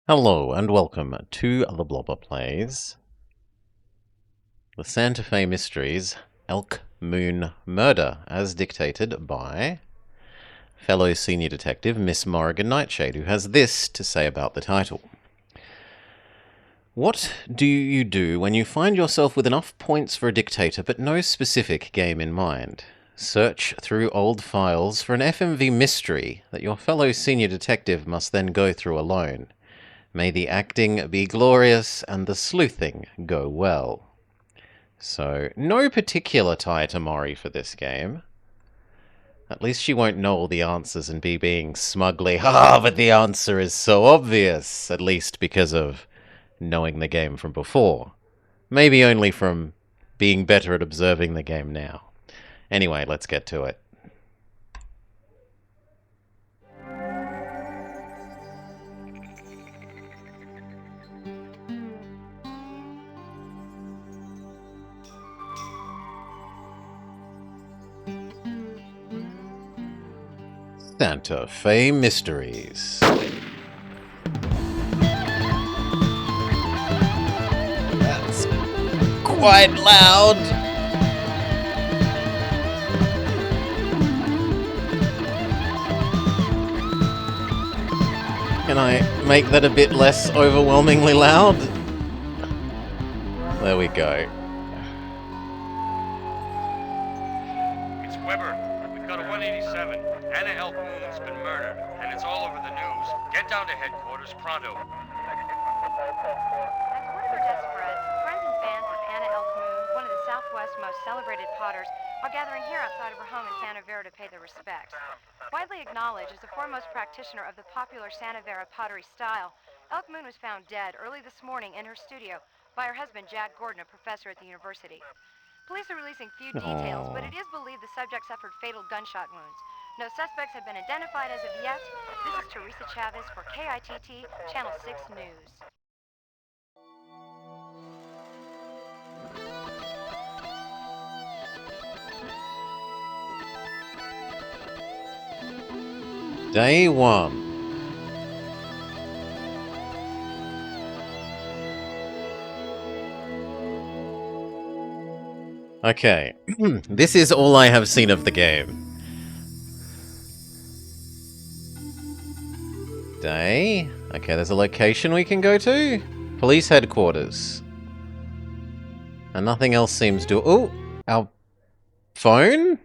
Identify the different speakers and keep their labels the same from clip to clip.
Speaker 1: Hello and welcome to the Blobber Plays, the Santa Fe Mysteries Elk Moon Murder, as dictated by fellow senior detective MissMorrighanNightshade, who has this to say about the title. What do you do when you find yourself with enough points for a dictator but no specific game in mind? Search through old files for an FMV mystery that your fellow senior detective must then go through alone. May the acting be glorious and the sleuthing go well. So, no particular tie to Mori for this game. At least she won't know all the answers and be being smugly, but the answer is so obvious, at least because of knowing the game from before. Maybe only from being better at observing the game now. Anyway, let's get to it. Santa Fe Mysteries. That's quite loud. Can I make that a bit less overwhelmingly loud? There we go.
Speaker 2: It's Weber. We've got a 187. Anna Elk Moon's been murdered, and it's all over the news. Get down to headquarters pronto.
Speaker 3: As word of her death spreads, friends and fans of Anna Elk Moon, one of the Southwest's most celebrated potters, are gathering here outside of her home in Santa Vera to pay their respects. Widely acknowledged as the foremost practitioner of the popular Santa Vera pottery style, Elk Moon was found dead early this morning in her studio by her husband Jack Gordon, a professor at the university. Police are releasing few details, but it is believed the subject suffered fatal gunshot wounds. No suspects have been identified as of yet. This is Teresa Chavez for KITT Channel 6 News.
Speaker 1: Day 1. Okay, this is all I have seen of the game. Day. Okay, there's a location we can go to. Police headquarters. And nothing else seems to... Oh! Our phone?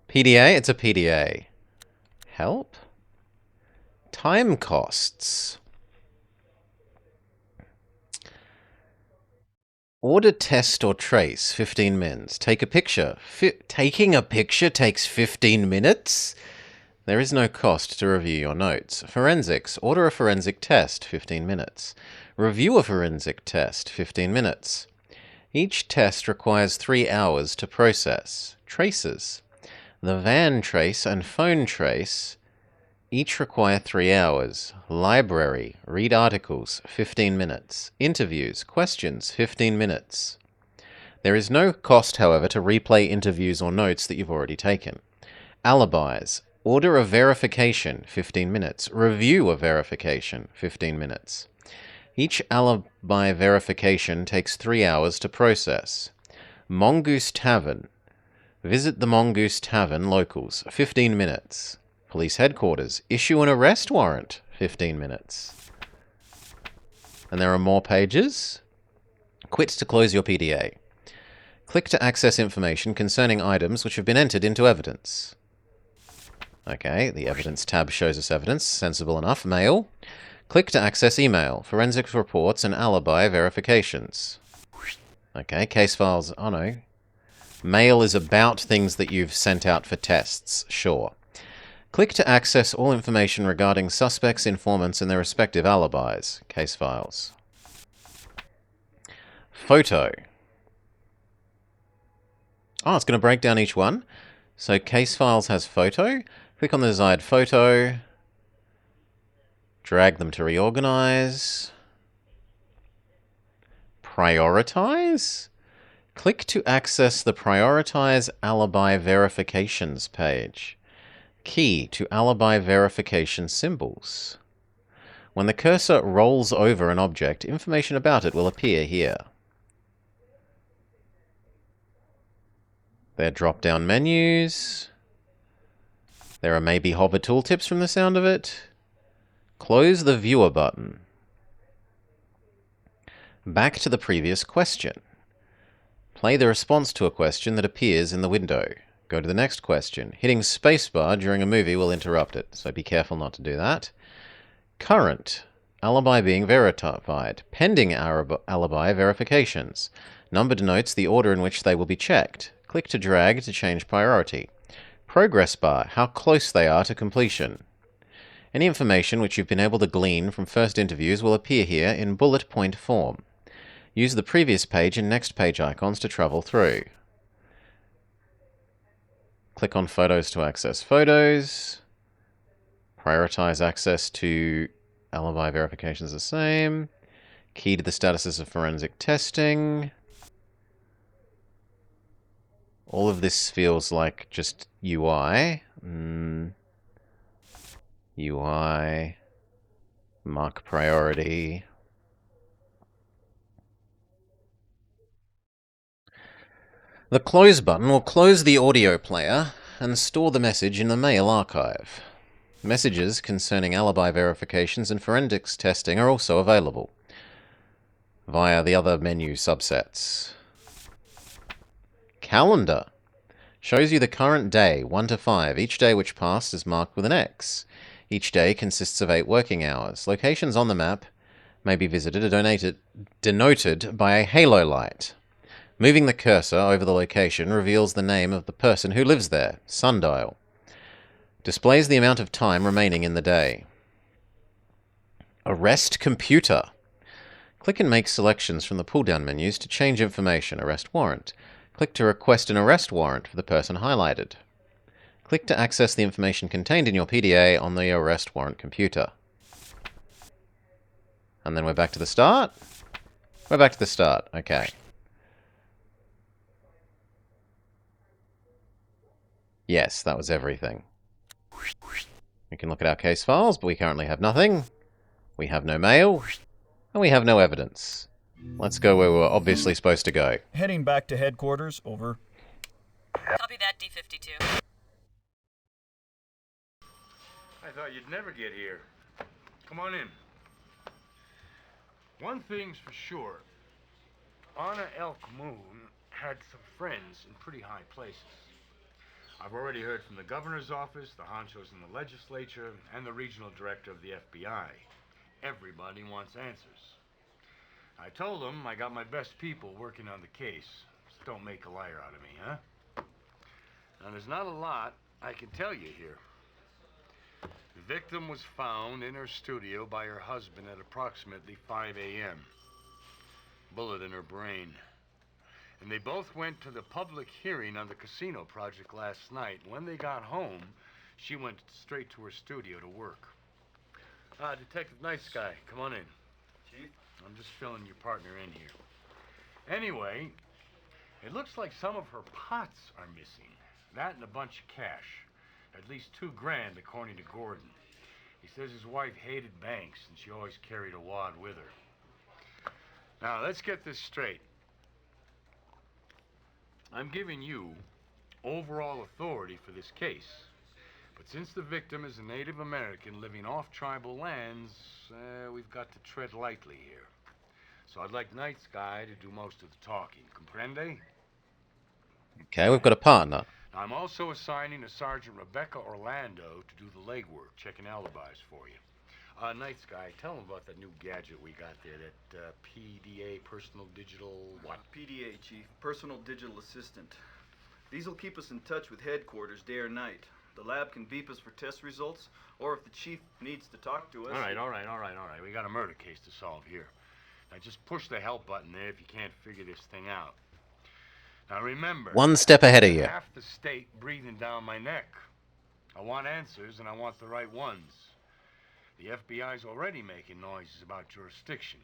Speaker 1: PDA? It's a PDA. Help? Time costs. Order, test, or trace, 15 mins. Take a picture. Taking a picture takes 15 minutes? There is no cost to review your notes. Forensics. Order a forensic test, 15 minutes. Review a forensic test, 15 minutes. Each test requires 3 hours to process. Traces. The van trace and phone trace each require 3 hours. Library. Read articles, 15 minutes. Interviews. Questions, 15 minutes. There is no cost, however, to replay interviews or notes that you've already taken. Alibis. Order a verification, 15 minutes. Review a verification, 15 minutes. Each alibi verification takes 3 hours to process. Mongoose Tavern. Visit the Mongoose Tavern locals, 15 minutes. Police headquarters. Issue an arrest warrant, 15 minutes. And there are more pages. Quit to close your PDA. Click to access information concerning items which have been entered into evidence. Okay, the evidence tab shows us evidence. Sensible enough. Mail. Click to access email, forensics reports, and alibi verifications. Okay, case files. Oh no. Mail is about things that you've sent out for tests. Sure. Click to access all information regarding suspects, informants, and their respective alibis. Case files. Photo. Oh, it's going to break down each one. So case files has photo. Click on the desired photo. Drag them to reorganize. Prioritize? Click to access the Prioritize Alibi Verifications page. Key to alibi verification symbols. When the cursor rolls over an object, information about it will appear here. There are drop-down menus. There are maybe hover tooltips from the sound of it. Close the viewer button. Back to the previous question. Play the response to a question that appears in the window. Go to the next question. Hitting spacebar during a movie will interrupt it, so be careful not to do that. Current. Alibi being verified. Pending alibi verifications. Number denotes the order in which they will be checked. Click to drag to change priority. Progress bar. How close they are to completion. Any information which you've been able to glean from first interviews will appear here in bullet point form. Use the previous page and next page icons to travel through. Click on photos to access photos. Prioritize access to alibi verifications the same. Key to the statuses of forensic testing. All of this feels like just UI. UI. Mark priority. The close button will close the audio player and store the message in the mail archive. Messages concerning alibi verifications and forensics testing are also available via the other menu subsets. Calendar shows you the current day, 1 to 5. Each day which passed is marked with an X. Each day consists of 8 working hours. Locations on the map may be visited or denoted by a halo light. Moving the cursor over the location reveals the name of the person who lives there, sundial. Displays the amount of time remaining in the day. Arrest computer. Click and make selections from the pull-down menus to change information. Arrest warrant. Click to request an arrest warrant for the person highlighted. Click to access the information contained in your PDA on the arrest warrant computer. And then we're back to the start? We're back to the start, okay. Yes, that was everything. We can look at our case files, but we currently have nothing. We have no mail. And we have no evidence. Let's go where we're obviously supposed to go.
Speaker 4: Heading back to headquarters, over.
Speaker 5: Copy that, D-52.
Speaker 2: I thought you'd never get here. Come on in. One thing's for sure. Anna Elk Moon had some friends in pretty high places. I've already heard from the governor's office, the honchos in the legislature, and the regional director of the FBI. Everybody wants answers. I told them I got my best people working on the case. Just don't make a liar out of me, huh? Now, there's not a lot I can tell you here. The victim was found in her studio by her husband at approximately 5 a.m. Bullet in her brain. And they both went to the public hearing on the casino project last night. When they got home, she went straight to her studio to work. Detective Nice Guy, come on in.
Speaker 4: Chief?
Speaker 2: I'm just filling your partner in here. Anyway, it looks like some of her pots are missing. That and a bunch of cash. At least $2,000, according to Gordon. He says his wife hated banks, and she always carried a wad with her. Now, let's get this straight. I'm giving you overall authority for this case. But since the victim is a Native American living off tribal lands, we've got to tread lightly here. So I'd like Night Sky to do most of the talking. Comprende?
Speaker 1: Okay, we've got a partner.
Speaker 2: I'm also assigning a Sergeant Rebecca Orlando to do the legwork, checking alibis for you. Night Sky, tell them about that new gadget we got there, that PDA, Personal Digital what?
Speaker 6: PDA, Chief. Personal Digital Assistant. These will keep us in touch with headquarters day or night. The lab can beep us for test results, or if the chief needs to talk to us...
Speaker 2: All right. We got a murder case to solve here. Now just push the help button there if you can't figure this thing out. Now remember...
Speaker 1: One step ahead of you.
Speaker 2: Half the state breathing down my neck. I want answers, and I want the right ones. The FBI's already making noises about jurisdiction.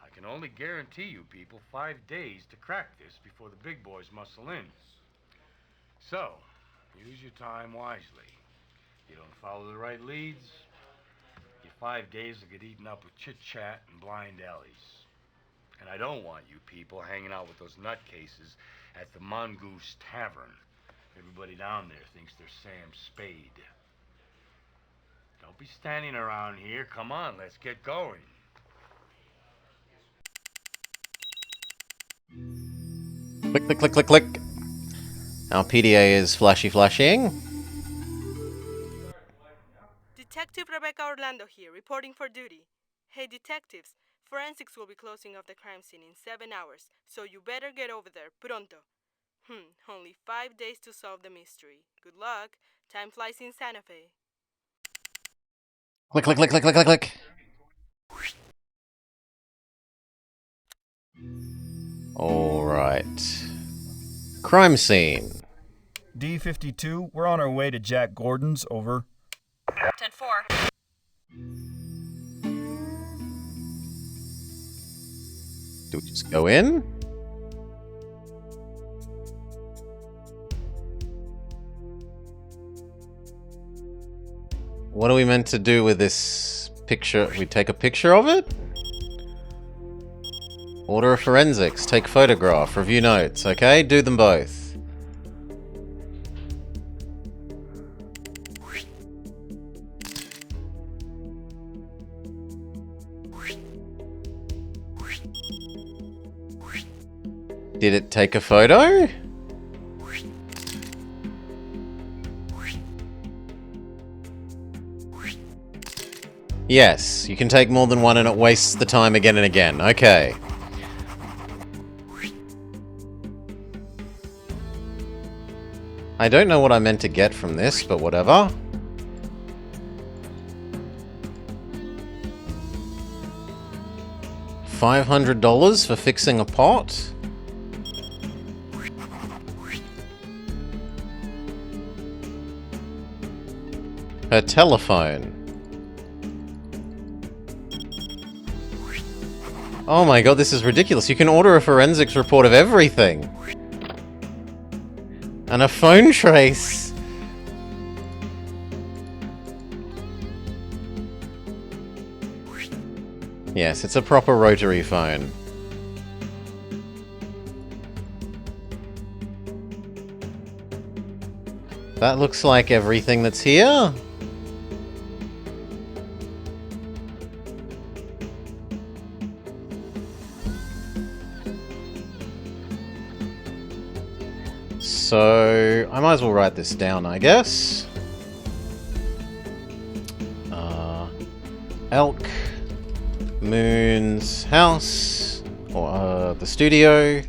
Speaker 2: I can only guarantee you people 5 days to crack this before the big boys muscle in. So, use your time wisely. You don't follow the right leads, you 5 days will get eaten up with chit-chat and blind alleys. And I don't want you people hanging out with those nutcases at the Mongoose Tavern. Everybody down there thinks they're Sam Spade. Don't be standing around here. Come on, let's get going.
Speaker 1: Click, click, click, click, click. Our PDA is flashing.
Speaker 7: Detective Rebecca Orlando here, reporting for duty. Hey detectives, forensics will be closing off the crime scene in 7 hours, so you better get over there, pronto. Only 5 days to solve the mystery. Good luck. Time flies in Santa Fe.
Speaker 1: Click, click, click, click, click, click, click. Alright. Crime scene.
Speaker 4: D52, we're on our way to Jack Gordon's, over.
Speaker 5: 10-4.
Speaker 1: Do we just go in? What are we meant to do with this picture? We take a picture of it? Order of forensics, take photograph, review notes, okay? Do them both. Did it take a photo? Yes, you can take more than one and it wastes the time again and again. Okay. I don't know what I meant to get from this, but whatever. $500 for fixing a pot? Her telephone. Oh my god, this is ridiculous. You can order a forensics report of everything. And a phone trace. Yes, it's a proper rotary phone. That looks like everything that's here. So, I might as well write this down, I guess. Elk Moon's house, or the studio.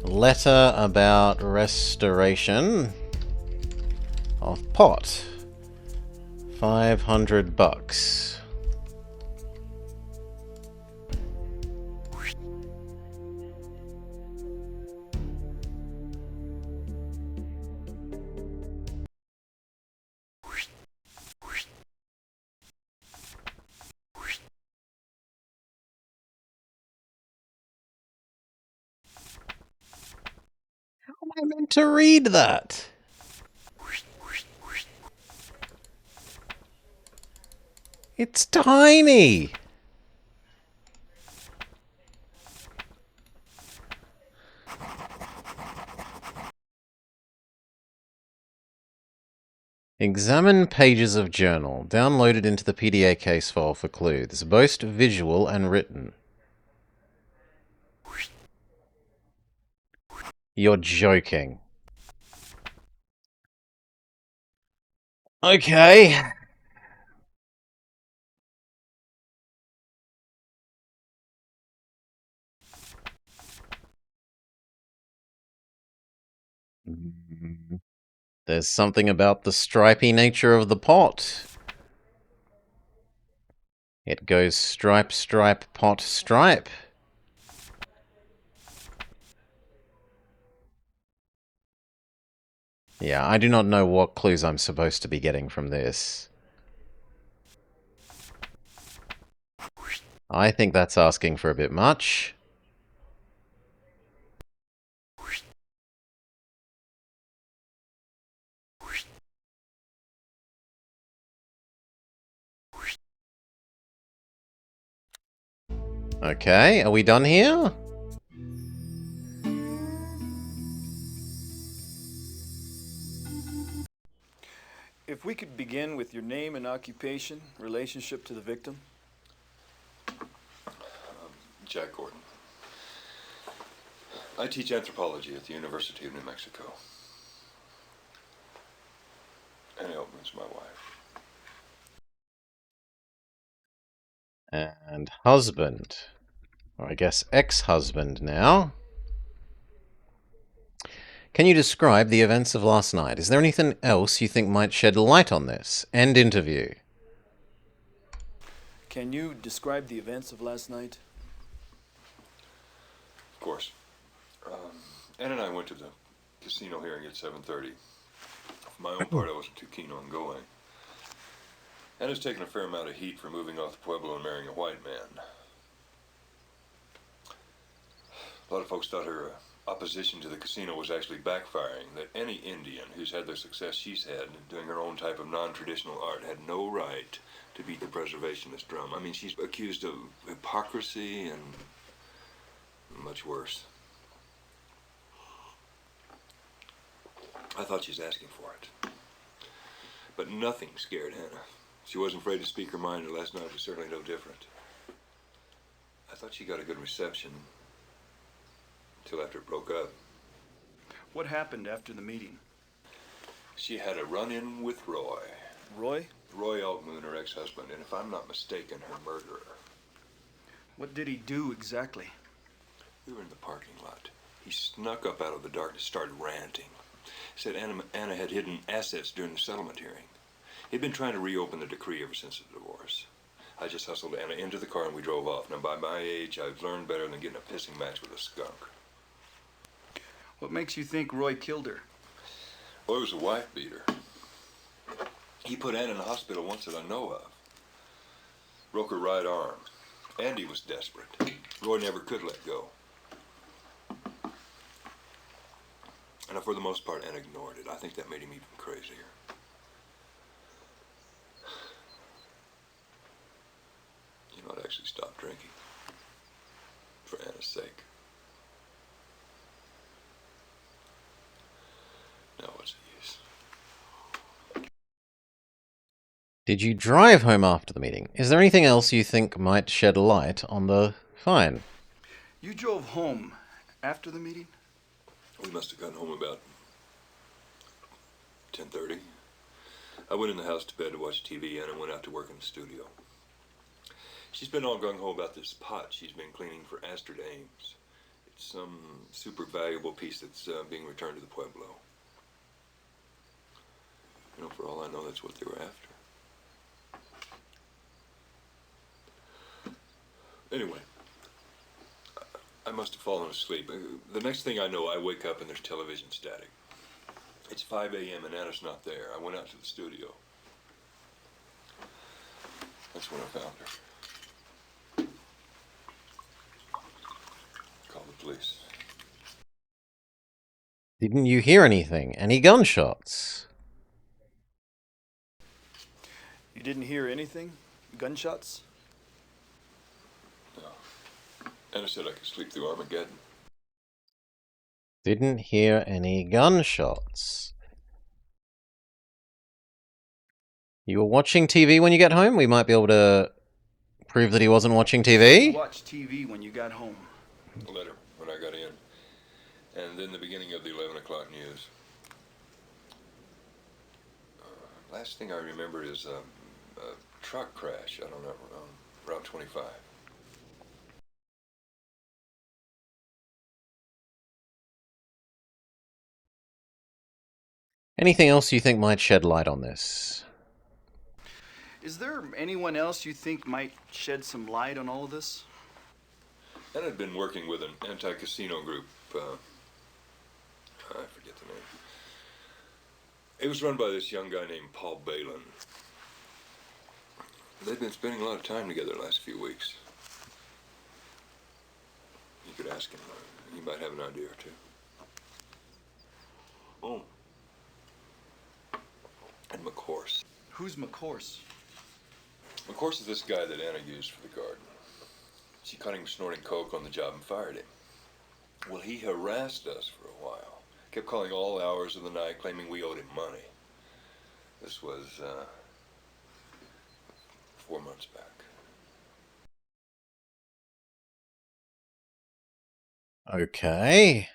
Speaker 1: Letter about restoration of pot. $500. How am I meant to read that? It's tiny! Examine pages of journal. Downloaded into the PDA case file for clues. Both visual and written. You're joking. Okay. There's something about the stripy nature of the pot. It goes stripe, stripe, pot, stripe. Yeah, I do not know what clues I'm supposed to be getting from this. I think that's asking for a bit much. Okay, are we done here?
Speaker 6: If we could begin with your name and occupation, relationship to the victim.
Speaker 8: Jack Gordon. I teach anthropology at the University of New Mexico. Annie Oatman's my wife.
Speaker 1: And husband. Or I guess ex-husband now. Can you describe the events of last night? Is there anything else you think might shed light on this? End interview.
Speaker 6: Can you describe the events of last night?
Speaker 8: Of course. Ann and I went to the casino hearing at 7:30. For my own part, I wasn't too keen on going. Anna's taken a fair amount of heat for moving off the Pueblo and marrying a white man. A lot of folks thought her opposition to the casino was actually backfiring, that any Indian who's had the success she's had doing her own type of non-traditional art had no right to beat the preservationist drum. I mean, she's accused of hypocrisy and much worse. I thought she was asking for it. But nothing scared Hannah. She wasn't afraid to speak her mind, and last night was certainly no different. I thought she got a good reception until after it broke up.
Speaker 6: What happened after the meeting?
Speaker 8: She had a run-in with Roy.
Speaker 6: Roy?
Speaker 8: Roy Altmoon, her ex-husband, and if I'm not mistaken, her murderer.
Speaker 6: What did he do exactly?
Speaker 8: We were in the parking lot. He snuck up out of the darkness, started ranting. Said Anna had hidden assets during the settlement hearing. He'd been trying to reopen the decree ever since the divorce. I just hustled Anna into the car and we drove off. Now, by my age, I've learned better than getting a pissing match with a skunk.
Speaker 6: What makes you think Roy killed her?
Speaker 8: Roy was a wife beater. He put Anna in the hospital once that I know of. Broke her right arm. Andy was desperate. Roy never could let go. And for the most part, Anna ignored it. I think that made him even crazier. You know, I'd actually stopped drinking. For Anna's sake. Now what's the use?
Speaker 1: Did you drive home after the meeting? Is there anything else you think might shed light on the fine?
Speaker 6: You drove home after the meeting?
Speaker 8: We must have gotten home about 10:30. I went in the house to bed to watch TV, and I went out to work in the studio. She's been all gung-ho about this pot she's been cleaning for Astrid Ames. It's some super valuable piece that's being returned to the Pueblo. You know, for all I know, that's what they were after. Anyway, I must have fallen asleep. The next thing I know, I wake up and there's television static. It's 5 a.m. and Anna's not there. I went out to the studio. That's when I found her. Call the police.
Speaker 1: Didn't you hear anything? Any gunshots?
Speaker 6: You didn't hear anything? Gunshots?
Speaker 8: No. Anna said I could sleep through Armageddon.
Speaker 1: Didn't hear any gunshots. You were watching TV when you get home? We might be able to prove that he wasn't watching TV?
Speaker 6: Watch TV when you got home.
Speaker 8: A letter when I got in. And then the beginning of the 11 o'clock news. Last thing I remember is a truck crash, I don't know, Route 25.
Speaker 1: Anything else you think might shed light on this?
Speaker 6: Is there anyone else you think might shed some light on all of this?
Speaker 8: And I'd been working with an anti-casino group, I forget the name. It was run by this young guy named Paul Balin. They'd been spending a lot of time together the last few weeks. You could ask him. He might have an idea or two. Oh. And McCourse.
Speaker 6: Who's McCourse?
Speaker 8: McCourse is this guy that Anna used for the garden. She caught him snorting coke on the job and fired him. Well, he harassed us for a while. Kept calling all hours of the night, claiming we owed him money. This was 4 months back.
Speaker 1: Okay.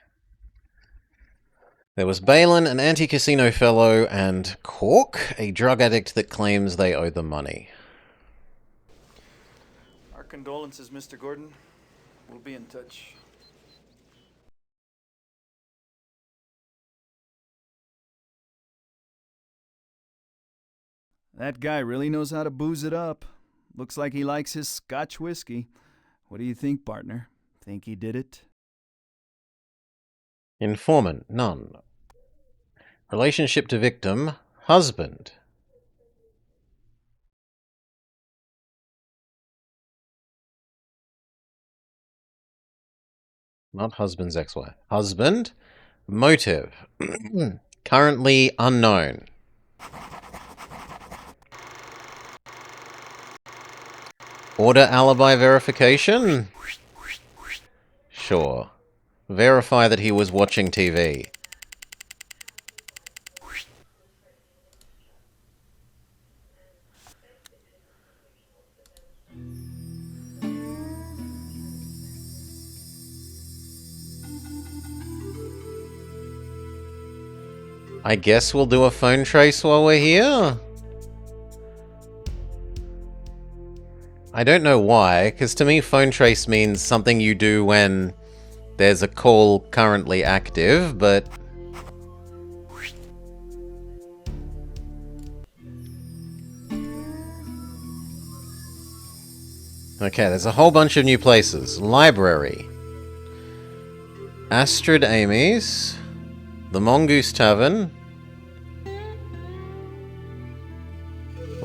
Speaker 1: There was Balin, an anti-casino fellow, and Cork, a drug addict that claims they owe them money.
Speaker 6: Our condolences, Mr. Gordon. We'll be in touch.
Speaker 4: That guy really knows how to booze it up. Looks like he likes his Scotch whiskey. What do you think, partner? Think he did it?
Speaker 1: Informant, none. Relationship to victim, husband. Not husband's ex-wife. Husband. Motive. Currently unknown. Order alibi verification? Sure. Verify that he was watching TV. I guess we'll do a phone trace while we're here? I don't know why, because to me phone trace means something you do when there's a call currently active, but... Okay, there's a whole bunch of new places. Library. Astrid Amy's. The Mongoose Tavern.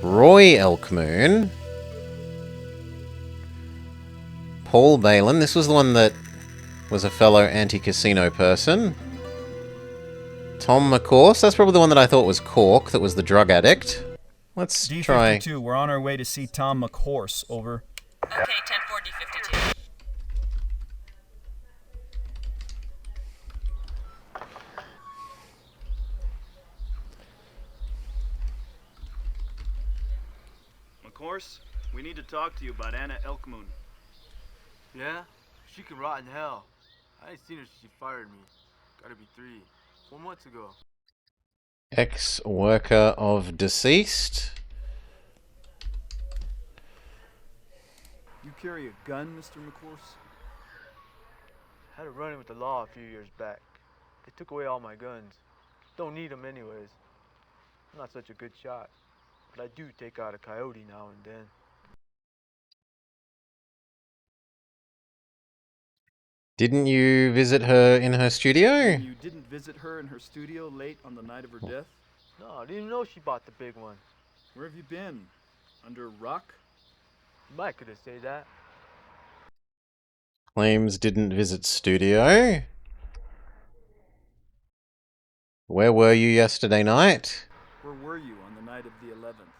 Speaker 1: Roy Elkmoon. Paul Balin. This was the one that was a fellow anti-casino person. Tom McCourse. That's probably the one that I thought was Cork, that was the drug addict. Let's try...
Speaker 4: D-52, we're on our way to see Tom McCourse, over.
Speaker 5: Okay, 10-4 D-52.
Speaker 6: McCourse, we need to talk to you about Anna Elkmoon.
Speaker 9: Yeah? She can rot in hell. I ain't seen her since she fired me. Gotta be 4 months ago.
Speaker 1: Ex-worker of deceased.
Speaker 6: You carry a gun, Mr. McCourse?
Speaker 9: Had a run-in with the law a few years back. They took away all my guns. Don't need them anyways. I'm not such a good shot. But I do take out a coyote now and then.
Speaker 1: Didn't you visit her in her studio?
Speaker 6: You didn't visit her in her studio late on the night of her death?
Speaker 9: No, I didn't even know she bought the big one.
Speaker 6: Where have you been? Under a rock?
Speaker 9: You might could have said that.
Speaker 1: Claims didn't visit studio. Where were you yesterday night?
Speaker 6: Where were you on the night of the 11th?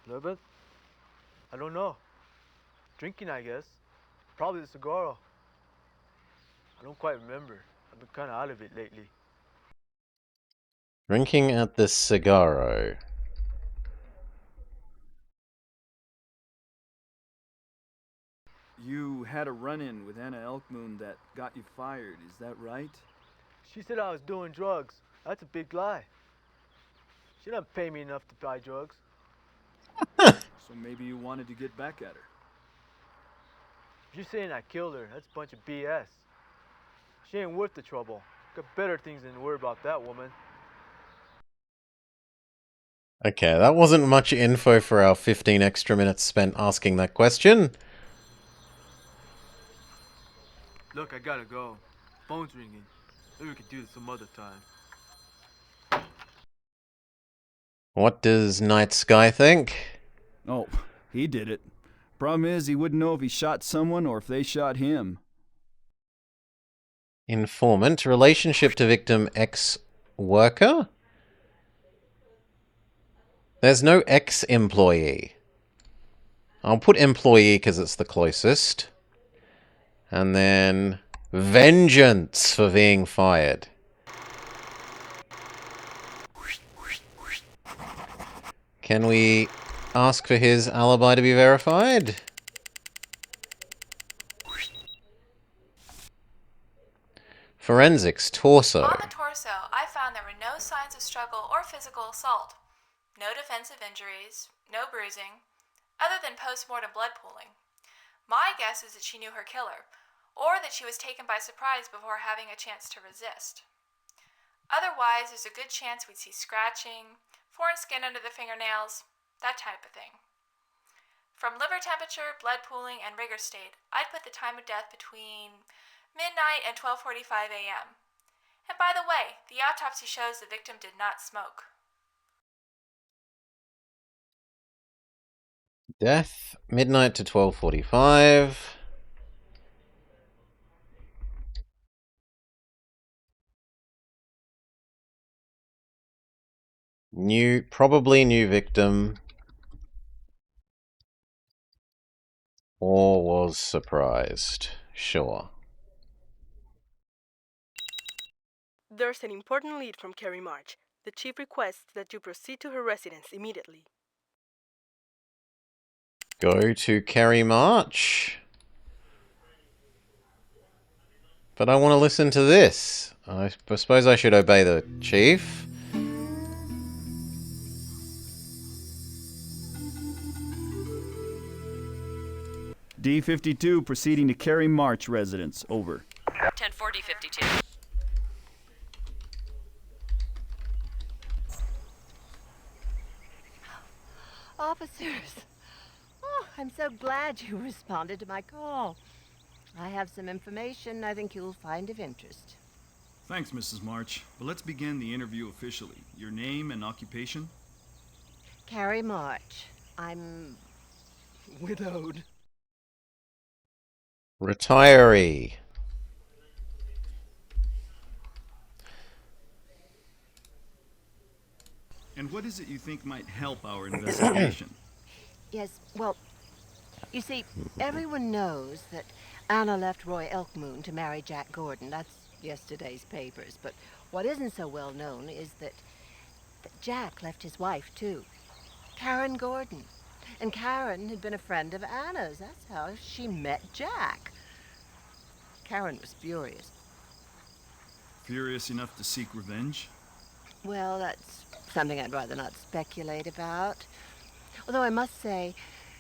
Speaker 9: 11th? I don't know. Drinking, I guess. Probably the cigar. I don't quite remember. I've been kind of out of it lately.
Speaker 1: Drinking at the Cigarro.
Speaker 6: You had a run-in with Anna Elkmoon that got you fired, is that right?
Speaker 9: She said I was doing drugs. That's a big lie. She doesn't pay me enough to buy drugs.
Speaker 6: So maybe you wanted to get back at her.
Speaker 9: If you're saying I killed her, that's a bunch of BS. She ain't worth the trouble. Got better things than to worry about that woman.
Speaker 1: Okay, that wasn't much info for our 15 extra minutes spent asking that question.
Speaker 9: Look, I gotta go. Phone's ringing. Maybe we could do this some other time.
Speaker 1: What does Night Sky think?
Speaker 4: Oh, he did it. Problem is, he wouldn't know if he shot someone or if they shot him.
Speaker 1: Informant, relationship to victim, ex-worker? There's no ex-employee. I'll put employee because it's the closest. And then vengeance for being fired. Can we ask for his alibi to be verified? Forensics, torso.
Speaker 10: On the torso, I found there were no signs of struggle or physical assault. No defensive injuries, no bruising, other than post-mortem blood pooling. My guess is that she knew her killer, or that she was taken by surprise before having a chance to resist. Otherwise, there's a good chance we'd see scratching, foreign skin under the fingernails, that type of thing. From liver temperature, blood pooling, and rigor state, I'd put the time of death between midnight and 12:45 a.m. And by the way, the autopsy shows the victim did not smoke.
Speaker 1: Death, midnight to 12:45. Probably new victim. Or was surprised. Sure.
Speaker 7: There's an important lead from Carrie March. The chief requests that you proceed to her residence immediately.
Speaker 1: Go to Carrie March. But I want to listen to this. I suppose I should obey the chief.
Speaker 4: D-52 proceeding to Carrie March residence. Over.
Speaker 5: 1040-52.
Speaker 11: Officers, oh, I'm so glad you responded to my call. I have some information I think you'll find of interest.
Speaker 4: Thanks, Mrs. March. But let's begin the interview officially. Your name and occupation?
Speaker 11: Carrie March. I'm widowed.
Speaker 1: Retiree.
Speaker 4: And what is it you think might help our investigation?
Speaker 11: Yes, well, you see, everyone knows that Anna left Roy Elkmoon to marry Jack Gordon. That's yesterday's papers. But what isn't so well known is that Jack left his wife, too. Karen Gordon. And Karen had been a friend of Anna's. That's how she met Jack. Karen was furious.
Speaker 4: Furious enough to seek revenge?
Speaker 11: Well, that's something I'd rather not speculate about. Although I must say,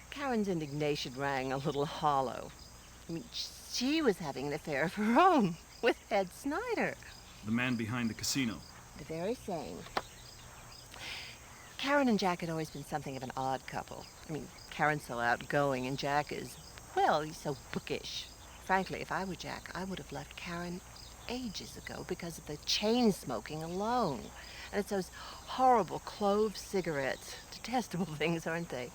Speaker 11: Karen's indignation rang a little hollow. I mean, she was having an affair of her own with Ed Snyder.
Speaker 4: The man behind the casino.
Speaker 11: The very same. Karen and Jack had always been something of an odd couple. I mean, Karen's so outgoing and Jack is, well, he's so bookish. Frankly, if I were Jack, I would have left Karen ages ago because of the chain smoking alone. And it's those horrible clove cigarettes. Detestable things, aren't they?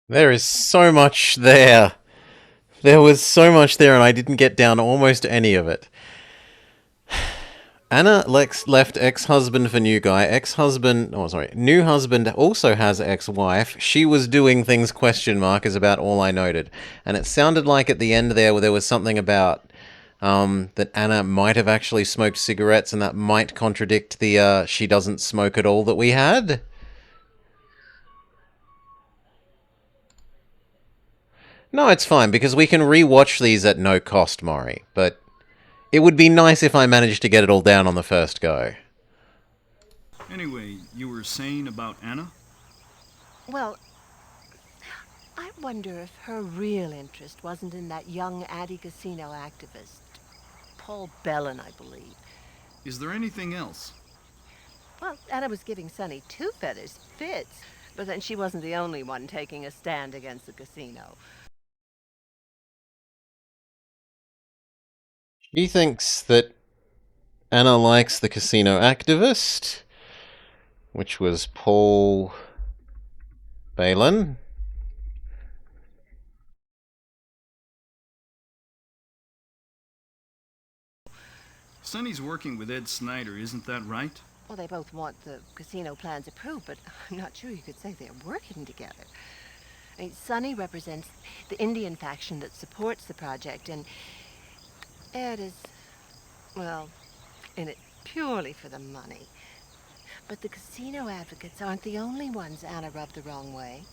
Speaker 1: There is so much there. There was so much there and I didn't get down almost any of it. Anna left ex-husband for new guy. New husband also has ex-wife. She was doing things ? Is about all I noted. And it sounded like at the end there was something about that Anna might have actually smoked cigarettes and that might contradict the she doesn't smoke at all that we had. No, it's fine because we can re-watch these at no cost, Maury. But it would be nice if I managed to get it all down on the first go.
Speaker 4: Anyway, you were saying about Anna?
Speaker 11: Well, I wonder if her real interest wasn't in that young anti-casino activist, Paul Bellin, I believe.
Speaker 4: Is there anything else?
Speaker 11: Well, Anna was giving Sonny Two Feathers fits, but then she wasn't the only one taking a stand against the casino.
Speaker 1: She thinks that Anna likes the casino activist, which was Paul Balin.
Speaker 4: Sonny's working with Ed Snyder, isn't that right?
Speaker 11: Well, they both want the casino plans approved, but I'm not sure you could say they're working together. I mean, Sonny represents the Indian faction that supports the project, and Ed is, well, in it purely for the money. But the casino advocates aren't the only ones Anna rubbed the wrong way.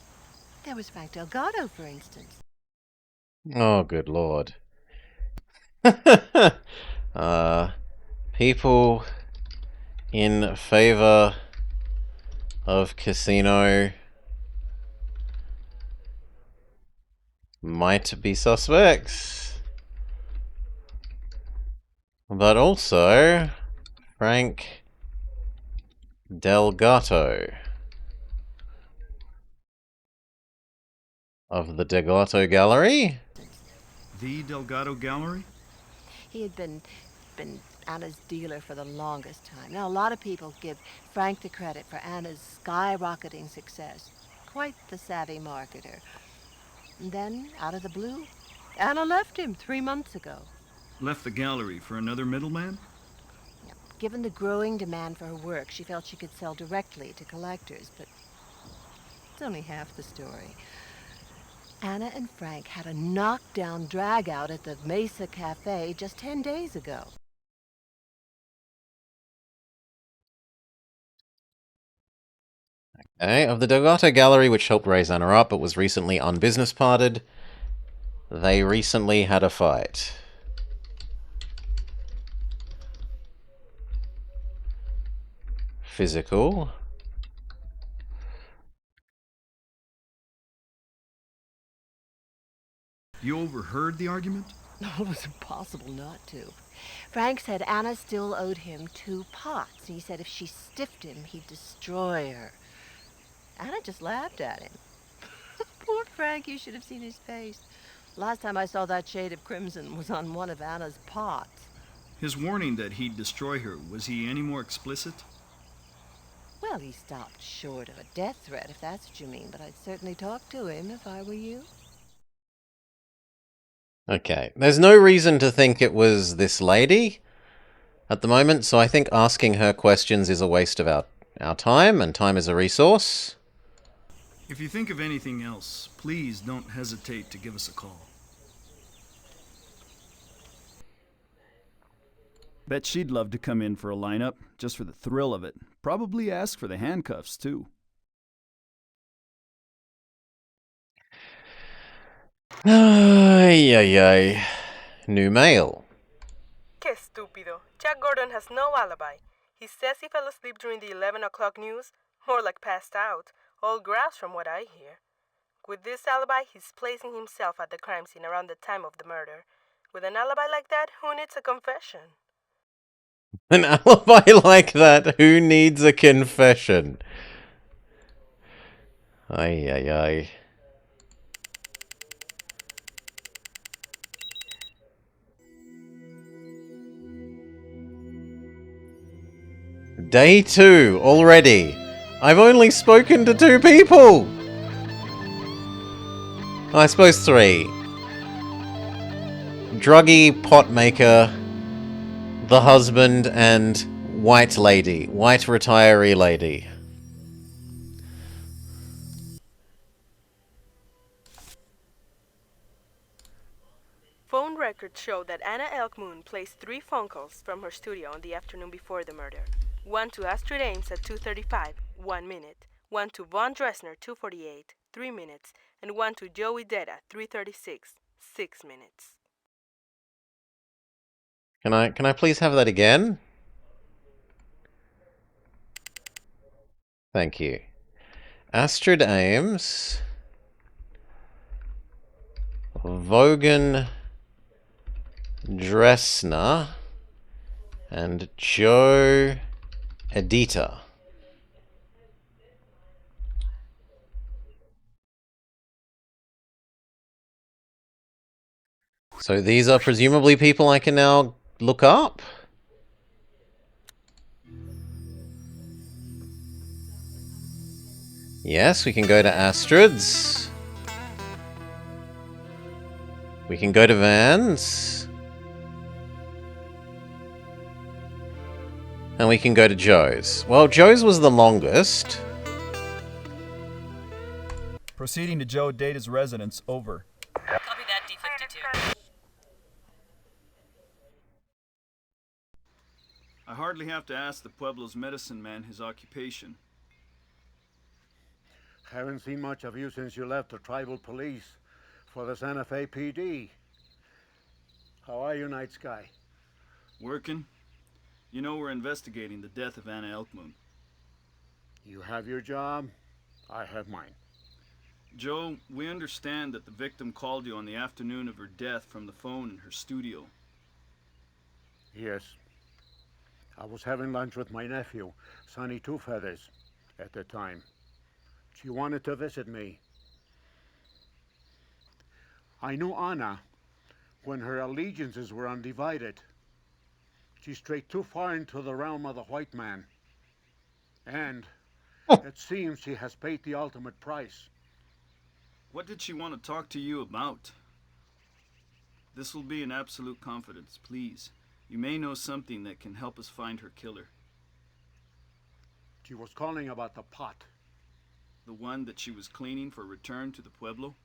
Speaker 11: There was Frank Delgado, for instance.
Speaker 1: Oh, good lord. People in favor of casino might be suspects. But also Frank Delgato of the Delgato Gallery.
Speaker 4: The Delgado Gallery?
Speaker 11: He had been Anna's dealer for the longest time. Now, a lot of people give Frank the credit for Anna's skyrocketing success. Quite the savvy marketer. And then, out of the blue, Anna left him 3 months ago.
Speaker 4: Left the gallery for another middleman?
Speaker 11: Yeah. Given the growing demand for her work, she felt she could sell directly to collectors, but it's only half the story. Anna and Frank had a knockdown drag-out at the Mesa Cafe just 10 days ago.
Speaker 1: Okay, of the Delgato Gallery, which helped raise Anna up but was recently unbusiness parted, they recently had a fight. Physical.
Speaker 4: You overheard the argument?
Speaker 11: No, it was impossible not to. Frank said Anna still owed him 2 pots. He said if she stiffed him, he'd destroy her. Anna just laughed at him. Poor Frank, you should have seen his face. Last time I saw that shade of crimson was on one of Anna's pots.
Speaker 4: His warning that he'd destroy her, was he any more explicit?
Speaker 11: Well, he stopped short of a death threat, if that's what you mean, but I'd certainly talk to him if I were you.
Speaker 1: Okay, there's no reason to think it was this lady at the moment, so I think asking her questions is a waste of our time, and time is a resource.
Speaker 4: If you think of anything else, please don't hesitate to give us a call. Bet she'd love to come in for a lineup, just for the thrill of it. Probably ask for the handcuffs, too.
Speaker 1: Ay, ay, ay. New mail.
Speaker 7: Que estúpido. Jack Gordon has no alibi. He says he fell asleep during the 11 o'clock news, more like passed out, all grouse from what I hear. With this alibi, he's placing himself at the crime scene around the time of the murder. With an alibi like that, who needs a confession?
Speaker 1: An alibi like that, who needs a confession? Ay, ay, ay. Day 2 already. I've only spoken to 2 people. I suppose 3. Druggy, pot maker, the husband, and white lady. White retiree lady.
Speaker 7: Phone records show that Anna Elkmoon placed 3 phone calls from her studio on the afternoon before the murder. One to Astrid Ames at 2:35, 1 minute. One to Von Dressner, 2:48, 3 minutes. And one to Joey Detta, 3:36, 6 minutes.
Speaker 1: Can I please have that again? Thank you. Astrid Ames, Vogan Dressner, and Joe Edita. So these are presumably people I can now look up? Yes, we can go to Astrid's. We can go to Van's. And and we can go to Joe's. Well, Joe's was the longest.
Speaker 4: Proceeding to Joe Data's residence. Over.
Speaker 5: Copy that, D52.
Speaker 6: I hardly have to ask the Pueblo's medicine man his occupation.
Speaker 12: Haven't seen much of you since you left the tribal police for the Santa Fe PD. How are you, Night Sky?
Speaker 6: Working? You know we're investigating the death of Anna Elkmoon.
Speaker 12: You have your job, I have mine.
Speaker 6: Joe, we understand that the victim called you on the afternoon of her death from the phone in her studio.
Speaker 12: Yes. I was having lunch with my nephew, Sonny Two Feathers, at the time. She wanted to visit me. I knew Anna when her allegiances were undivided. She strayed too far into the realm of the white man. And it seems she has paid the ultimate price.
Speaker 6: What did she want to talk to you about? This will be in absolute confidence, please. You may know something that can help us find her killer.
Speaker 12: She was calling about the pot.
Speaker 6: The one that she was cleaning for return to the Pueblo?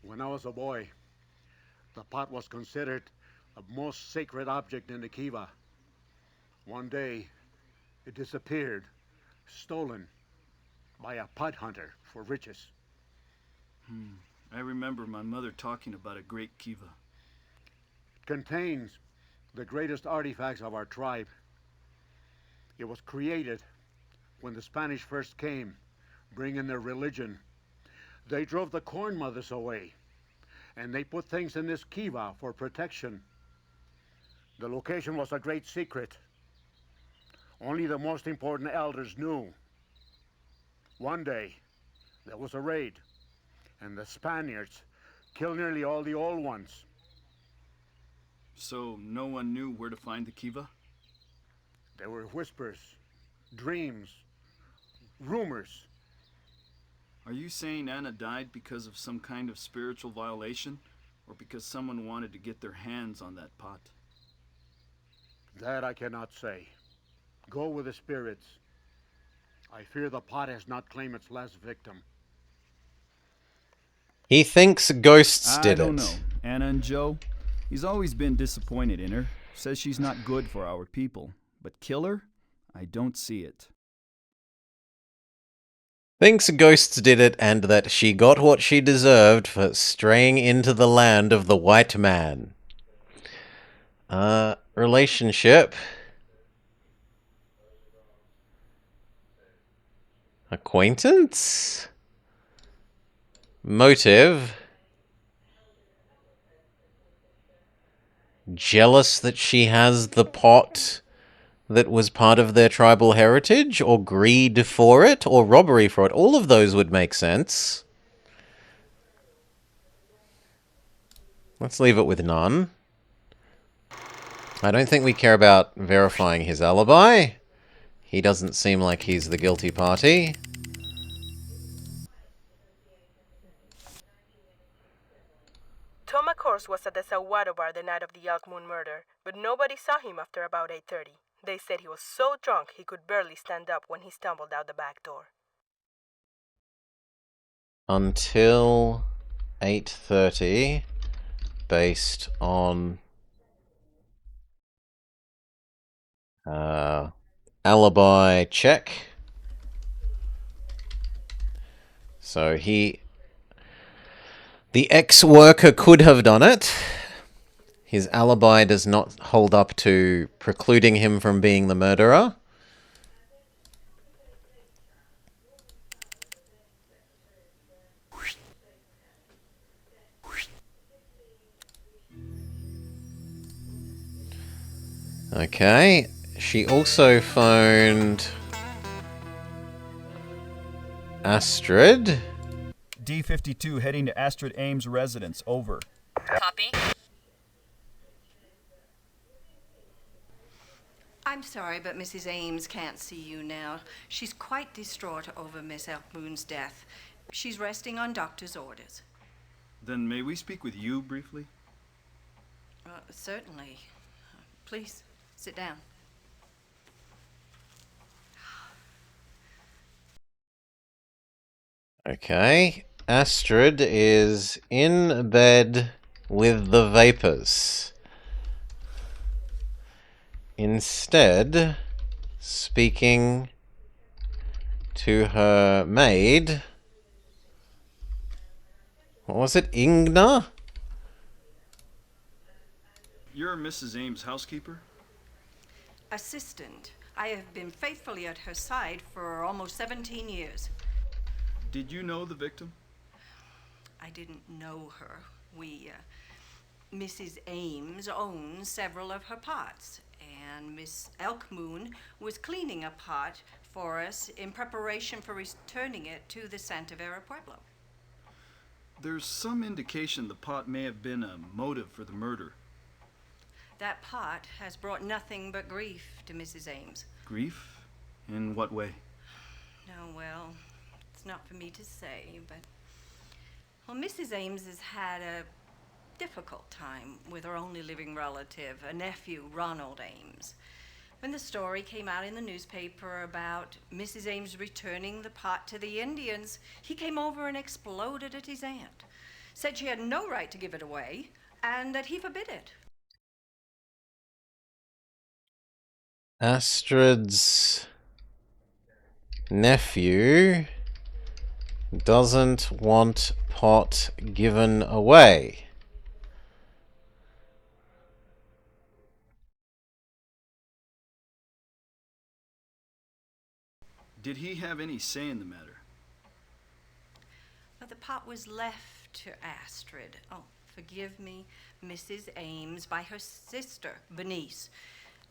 Speaker 12: When I was a boy, the pot was considered a most sacred object in the Kiva. One day, it disappeared, stolen by a pot hunter for riches.
Speaker 6: I remember my mother talking about a great Kiva.
Speaker 12: It contains the greatest artifacts of our tribe. It was created when the Spanish first came, bringing their religion. They drove the corn mothers away, and they put things in this kiva for protection. The location was a great secret. Only the most important elders knew. One day, there was a raid, and the Spaniards killed nearly all the old ones.
Speaker 6: So no one knew where to find the kiva?
Speaker 12: There were whispers, dreams, rumors.
Speaker 6: Are you saying Anna died because of some kind of spiritual violation, or because someone wanted to get their hands on that pot?
Speaker 12: That I cannot say. Go with the spirits. I fear the pot has not claimed its last victim.
Speaker 1: He thinks ghosts did it.
Speaker 4: I don't know. Anna and Joe, he's always been disappointed in her. Says she's not good for our people. But kill her? I don't see it.
Speaker 1: Thinks ghosts did it and that she got what she deserved for straying into the land of the white man. Relationship. Acquaintance? Motive? Jealous that she has the pot that was part of their tribal heritage, or greed for it, or robbery for it. All of those would make sense. Let's leave it with none. I don't think we care about verifying his alibi. He doesn't seem like he's the guilty party.
Speaker 7: Tom McCourse was at the Saguaro bar the night of the Elk Moon murder, but nobody saw him after about 8:30. They said he was so drunk he could barely stand up when he stumbled out the back door.
Speaker 1: Until 8:30, based on alibi check. So the ex-worker could have done it. His alibi does not hold up to precluding him from being the murderer. Okay. She also phoned Astrid.
Speaker 4: D52 heading to Astrid Ames' residence. Over.
Speaker 5: Copy.
Speaker 13: I'm sorry, but Mrs. Ames can't see you now. She's quite distraught over Miss Elkmoon's death. She's resting on doctor's orders.
Speaker 6: Then may we speak with you briefly?
Speaker 13: Certainly. Please, sit down.
Speaker 1: Okay. Astrid is in bed with the vapors. Instead, speaking to her maid. What was it? Ingna?
Speaker 6: You're Mrs. Ames' housekeeper?
Speaker 13: Assistant. I have been faithfully at her side for almost 17 years.
Speaker 6: Did you know the victim?
Speaker 13: I didn't know her. Mrs. Ames owns several of her pots, and Miss Elkmoon was cleaning a pot for us in preparation for returning it to the Santa Vera Pueblo.
Speaker 6: There's some indication the pot may have been a motive for the murder.
Speaker 13: That pot has brought nothing but grief to Mrs. Ames.
Speaker 6: Grief? In what way?
Speaker 13: No, well, it's not for me to say, but... Well, Mrs. Ames has had a difficult time with her only living relative, a nephew, Ronald Ames. When the story came out in the newspaper about Mrs. Ames returning the pot to the Indians, he came over and exploded at his aunt. Said she had no right to give it away, and that he forbid it.
Speaker 1: Astrid's nephew doesn't want pot given away.
Speaker 6: Did he have any say in the matter?
Speaker 13: But the pot was left to Astrid. Oh, forgive me, Mrs. Ames, by her sister, Bernice.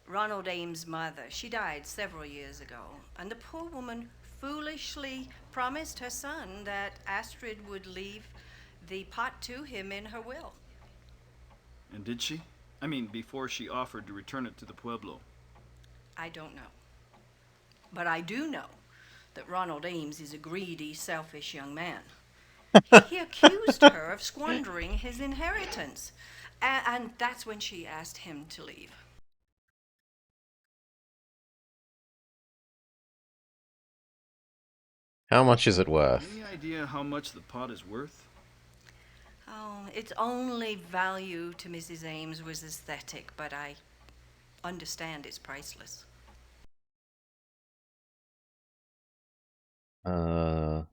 Speaker 13: Ronald Ames' mother. She died several years ago, and the poor woman foolishly promised her son that Astrid would leave the pot to him in her will.
Speaker 6: And did she? I mean, before she offered to return it to the Pueblo.
Speaker 13: I don't know. But I do know that Ronald Ames is a greedy, selfish young man. He accused her of squandering his inheritance, and that's when she asked him to leave.
Speaker 1: How much is it worth?
Speaker 6: Any idea how much the pot is worth?
Speaker 13: Oh, its only value to Mrs. Ames was aesthetic, but I understand it's priceless.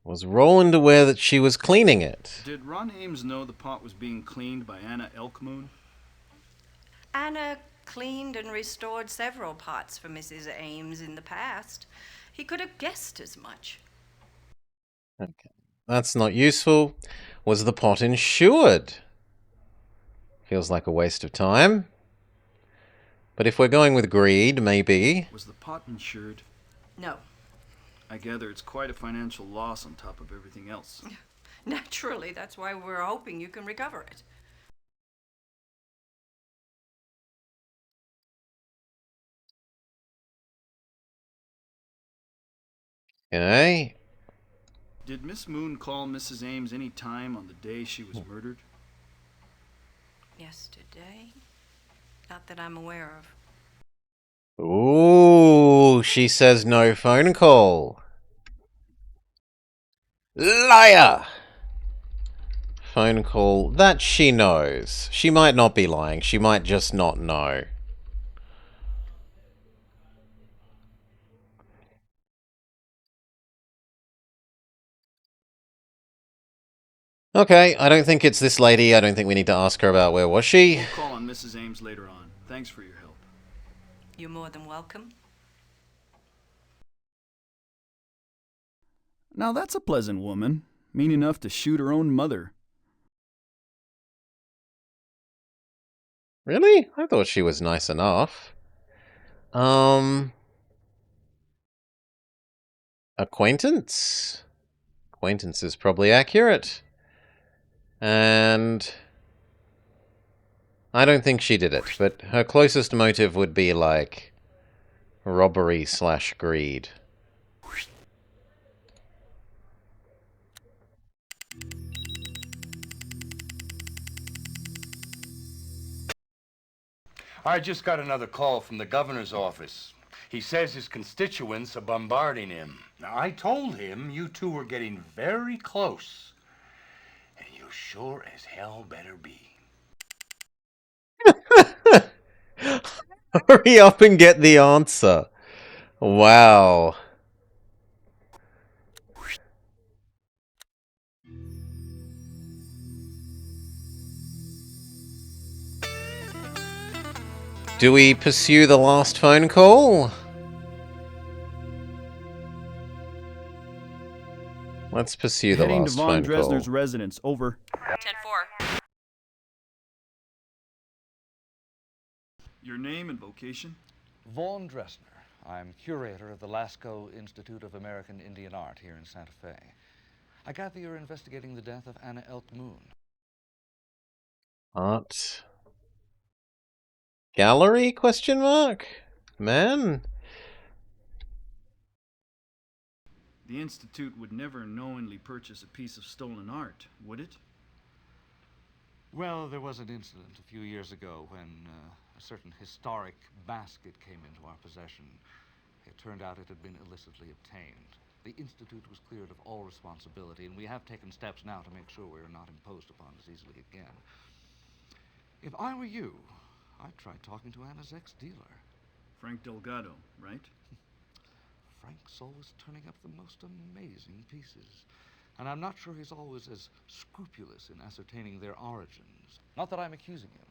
Speaker 1: Was Roland aware that she was cleaning it?
Speaker 6: Did Ron Ames know the pot was being cleaned by Anna Elkmoon?
Speaker 13: Anna cleaned and restored several pots for Mrs. Ames in the past. He could have guessed as much.
Speaker 1: Okay. That's not useful. Was the pot insured? Feels like a waste of time. But if we're going with greed, maybe.
Speaker 6: Was the pot insured?
Speaker 13: No.
Speaker 6: I gather it's quite a financial loss on top of everything else.
Speaker 13: Naturally, that's why we're hoping you can recover it.
Speaker 1: Okay.
Speaker 6: Did Miss Moon call Mrs. Ames any time on the day she was murdered?
Speaker 13: Yesterday? Not that I'm aware of.
Speaker 1: Ooh, she says no phone call. Liar! Phone call that she knows. She might not be lying. She might just not know. Okay, I don't think it's this lady. I don't think we need to ask her about where was she.
Speaker 6: We'll call on Mrs. Ames later on. Thanks for your help.
Speaker 13: You're more than welcome.
Speaker 4: Now that's a pleasant woman, mean enough to shoot her own mother.
Speaker 1: Really? I thought she was nice enough. Acquaintance? Acquaintance is probably accurate. And I don't think she did it, but her closest motive would be like robbery/greed.
Speaker 2: I just got another call from the governor's office. He says his constituents are bombarding him. Now, I told him you two were getting very close. And you sure as hell better be.
Speaker 1: Hurry up and get the answer. Wow. Do we pursue the last phone call? Let's pursue the
Speaker 4: Heading to
Speaker 1: last
Speaker 4: Von
Speaker 1: phone call.
Speaker 4: Dresner's residence. Over.
Speaker 5: 10-4.
Speaker 6: Your name and vocation?
Speaker 14: Vaughn Dresner. I'm curator of the Lascaux Institute of American Indian Art here in Santa Fe. I gather you're investigating the death of Anna Elk Moon.
Speaker 1: Art gallery? Question mark? Man?
Speaker 6: The Institute would never knowingly purchase a piece of stolen art, would it?
Speaker 14: Well, there was an incident a few years ago when a certain historic basket came into our possession. It turned out it had been illicitly obtained. The Institute was cleared of all responsibility, and we have taken steps now to make sure we are not imposed upon as easily again. If I were you, I'd try talking to Anna's ex-dealer.
Speaker 6: Frank Delgado, right?
Speaker 14: Frank's always turning up the most amazing pieces. And I'm not sure he's always as scrupulous in ascertaining their origins. Not that I'm accusing him,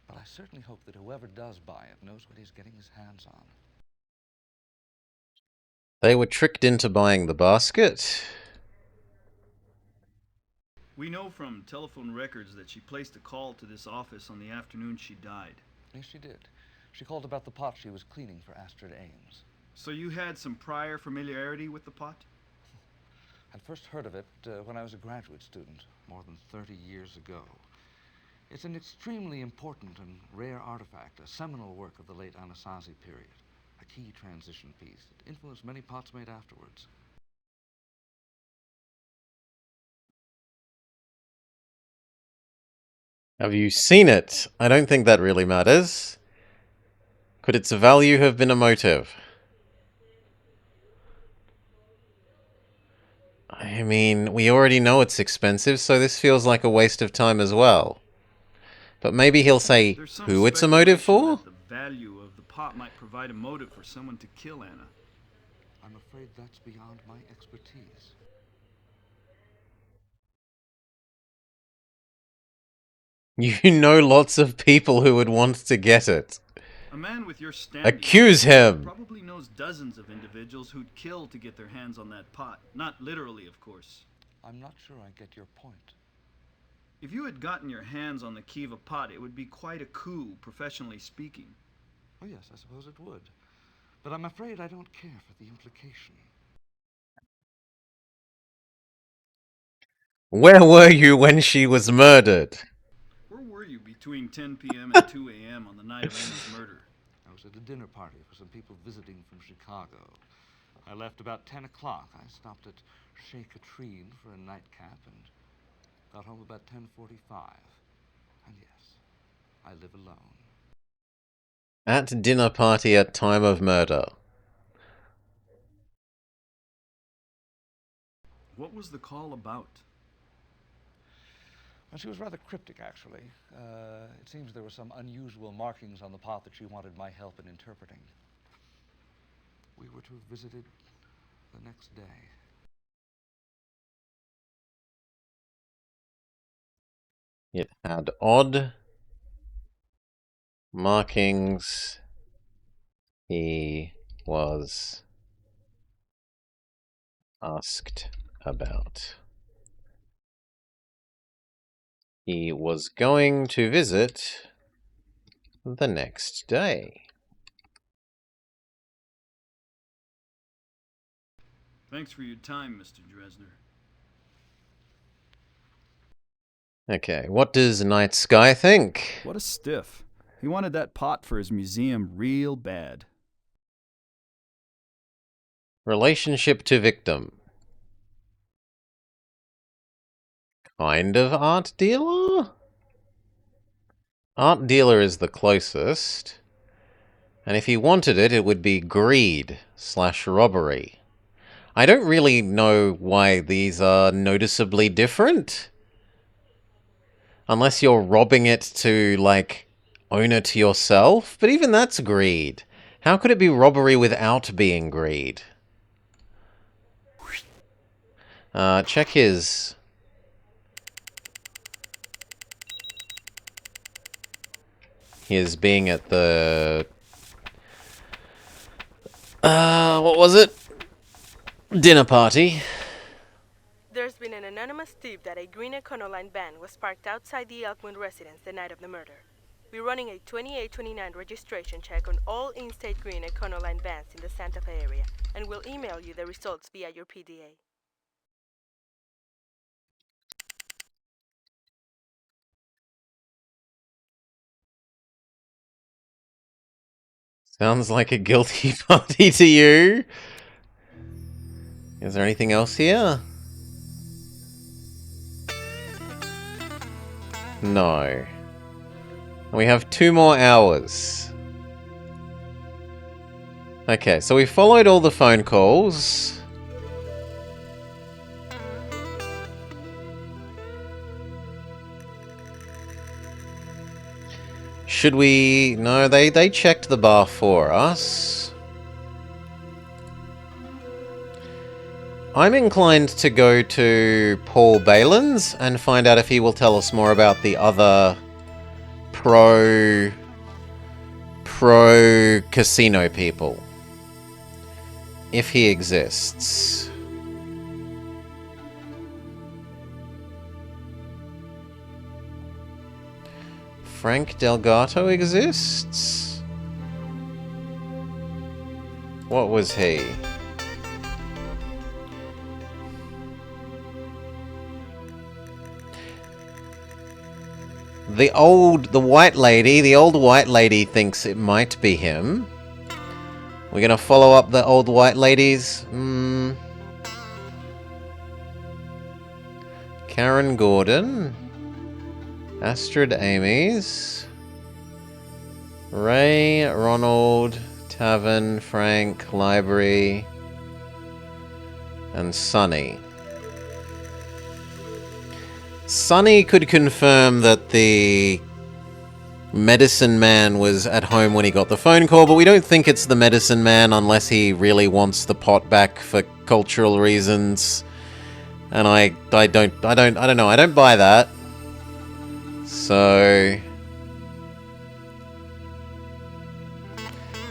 Speaker 14: but I certainly hope that whoever does buy it knows what he's getting his hands on.
Speaker 1: They were tricked into buying the basket.
Speaker 6: We know from telephone records that she placed a call to this office on the afternoon she died.
Speaker 14: Yes, she did. She called about the pot she was cleaning for Astrid Ames.
Speaker 6: So you had some prior familiarity with the pot?
Speaker 14: I'd first heard of it when I was a graduate student, more than 30 years ago. It's an extremely important and rare artifact, a seminal work of the late Anasazi period, a key transition piece that influenced many pots made afterwards.
Speaker 1: Have you seen it? I don't think that really matters. Could its value have been a motive? I mean, we already know it's expensive, so this feels like a waste of time as well. But maybe he'll say who it's a motive for?
Speaker 6: The value of the pot might provide a motive for someone to kill Anna.
Speaker 14: I'm afraid that's beyond my expertise.
Speaker 1: You know lots of people who would want to get it.
Speaker 6: A man with your standing
Speaker 1: Accuse him!
Speaker 6: probably knows dozens of individuals who'd kill to get their hands on that pot. Not literally, of course.
Speaker 14: I'm not sure I get your point.
Speaker 6: If you had gotten your hands on the key of a pot, it would be quite a coup, professionally speaking.
Speaker 14: Oh, yes, I suppose it would. But I'm afraid I don't care for the implication.
Speaker 1: Where were you when she was murdered?
Speaker 6: Where were you between 10 p.m. and 2 a.m. on the night of Anna's murder?
Speaker 14: I was at a dinner party for some people visiting from Chicago. I left about 10 o'clock. I stopped at Chez Katrine for a nightcap and got home about 10:45. And yes, I live alone.
Speaker 1: At dinner party at time of murder.
Speaker 6: What was the call about?
Speaker 14: Well, she was rather cryptic, actually. It seems there were some unusual markings on the pot that she wanted my help in interpreting. We were to have visited the next day.
Speaker 1: It had odd markings. He was asked about. He was going to visit the next day.
Speaker 6: Thanks for your time, Mr. Dresner.
Speaker 1: Okay, what does Night Sky think?
Speaker 4: What a stiff. He wanted that pot for his museum real bad.
Speaker 1: Relationship to victim. Kind of art dealer? Art dealer is the closest. And if he wanted it, it would be greed/robbery. I don't really know why these are noticeably different. Unless you're robbing it to, like, own it yourself. But even that's greed. How could it be robbery without being greed? Check his being at the... what was it? Dinner party.
Speaker 7: There's been an anonymous tip that a green Econoline van was parked outside the Elkmont residence the night of the murder. We're running a 2829 registration check on all in-state green Econoline vans in the Santa Fe area, and we'll email you the results via your PDA.
Speaker 1: Sounds like a guilty party to you. Is there anything else here? No. We have 2 more hours. Okay, so we followed all the phone calls. Should we... No, they checked the bar for us. I'm inclined to go to Paul Balin's and find out if he will tell us more about the other pro-casino people. If he exists. Frank Delgato exists? What was he? The old white lady thinks it might be him. We're gonna follow up the old white ladies. Karen Gordon. Astrid Ames. Ray, Ronald, Tavern, Frank, Library, and Sonny. Sonny could confirm that the medicine man was at home when he got the phone call, but we don't think it's the medicine man unless he really wants the pot back for cultural reasons. And I don't know. I don't buy that. So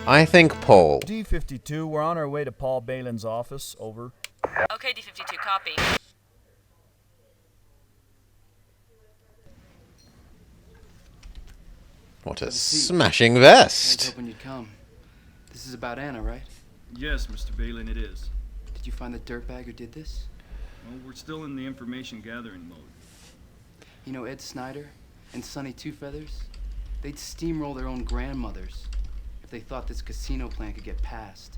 Speaker 1: I think Paul.
Speaker 4: D52, we're on our way to Paul Balin's office. Over.
Speaker 5: Okay, D52, copy.
Speaker 1: What a smashing vest!
Speaker 15: I was hoping you'd come. This is about Anna, right?
Speaker 6: Yes, Mr. Balin, it is.
Speaker 15: Did you find the dirtbag who did this?
Speaker 6: Well, we're still in the information gathering mode.
Speaker 15: You know Ed Snyder and Sonny Two Feathers? They'd steamroll their own grandmothers if they thought this casino plan could get passed.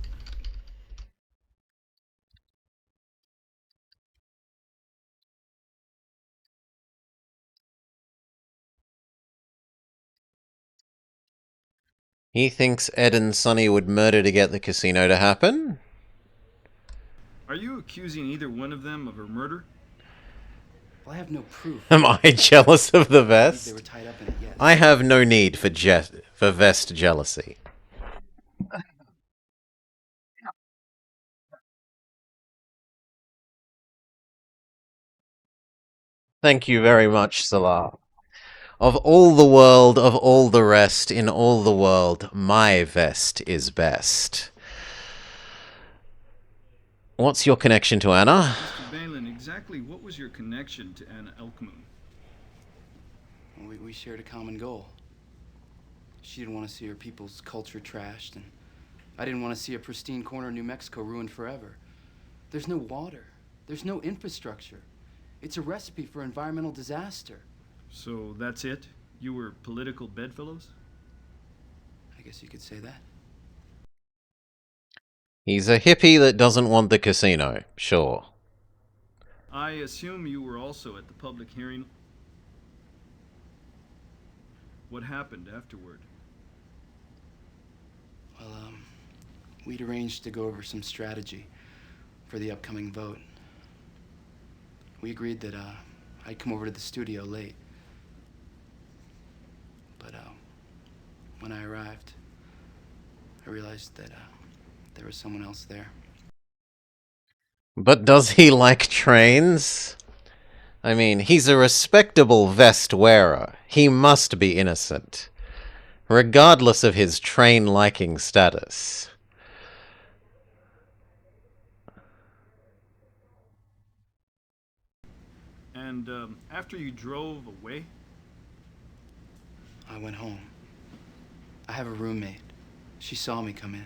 Speaker 1: He thinks Ed and Sonny would murder to get the casino to happen?
Speaker 6: Are you accusing either one of them of her murder?
Speaker 15: Well, I have no proof.
Speaker 1: Am I jealous of the vest?
Speaker 15: They were tied up in it, yes.
Speaker 1: I have no need for vest jealousy. Thank you very much, Salah. Of all the world, of all the rest, in all the world, my vest is best. What's your connection to Anna?
Speaker 6: Mr. Balin, exactly what was your connection to Anna Elkmoon?
Speaker 15: We shared a common goal. She didn't want to see her people's culture trashed, and I didn't want to see a pristine corner of New Mexico ruined forever. There's no water. There's no infrastructure. It's a recipe for environmental disaster.
Speaker 6: So that's it? You were political bedfellows?
Speaker 15: I guess you could say that.
Speaker 1: He's a hippie that doesn't want the casino, sure.
Speaker 6: I assume you were also at the public hearing. What happened afterward?
Speaker 15: Well, we'd arranged to go over some strategy for the upcoming vote. We agreed that I'd come over to the studio late. But when I arrived, I realized that there was someone else there.
Speaker 1: But does he like trains? I mean, he's a respectable vest wearer. He must be innocent, regardless of his train-liking status.
Speaker 6: And after you drove away?
Speaker 15: I went home. I have a roommate. She saw me come in.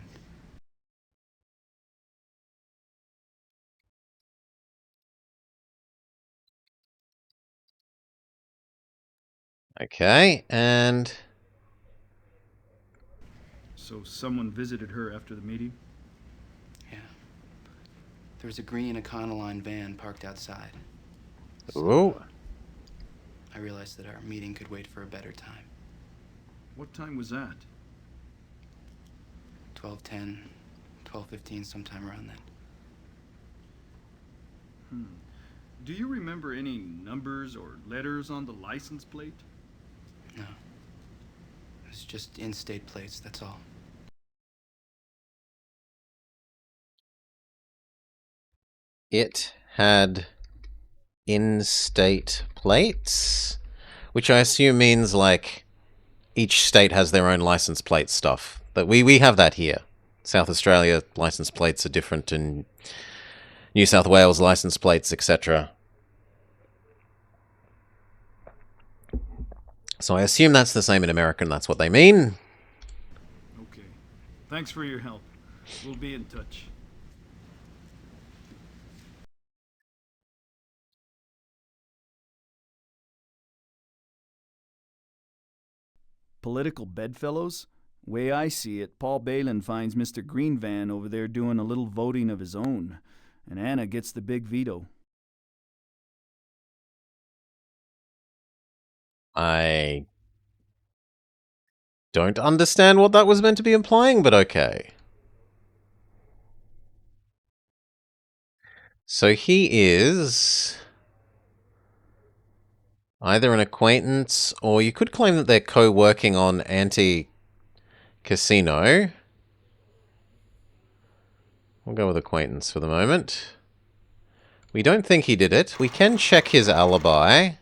Speaker 1: Okay, and...
Speaker 6: So someone visited her after the meeting?
Speaker 15: Yeah. There was a green Econoline van parked outside.
Speaker 1: Ooh.
Speaker 15: I realized that our meeting could wait for a better time.
Speaker 6: What time was that?
Speaker 15: 12:10, 12:15, sometime around then.
Speaker 6: Do you remember any numbers or letters on the license plate?
Speaker 15: No. It was just in-state plates, that's all.
Speaker 1: It had in-state plates, which I assume means, like, each state has their own license plate stuff. But we have that here. South Australia license plates are different in New South Wales license plates, etc. So I assume that's the same in America, and that's what they mean.
Speaker 6: Okay. Thanks for your help. We'll be in touch.
Speaker 4: Political bedfellows? Way I see it, Paul Balin finds Mr. Greenvan over there doing a little voting of his own, and Anna gets the big veto.
Speaker 1: I don't understand what that was meant to be implying, but okay. So he is either an acquaintance, or you could claim that they're co-working on anti-casino. We'll go with acquaintance for the moment. We don't think he did it. We can check his alibi.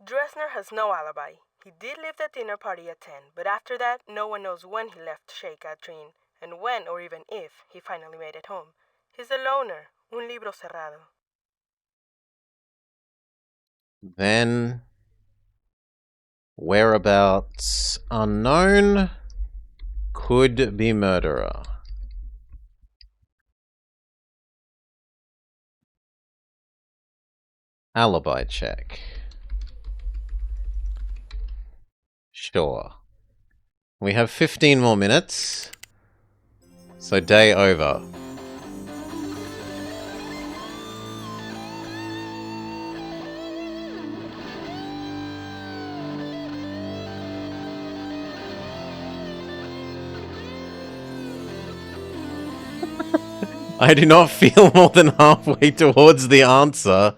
Speaker 7: Dressner has no alibi. He did leave the dinner party at 10, but after that, no one knows when he left Chez Catherine, and when or even if he finally made it home. He's a loner, un libro cerrado.
Speaker 1: Then whereabouts unknown, could be murderer. Alibi check. Sure. We have 15 more minutes. So day over. I do not feel more than halfway towards the answer.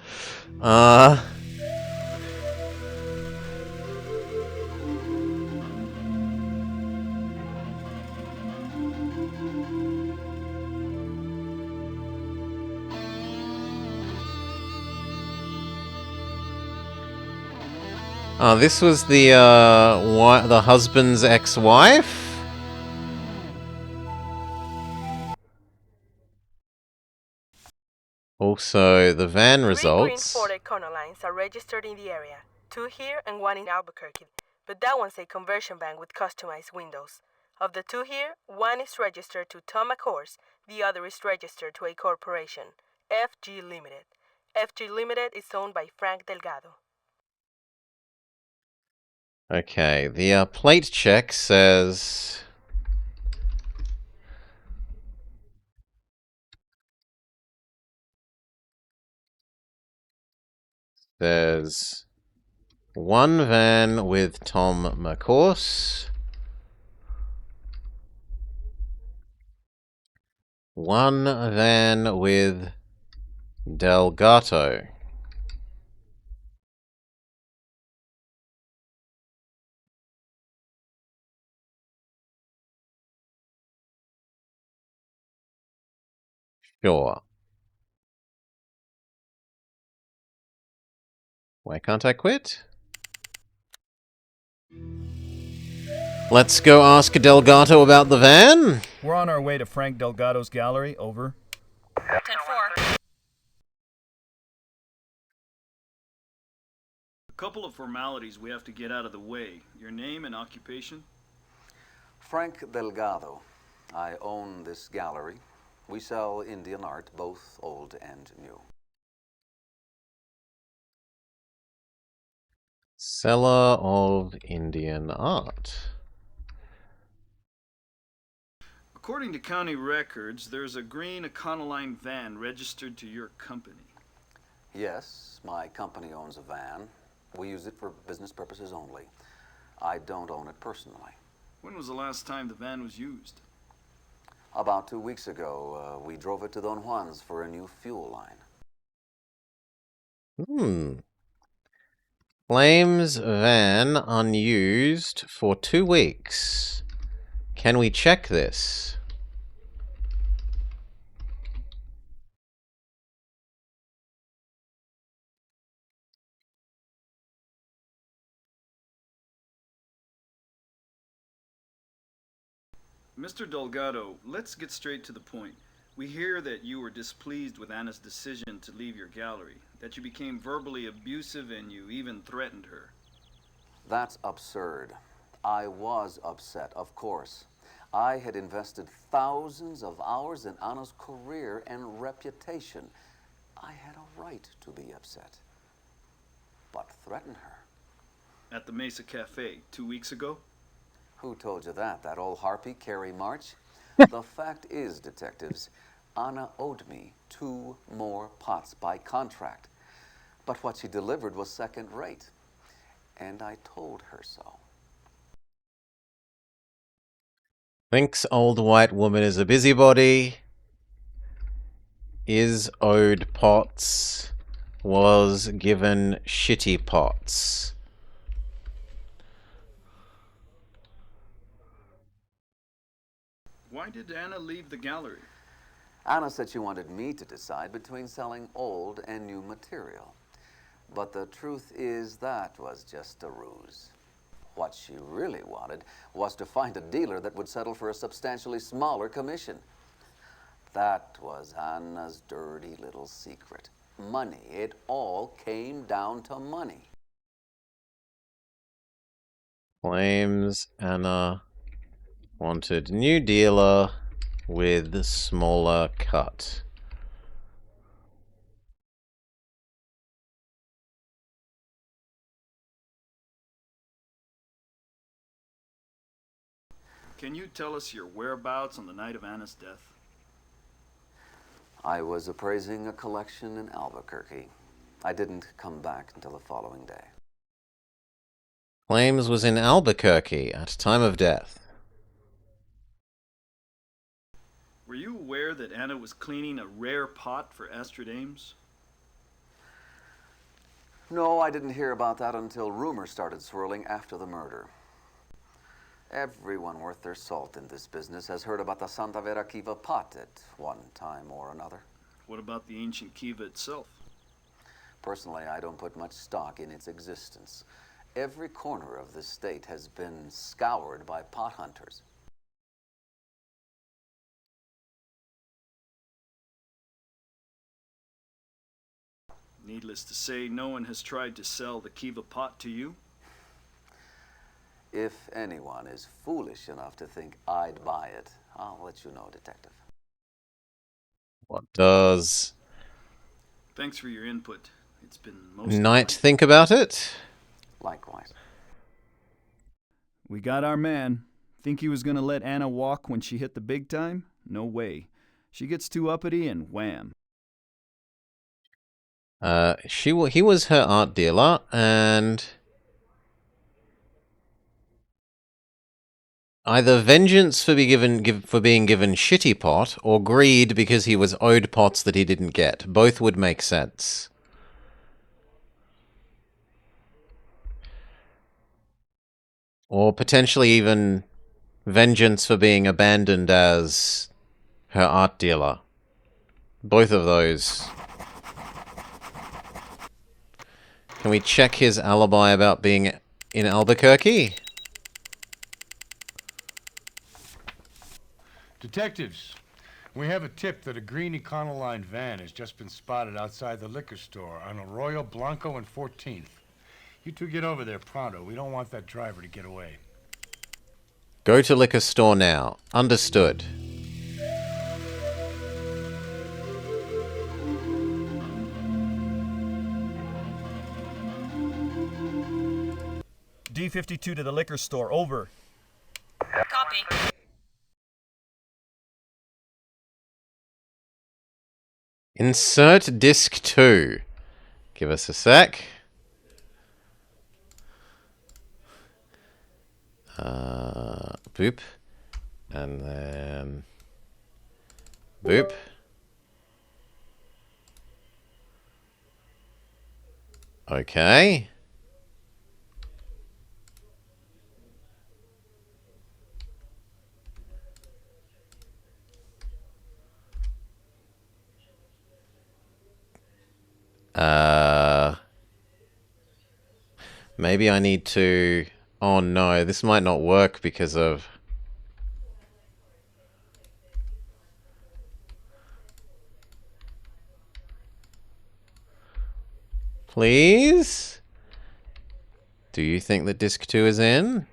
Speaker 1: This was the husband's ex-wife? Also, the van results.
Speaker 7: 3 green Ford Econolines are registered in the area. 2 here and 1 in Albuquerque. But that one's a conversion van with customized windows. Of the 2 here, 1 is registered to Tom McHorse, the other is registered to a corporation, FG Limited. FG Limited is owned by Frank Delgado.
Speaker 1: Okay, the plate check says... There's one van with Tom McCourse, one van with Delgato. Sure. Why can't I quit? Let's go ask Delgato about the van.
Speaker 4: We're on our way to Frank Delgato's gallery. Over.
Speaker 5: 10-4.
Speaker 6: A couple of formalities we have to get out of the way. Your name and occupation?
Speaker 16: Frank Delgado. I own this gallery. We sell Indian art, both old and new.
Speaker 1: Seller of Indian art.
Speaker 6: According to county records, there's a green Econoline van registered to your company.
Speaker 16: Yes, my company owns a van. We use it for business purposes only. I don't own it personally.
Speaker 6: When was the last time the van was used?
Speaker 16: About 2 weeks ago, we drove it to Don Juan's for a new fuel line.
Speaker 1: Claims van unused for 2 weeks. Can we check this?
Speaker 6: Mr. Delgado, let's get straight to the point. We hear that you were displeased with Anna's decision to leave your gallery, that you became verbally abusive and you even threatened her.
Speaker 16: That's absurd. I was upset, of course. I had invested thousands of hours in Anna's career and reputation. I had a right to be upset. But threaten her?
Speaker 6: At the Mesa Cafe 2 weeks ago?
Speaker 16: Who told you that? That old harpy, Carrie March? The fact is, detectives, Anna owed me 2 more pots by contract. But what she delivered was second rate. And I told her so.
Speaker 1: Thinks old white woman is a busybody. Is owed pots. Was given shitty pots.
Speaker 6: Why did Anna leave the gallery?
Speaker 16: Anna said she wanted me to decide between selling old and new material. But the truth is that was just a ruse. What she really wanted was to find a dealer that would settle for a substantially smaller commission. That was Anna's dirty little secret. Money. It all came down to money.
Speaker 1: Claims Anna wanted new dealer with smaller cut.
Speaker 6: Can you tell us your whereabouts on the night of Anna's death?
Speaker 16: I was appraising a collection in Albuquerque. I didn't come back until the following day.
Speaker 1: Claims was in Albuquerque at time of death.
Speaker 6: Were you aware that Anna was cleaning a rare pot for Astrid Ames?
Speaker 16: No, I didn't hear about that until rumors started swirling after the murder. Everyone worth their salt in this business has heard about the Santa Vera Kiva pot at one time or another.
Speaker 6: What about the ancient Kiva itself?
Speaker 16: Personally, I don't put much stock in its existence. Every corner of this state has been scoured by pot hunters.
Speaker 6: Needless to say, no one has tried to sell the Kiva pot to you?
Speaker 16: If anyone is foolish enough to think I'd buy it, I'll let you know, Detective.
Speaker 1: What does
Speaker 6: Thanks for your input. It's been
Speaker 1: Knight think about it?
Speaker 16: Likewise.
Speaker 4: We got our man. Think he was going to let Anna walk when she hit the big time? No way. She gets too uppity and wham.
Speaker 1: He was her art dealer, and either vengeance for being given shitty pot, or greed because he was owed pots that he didn't get. Both would make sense. Or potentially even vengeance for being abandoned as her art dealer. Both of those. Can we check his alibi about being in Albuquerque?
Speaker 2: Detectives, we have a tip that a green Econoline van has just been spotted outside the liquor store on Arroyo Blanco and 14th. You two get over there pronto. We don't want that driver to get away.
Speaker 1: Go to liquor store now. Understood.
Speaker 4: D-52 to the liquor store. Over.
Speaker 5: Copy.
Speaker 1: Insert disc 2. Give us a sec. Boop. And then... boop. Okay. Maybe I need to... oh no, this might not work because of... please? Do you think that disc 2 is in?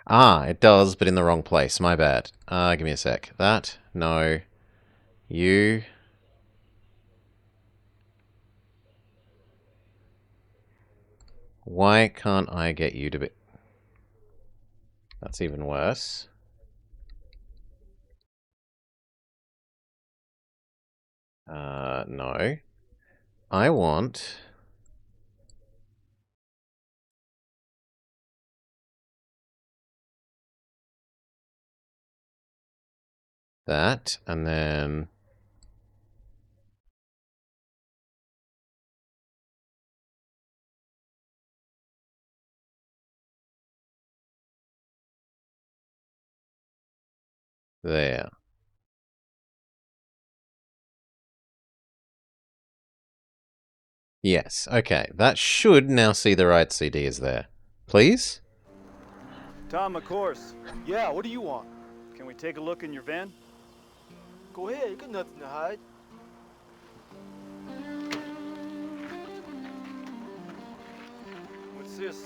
Speaker 1: Ah, it does, but in the wrong place. My bad. Give me a sec. That? No. You... why can't I get you to be... that's even worse. No. I want... that, and then... there. Yes, okay. That should now see the right CD is there. Please?
Speaker 4: Tom, of course. Yeah, what do you want? Can we take a look in your van?
Speaker 9: Go ahead, you got nothing to hide. What's this?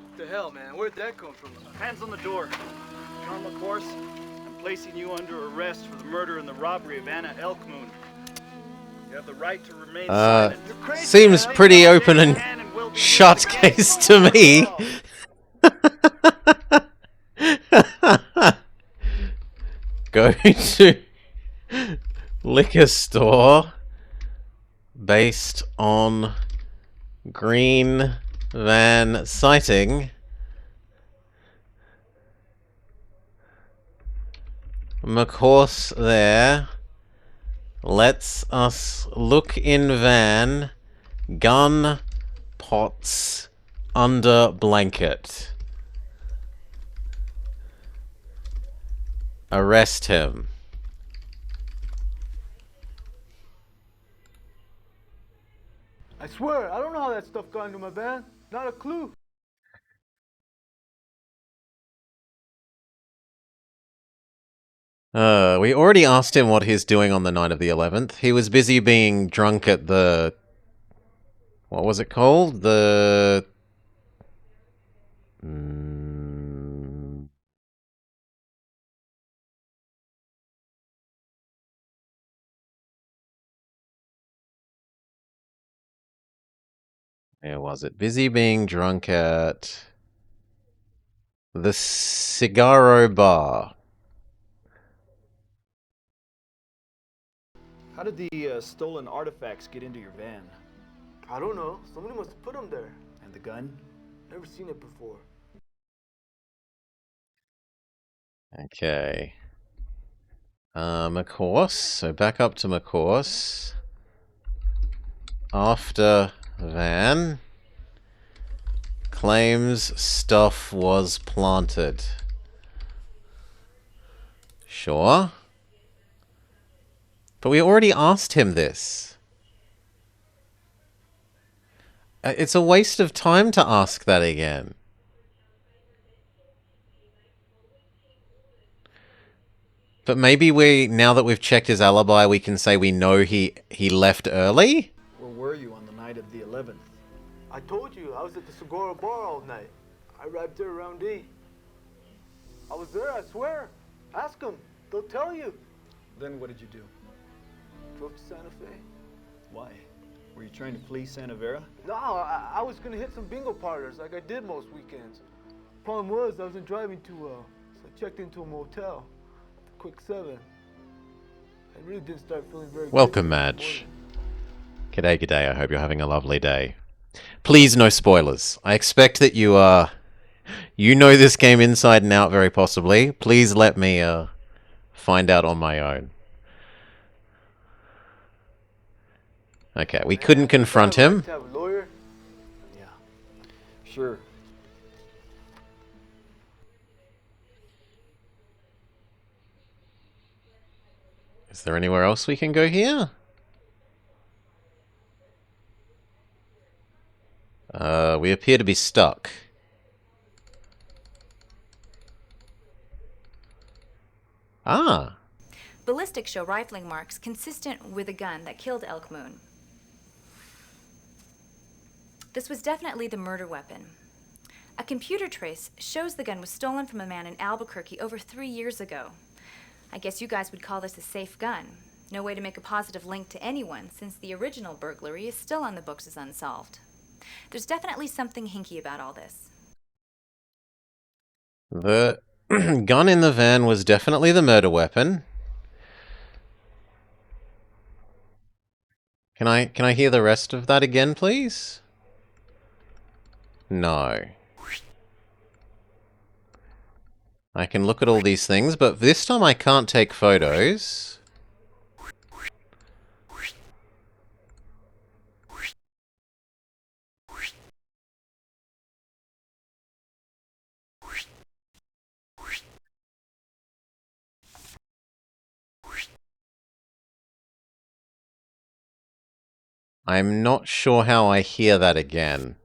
Speaker 9: What the hell, man? Where'd that come from?
Speaker 4: Hands on the door. Tom, of course. I'm placing you under arrest for the murder and the robbery of Anna Elkmoon. You have the right to remain silent.
Speaker 1: Seems pretty open and shut case to me. Go to liquor store based on green van sighting. McHorse there. Let's us look in van. Gun pots under blanket. Arrest him.
Speaker 9: I swear, I don't know how that stuff got into my van. Not a clue.
Speaker 1: We already asked him what he's doing on the night of the 11th. He was busy being drunk at the... what was it called? The... where was it? Busy being drunk at... The Cigarro Bar.
Speaker 4: How did the stolen artifacts get into your van?
Speaker 9: I don't know. Somebody must have put them there.
Speaker 4: And the gun?
Speaker 9: Never seen it before.
Speaker 1: Okay. McCourse. So back up to McCourse. After van. Claims stuff was planted. Sure. But we already asked him this. It's a waste of time to ask that again. But maybe now that we've checked his alibi, we can say we know he left early?
Speaker 4: Where were you on the night of the 11th?
Speaker 9: I told you, I was at the Cigar Bar all night. I arrived there around 8. I was there, I swear. Ask them. They'll tell you.
Speaker 4: Then what did you do?
Speaker 9: Drove to Santa Fe.
Speaker 4: Why? Were you trying to flee Santa Vera?
Speaker 9: No, I was gonna hit some bingo parlors like I did most weekends. Problem was, I wasn't driving too well, so I checked into a motel. Quick 7. I really didn't start feeling very
Speaker 1: Welcome,
Speaker 9: good.
Speaker 1: Madge. G'day, g'day. I hope you're having a lovely day. Please, no spoilers. I expect that you know this game inside and out, very possibly. Please let me find out on my own. Okay, we couldn't confront him.
Speaker 9: To have a lawyer?
Speaker 4: Yeah. Sure.
Speaker 1: Is there anywhere else we can go here? We appear to be stuck. Ah.
Speaker 17: Ballistics show rifling marks consistent with a gun that killed Elk Moon. This was definitely the murder weapon. A computer trace shows the gun was stolen from a man in Albuquerque over 3 years ago. I guess you guys would call this a safe gun. No way to make a positive link to anyone, since the original burglary is still on the books as unsolved. There's definitely something hinky about all this.
Speaker 1: The gun in the van was definitely the murder weapon. Can I hear the rest of that again, please? No. I can look at all these things, but this time I can't take photos. I'm not sure how I hear that again.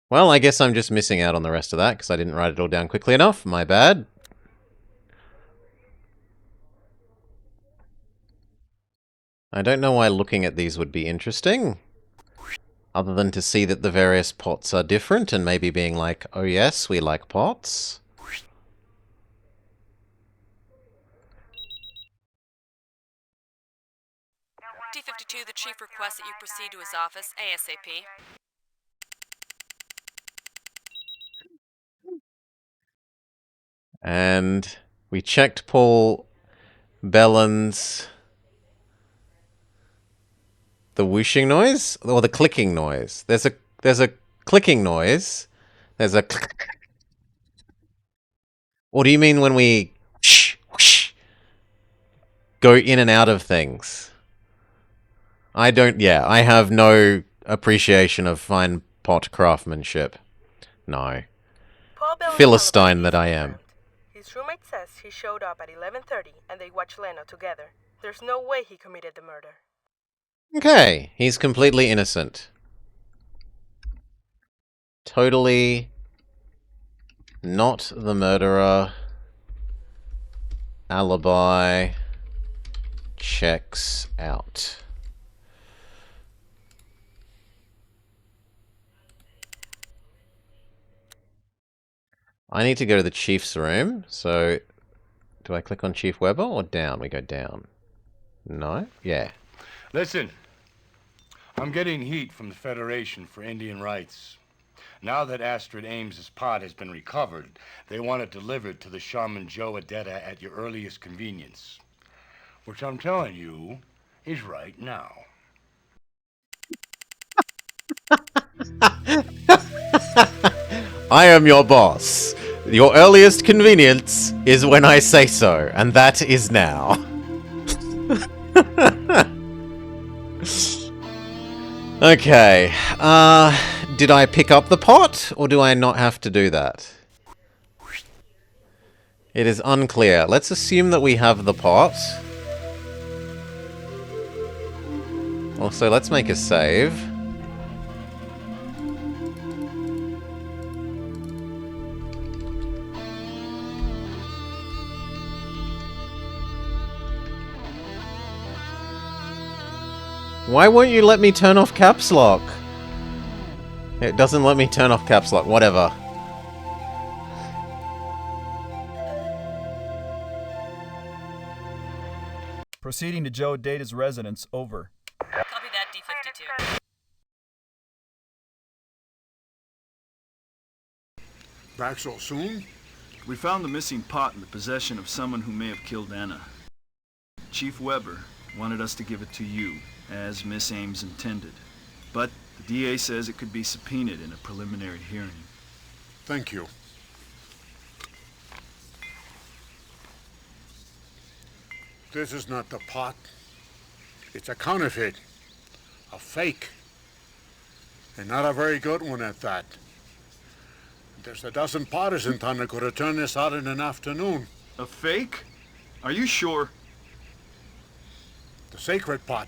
Speaker 1: Well, I guess I'm just missing out on the rest of that because I didn't write it all down quickly enough. My bad. I don't know why looking at these would be interesting. Other than to see that the various pots are different and maybe being like, oh yes, we like pots.
Speaker 5: D-52, the chief requests that you proceed to his office ASAP.
Speaker 1: And we checked Paul Bellen's... the whooshing noise? Or the clicking noise? There's a clicking noise. There's a... Or do you mean when we... whoosh, whoosh, go in and out of things? I have no appreciation of fine pot craftsmanship. No. Philistine that I am.
Speaker 7: His roommate says he showed up at 11:30 and they watched Leno together. There's no way he committed the murder.
Speaker 1: Okay, he's completely innocent. Totally not the murderer. Alibi checks out. I need to go to the chief's room, so Do I click on Chief Weber or down? We go down. No? Yeah.
Speaker 2: Listen, I'm getting heat from the Federation for Indian Rights. Now that Astrid Ames's pot has been recovered, they want it delivered to the shaman Joe Adetta at your earliest convenience. Which I'm telling you is right now.
Speaker 1: I am your boss. Your earliest convenience is when I say so, and that is now. Okay. Did I pick up the pot, or do I not have to do that? It is unclear. Let's assume that we have the pot. Also, let's make a save. Why won't you let me turn off caps lock? It doesn't let me turn off caps lock. Whatever.
Speaker 4: Proceeding to Joe Data's residence. Over.
Speaker 5: Copy that, D-52.
Speaker 12: Back so soon?
Speaker 6: We found the missing pot in the possession of someone who may have killed Anna. Chief Weber wanted us to give it to you, as Miss Ames intended. But the DA says it could be subpoenaed in a preliminary hearing.
Speaker 12: Thank you. This is not the pot. It's a counterfeit. A fake. And not a very good one at that. There's a dozen potters in town that could have turned this out in an afternoon.
Speaker 6: A fake? Are you sure?
Speaker 12: The sacred pot.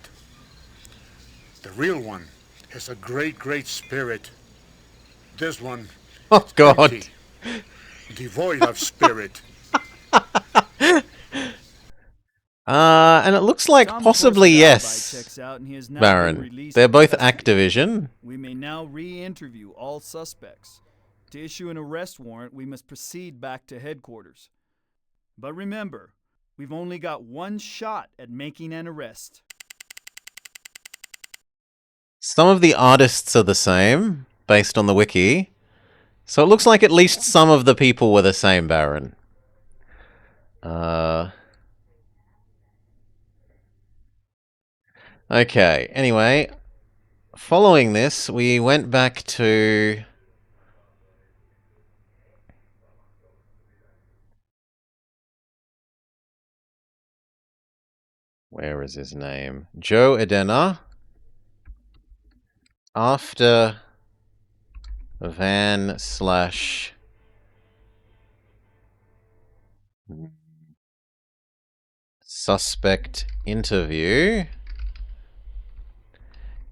Speaker 12: The real one has a great, great spirit. This one
Speaker 1: Oh, God.
Speaker 12: empty, devoid of spirit.
Speaker 1: And it looks like possibly yes, Baron. They're both Activision.
Speaker 4: We may now re-interview all suspects. To issue an arrest warrant, we must proceed back to headquarters. But remember, we've only got one shot at making an arrest.
Speaker 1: Some of the artists are the same, based on the wiki. So it looks like at least some of the people were the same, Baron. Okay, anyway. Following this, we went back to... Where is his name? Joe Adena. After van slash suspect interview.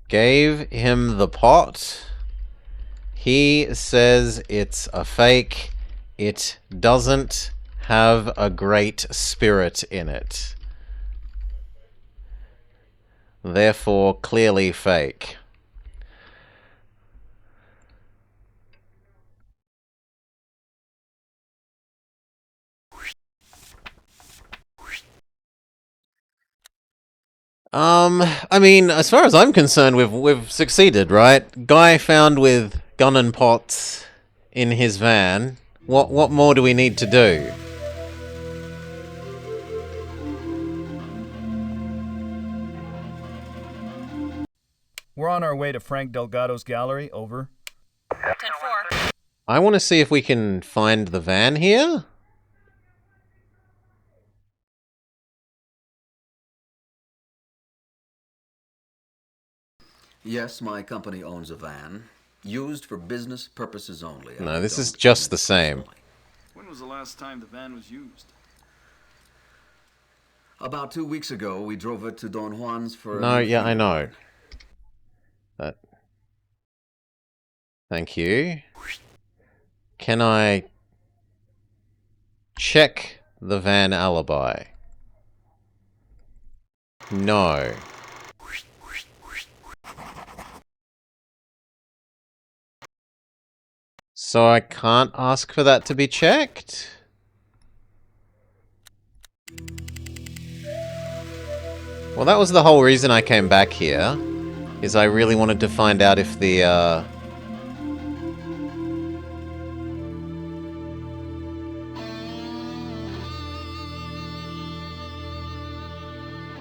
Speaker 1: Gave him the pot. He says it's a fake. It doesn't have a great spirit in it. Therefore, clearly fake. I mean, as far as I'm concerned, we've succeeded, right? Guy found with gun and pots in his van. What more do we need to do?
Speaker 4: We're on our way to Frank Delgado's gallery. Over.
Speaker 5: 10-4.
Speaker 1: I want to see if we can find the van here.
Speaker 16: Yes, my company owns a van, used for business purposes only.
Speaker 1: No, this is just the same.
Speaker 6: When was the last time the van was used?
Speaker 16: About 2 weeks ago, we drove it to Don Juan's for...
Speaker 1: No, yeah, I know. But... Thank you. Can I check the van alibi? No. So I can't ask for that to be checked? Well, that was the whole reason I came back here, is I really wanted to find out if the,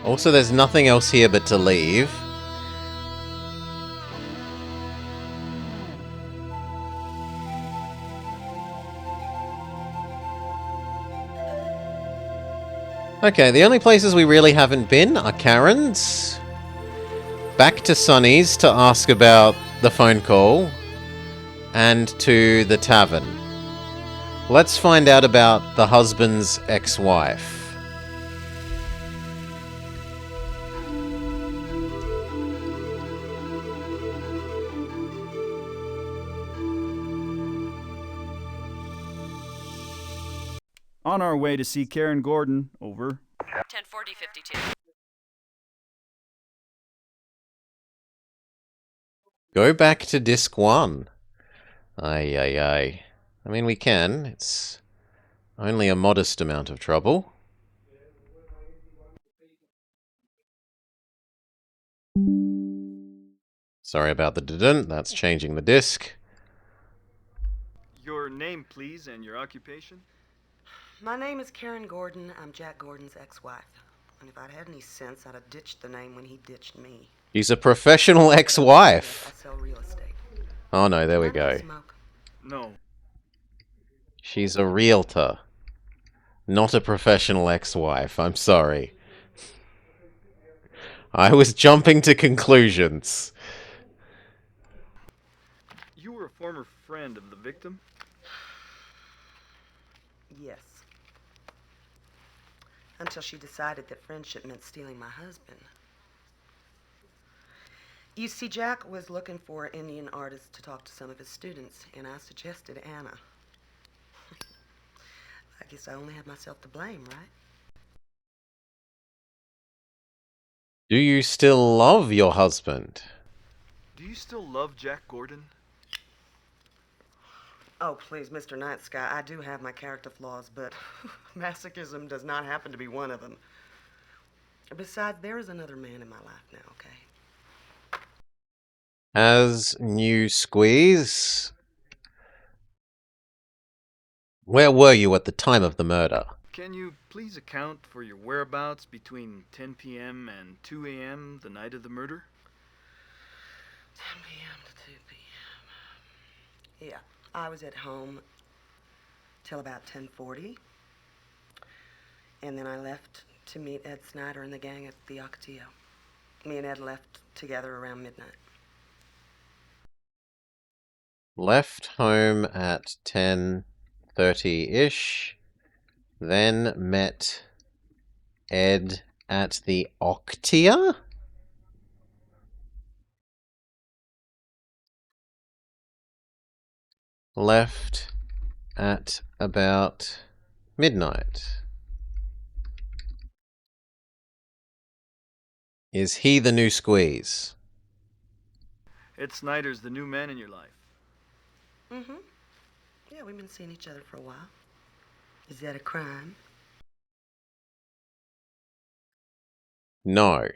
Speaker 1: Also, there's nothing else here but to leave. Okay, the only places we really haven't been are Karen's, back to Sonny's to ask about the phone call, and to the tavern. Let's find out about the husband's ex-wife.
Speaker 4: On our way to see Karen Gordon. Over.
Speaker 5: 1040-52.
Speaker 1: Go back to disc 1. Aye. I mean, we can. It's only a modest amount of trouble. Sorry about the didn't. That's changing the disc.
Speaker 6: Your name, please, and your occupation?
Speaker 18: My name is Karen Gordon. I'm Jack Gordon's ex-wife. And if I'd had any sense, I'd have ditched the name when he ditched me.
Speaker 1: She's a professional ex-wife.
Speaker 18: I sell real estate.
Speaker 1: Oh no, there we go.
Speaker 6: No.
Speaker 1: She's a realtor. Not a professional ex-wife. I'm sorry. I was jumping to conclusions.
Speaker 6: You were a former friend of the victim?
Speaker 18: Yes. Until she decided that friendship meant stealing my husband. You see, Jack was looking for an Indian artist to talk to some of his students, and I suggested Anna. I guess I only have myself to blame, right?
Speaker 1: Do you still love your husband?
Speaker 6: Do you still love Jack Gordon?
Speaker 18: Oh, please, Mr. Night Sky, I do have my character flaws, but masochism does not happen to be one of them. Besides, there is another man in my life now, okay?
Speaker 1: As new squeeze? Where were you at the time of the murder?
Speaker 6: Can you please account for your whereabouts between 10 p.m. and 2 a.m. the night of the murder?
Speaker 18: 10 p.m. to 2 p.m. Yeah, I was at home till about 10:40. And then I left to meet Ed Snyder and the gang at the Ocotillo. Me and Ed left together around midnight.
Speaker 1: Left home at 10:30-ish. Then met Ed at the Octia? Left at about midnight. Is he the new squeeze?
Speaker 6: Ed Snyder's the new man in your life.
Speaker 18: Mm-hmm. Yeah, we've been seeing each other for a while. Is that a crime?
Speaker 1: No.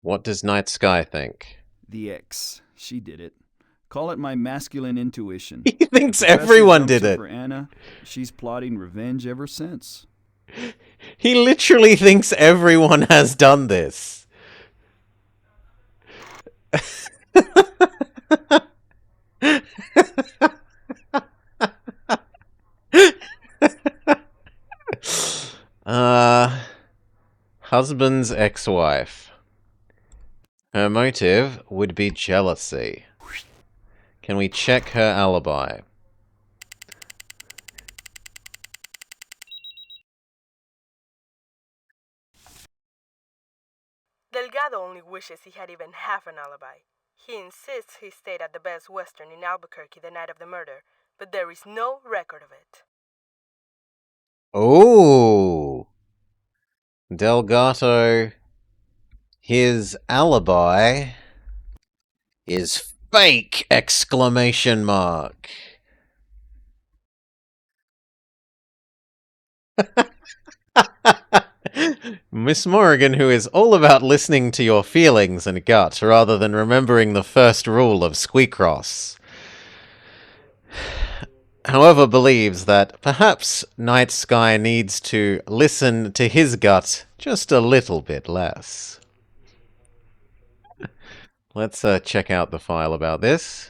Speaker 1: What does Night Sky think?
Speaker 4: The ex. She did it. Call it my masculine intuition.
Speaker 1: He thinks everyone did it.
Speaker 4: For Anna, she's plotting revenge ever since.
Speaker 1: He literally thinks everyone has done this. Husband's ex-wife. Her motive would be jealousy. Can we check her alibi?
Speaker 7: Delgado only wishes he had even half an alibi. He insists he stayed at the Best Western in Albuquerque the night of the murder, but there is no record of it.
Speaker 1: Oh! Delgado, his alibi is fake! Exclamation mark. Miss Morrigan, who is all about listening to your feelings and gut rather than remembering the first rule of Squeakross. However, believes that perhaps Night Sky needs to listen to his gut just a little bit less. Let's check out the file about this.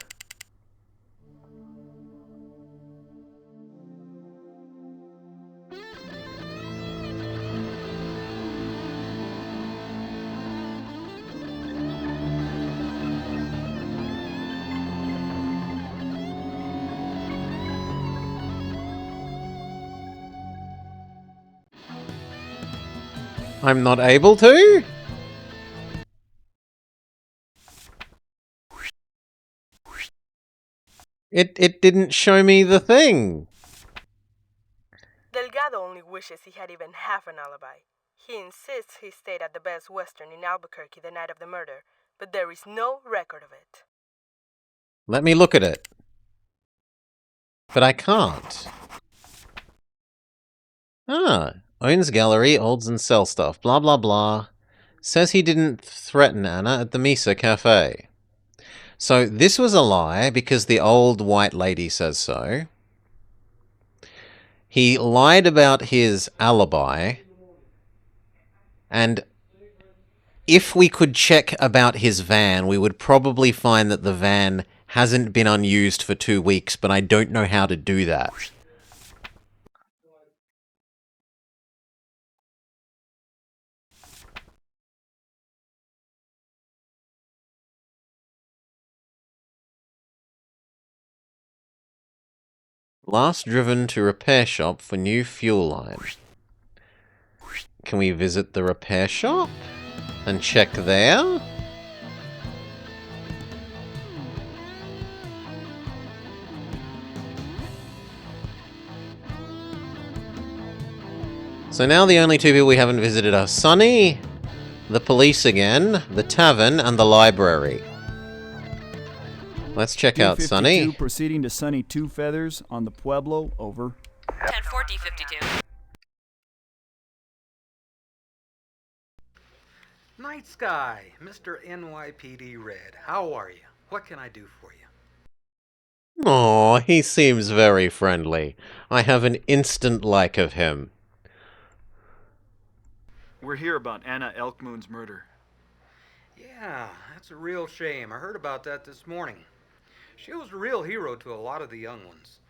Speaker 1: I'm not able to? It didn't show me the thing.
Speaker 7: Delgado only wishes he had even half an alibi. He insists he stayed at the Best Western in Albuquerque the night of the murder, but there is no record of it.
Speaker 1: Let me look at it. But I can't. Owns gallery, holds and sells stuff, blah blah blah. Says he didn't threaten Anna at the Misa Cafe. So this was a lie because the old white lady says so. He lied about his alibi. And if we could check about his van, we would probably find that the van hasn't been unused for 2 weeks, but I don't know how to do that. Last driven to repair shop for new fuel line. Can we visit the repair shop and check there? So now the only two people we haven't visited are Sunny, the police again, the tavern, and the library. Let's check out Sunny.
Speaker 4: Proceeding to Sunny Two Feathers on the Pueblo, over.
Speaker 5: 10-4 D52.
Speaker 19: Night Sky, Mr. NYPD Red. How are you? What can I do for you?
Speaker 1: Aw, he seems very friendly. I have an instant like of him.
Speaker 6: We're here about Anna Elkmoon's murder.
Speaker 19: Yeah, that's a real shame. I heard about that this morning. She was a real hero to a lot of the young ones.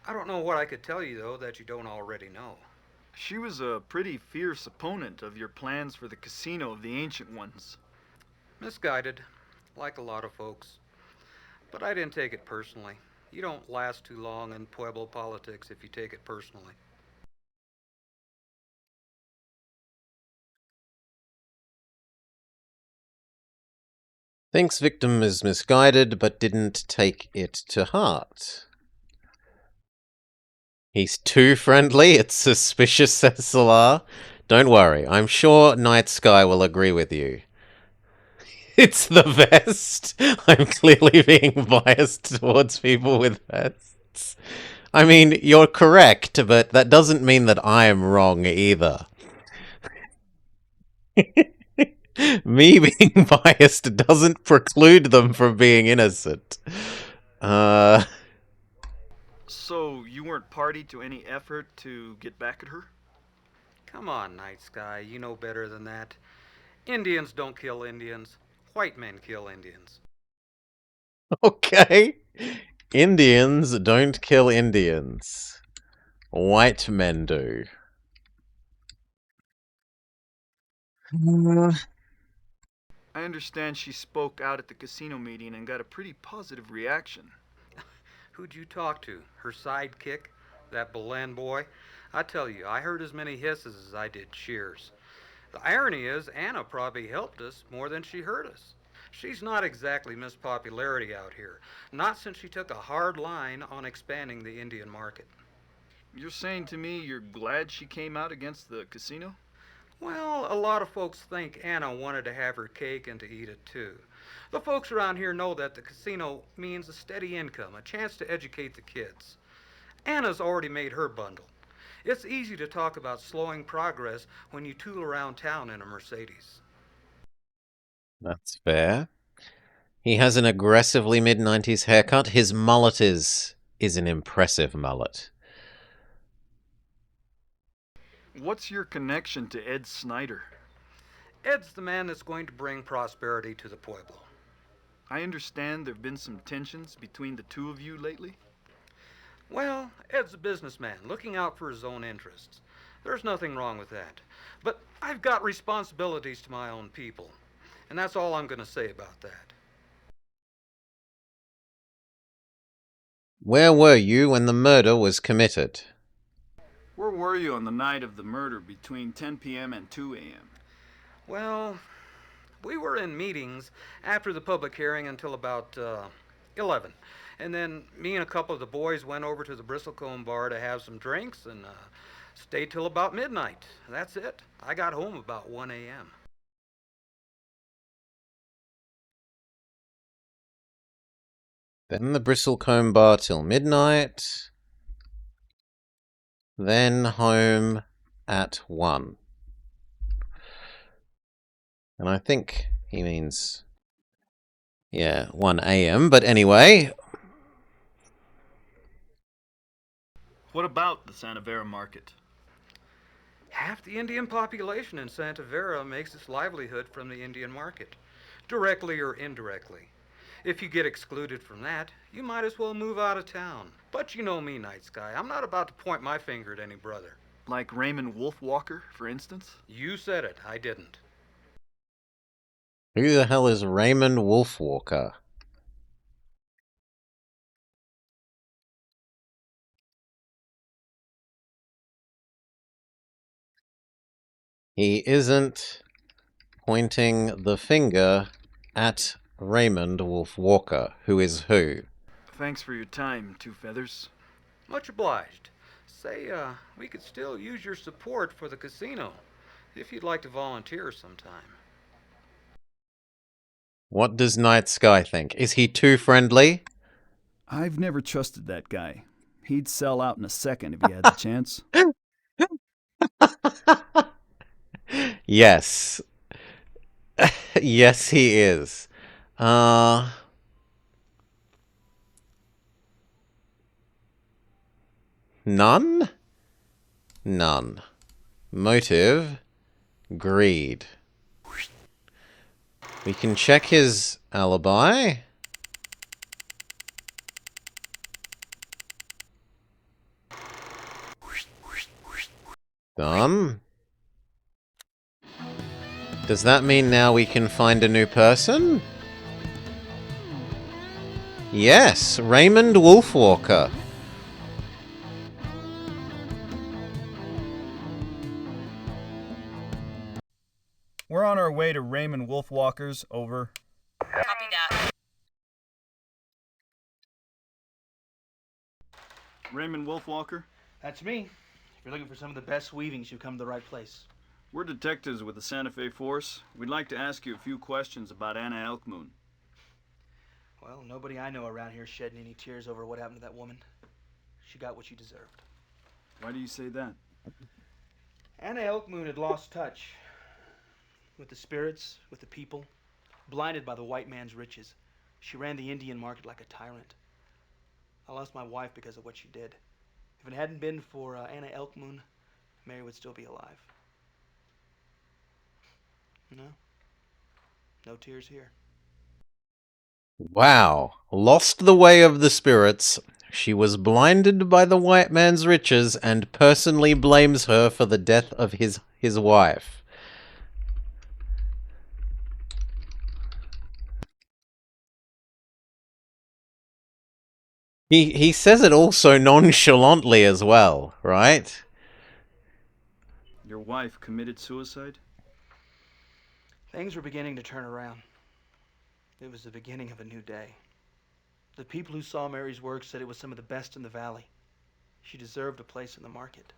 Speaker 19: I don't know what I could tell you, though, that you don't already know.
Speaker 6: She was a pretty fierce opponent of your plans for the casino of the Ancient Ones.
Speaker 19: Misguided, like a lot of folks. But I didn't take it personally. You don't last too long in Pueblo politics if you take it personally.
Speaker 1: Thinks victim is misguided, but didn't take it to heart. He's too friendly, it's suspicious, says Salar. Don't worry, I'm sure Night Sky will agree with you. It's the vest! I'm clearly being biased towards people with vests. I mean, you're correct, but that doesn't mean that I'm wrong either. Me being biased doesn't preclude them from being innocent.
Speaker 6: So, you weren't party to any effort to get back at her?
Speaker 19: Come on, Night Sky, you know better than that. Indians don't kill Indians. White men kill Indians.
Speaker 1: Okay. Indians don't kill Indians. White men do.
Speaker 6: I understand she spoke out at the casino meeting and got a pretty positive reaction.
Speaker 19: Who'd you talk to? Her sidekick? That Belen boy? I tell you, I heard as many hisses as I did cheers. The irony is, Anna probably helped us more than she hurt us. She's not exactly Miss Popularity out here, not since she took a hard line on expanding the Indian market.
Speaker 6: You're saying to me you're glad she came out against the casino?
Speaker 19: Well, a lot of folks think Anna wanted to have her cake and to eat it too. The folks around here know that the casino means a steady income, a chance to educate the kids. Anna's already made her bundle. It's easy to talk about slowing progress when you tool around town in a Mercedes.
Speaker 1: That's fair. He has an aggressively mid-90s haircut. His mullet is an impressive mullet.
Speaker 6: What's your connection to Ed Snyder?
Speaker 19: Ed's the man that's going to bring prosperity to the Pueblo.
Speaker 6: I understand there have been some tensions between the two of you lately?
Speaker 19: Well, Ed's a businessman, looking out for his own interests. There's nothing wrong with that. But I've got responsibilities to my own people, and that's all I'm going to say about that.
Speaker 1: Where were you when the murder was committed?
Speaker 6: Where were you on the night of the murder between 10 p.m. and 2 a.m.?
Speaker 19: Well, we were in meetings after the public hearing until about 11. And then me and a couple of the boys went over to the Bristlecombe bar to have some drinks and stayed till about midnight. That's it. I got home about 1 a.m.
Speaker 1: Then the Bristlecombe bar till midnight. Then home at 1. And I think he means, 1 a.m. But anyway.
Speaker 6: What about the Santa Vera market?
Speaker 19: Half the Indian population in Santa Vera makes its livelihood from the Indian market, directly or indirectly. If you get excluded from that, you might as well move out of town. But you know me, Night Sky. I'm not about to point my finger at any brother.
Speaker 6: Like Raymond Wolfwalker, for instance?
Speaker 19: You said it. I didn't.
Speaker 1: Who the hell is Raymond Wolfwalker? He isn't pointing the finger at Raymond Wolfwalker. Who is who?
Speaker 6: Thanks for your time, Two Feathers.
Speaker 19: Much obliged. Say, we could still use your support for the casino, if you'd like to volunteer sometime.
Speaker 1: What does Night Sky think? Is he too friendly?
Speaker 4: I've never trusted that guy. He'd sell out in a second if he had the chance.
Speaker 1: Yes. Yes, he is. None? None. Motive? Greed. We can check his alibi. Done. Does that mean now we can find a new person? Yes, Raymond Wolfwalker.
Speaker 4: We're on our way to Raymond Wolfwalker's. Over.
Speaker 5: Copy that.
Speaker 6: Raymond Wolfwalker?
Speaker 20: That's me. If you're looking for some of the best weavings, you've come to the right place.
Speaker 6: We're detectives with the Santa Fe Force. We'd like to ask you a few questions about Anna Elkmoon.
Speaker 20: Well, nobody I know around here is shedding any tears over what happened to that woman. She got what she deserved.
Speaker 6: Why do you say that?
Speaker 20: Anna Elkmoon had lost touch with the spirits, with the people, blinded by the white man's riches. She ran the Indian market like a tyrant. I lost my wife because of what she did. If it hadn't been for Anna Elkmoon, Mary would still be alive. No. No tears here.
Speaker 1: Wow. Lost the way of the spirits. She was blinded by the white man's riches and personally blames her for the death of his wife. He says it all so nonchalantly as well, right?
Speaker 6: Your wife committed suicide?
Speaker 20: Things were beginning to turn around. It was the beginning of a new day. The people who saw Mary's work said it was some of the best in the valley. She deserved a place in the market.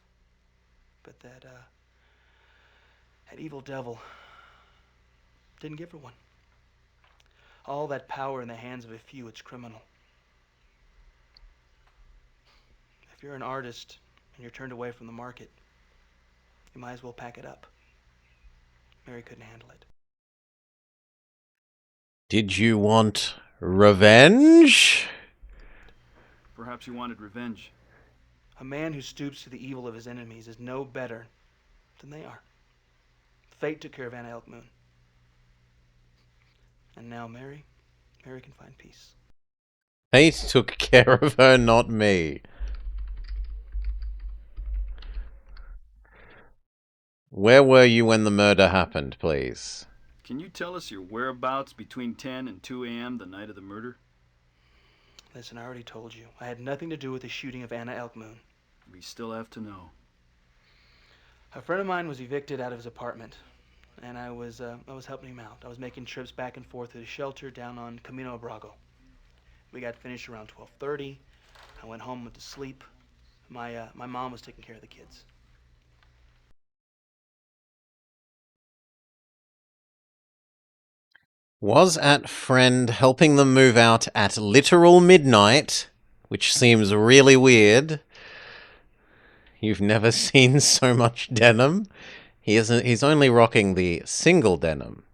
Speaker 20: But that evil devil didn't give her one. All that power in the hands of a few, it's criminal. If you're an artist and you're turned away from the market, you might as well pack it up. Mary couldn't handle it.
Speaker 1: Did you want revenge?
Speaker 6: Perhaps you wanted revenge.
Speaker 20: A man who stoops to the evil of his enemies is no better than they are. Fate took care of Anna Elkmoon. And now Mary can find peace.
Speaker 1: Fate took care of her, not me. Where were you when the murder happened, please?
Speaker 6: Can you tell us your whereabouts between 10 and 2 a.m. the night of the murder?
Speaker 20: Listen, I already told you. I had nothing to do with the shooting of Anna Elkmoon.
Speaker 6: We still have to know.
Speaker 20: A friend of mine was evicted out of his apartment, and I was helping him out. I was making trips back and forth to the shelter down on Camino Brago. We got finished around 12:30. I went home, went to sleep. My mom was taking care of the kids.
Speaker 1: Was at friend helping them move out at literal midnight, which seems really weird. You've never seen so much denim. He's only rocking the single denim.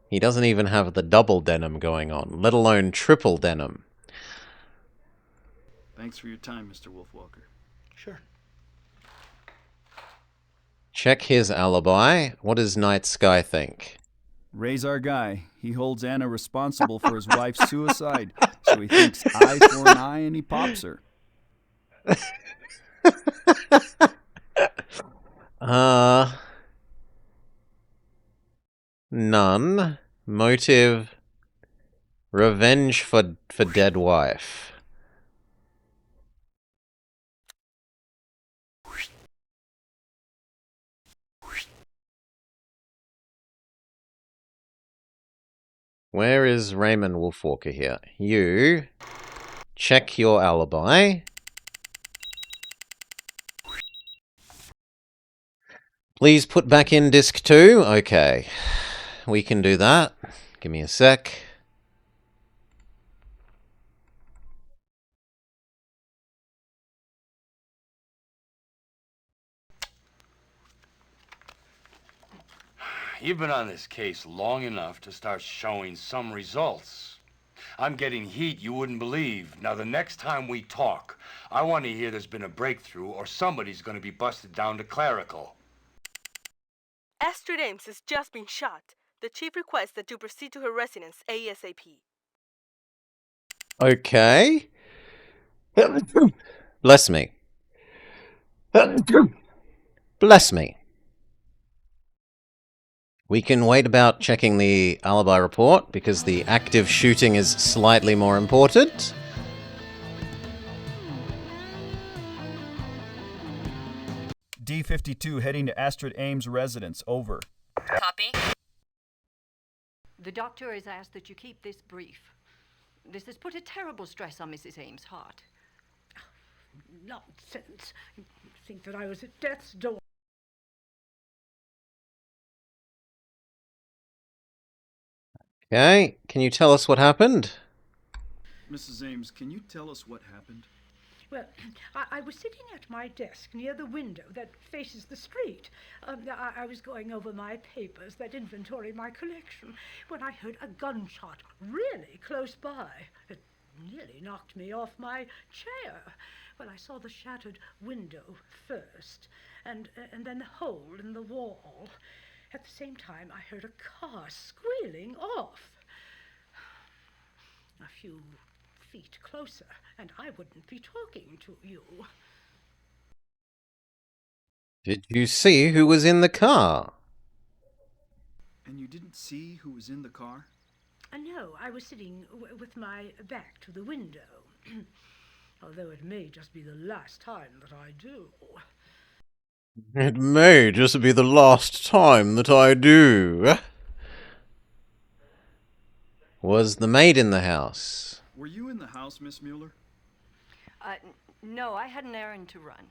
Speaker 1: He doesn't even have the double denim going on, let alone triple denim.
Speaker 6: Thanks for your time, Mr. Wolfwalker.
Speaker 20: Sure.
Speaker 1: Check his alibi. What does Night Sky think?
Speaker 4: Ray's our guy. He holds Anna responsible for his wife's suicide, so he thinks eye for an eye and he pops her.
Speaker 1: None. Motive, revenge for dead wife. Where is Raymond Wolfwalker here? You check your alibi. Please put back in disc 2. Okay. We can do that. Give me a sec.
Speaker 2: You've been on this case long enough to start showing some results. I'm getting heat you wouldn't believe. Now, the next time we talk, I want to hear there's been a breakthrough or somebody's going to be busted down to clerical.
Speaker 7: Astrid Ames has just been shot. The chief requests that you proceed to her residence ASAP.
Speaker 1: Okay. Bless me. Bless me. We can wait about checking the alibi report because the active shooting is slightly more important.
Speaker 4: D-52 heading to Astrid Ames' residence. Over.
Speaker 5: Copy.
Speaker 21: The doctor has asked that you keep this brief. This has put a terrible stress on Mrs. Ames' heart.
Speaker 22: Nonsense. You think that I was at death's door.
Speaker 1: Okay, can you tell us what happened?
Speaker 6: Mrs. Ames, can you tell us what happened?
Speaker 22: Well, I was sitting at my desk near the window that faces the street. I was going over my papers that inventory my collection when I heard a gunshot really close by. It nearly knocked me off my chair. Well, I saw the shattered window first, and then the hole in the wall. At the same time, I heard a car squealing off. A few feet closer, and I wouldn't be talking to you.
Speaker 1: Did you see who was in the car?
Speaker 6: And you didn't see who was in the car?
Speaker 22: No, I was sitting with my back to the window. Although it may just be the last time that I do.
Speaker 1: It may just be the last time that I do. Was the maid in the house?
Speaker 6: Were you in the house, Miss Mueller?
Speaker 21: No, I had an errand to run.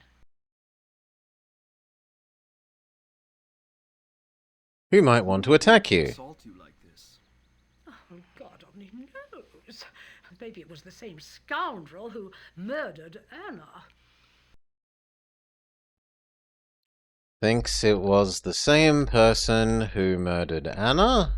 Speaker 1: Who might want to attack you?
Speaker 6: Assault you like this?
Speaker 22: Oh, God only knows. Maybe it was the same scoundrel who murdered Anna.
Speaker 1: thinks it was the same person who murdered Anna.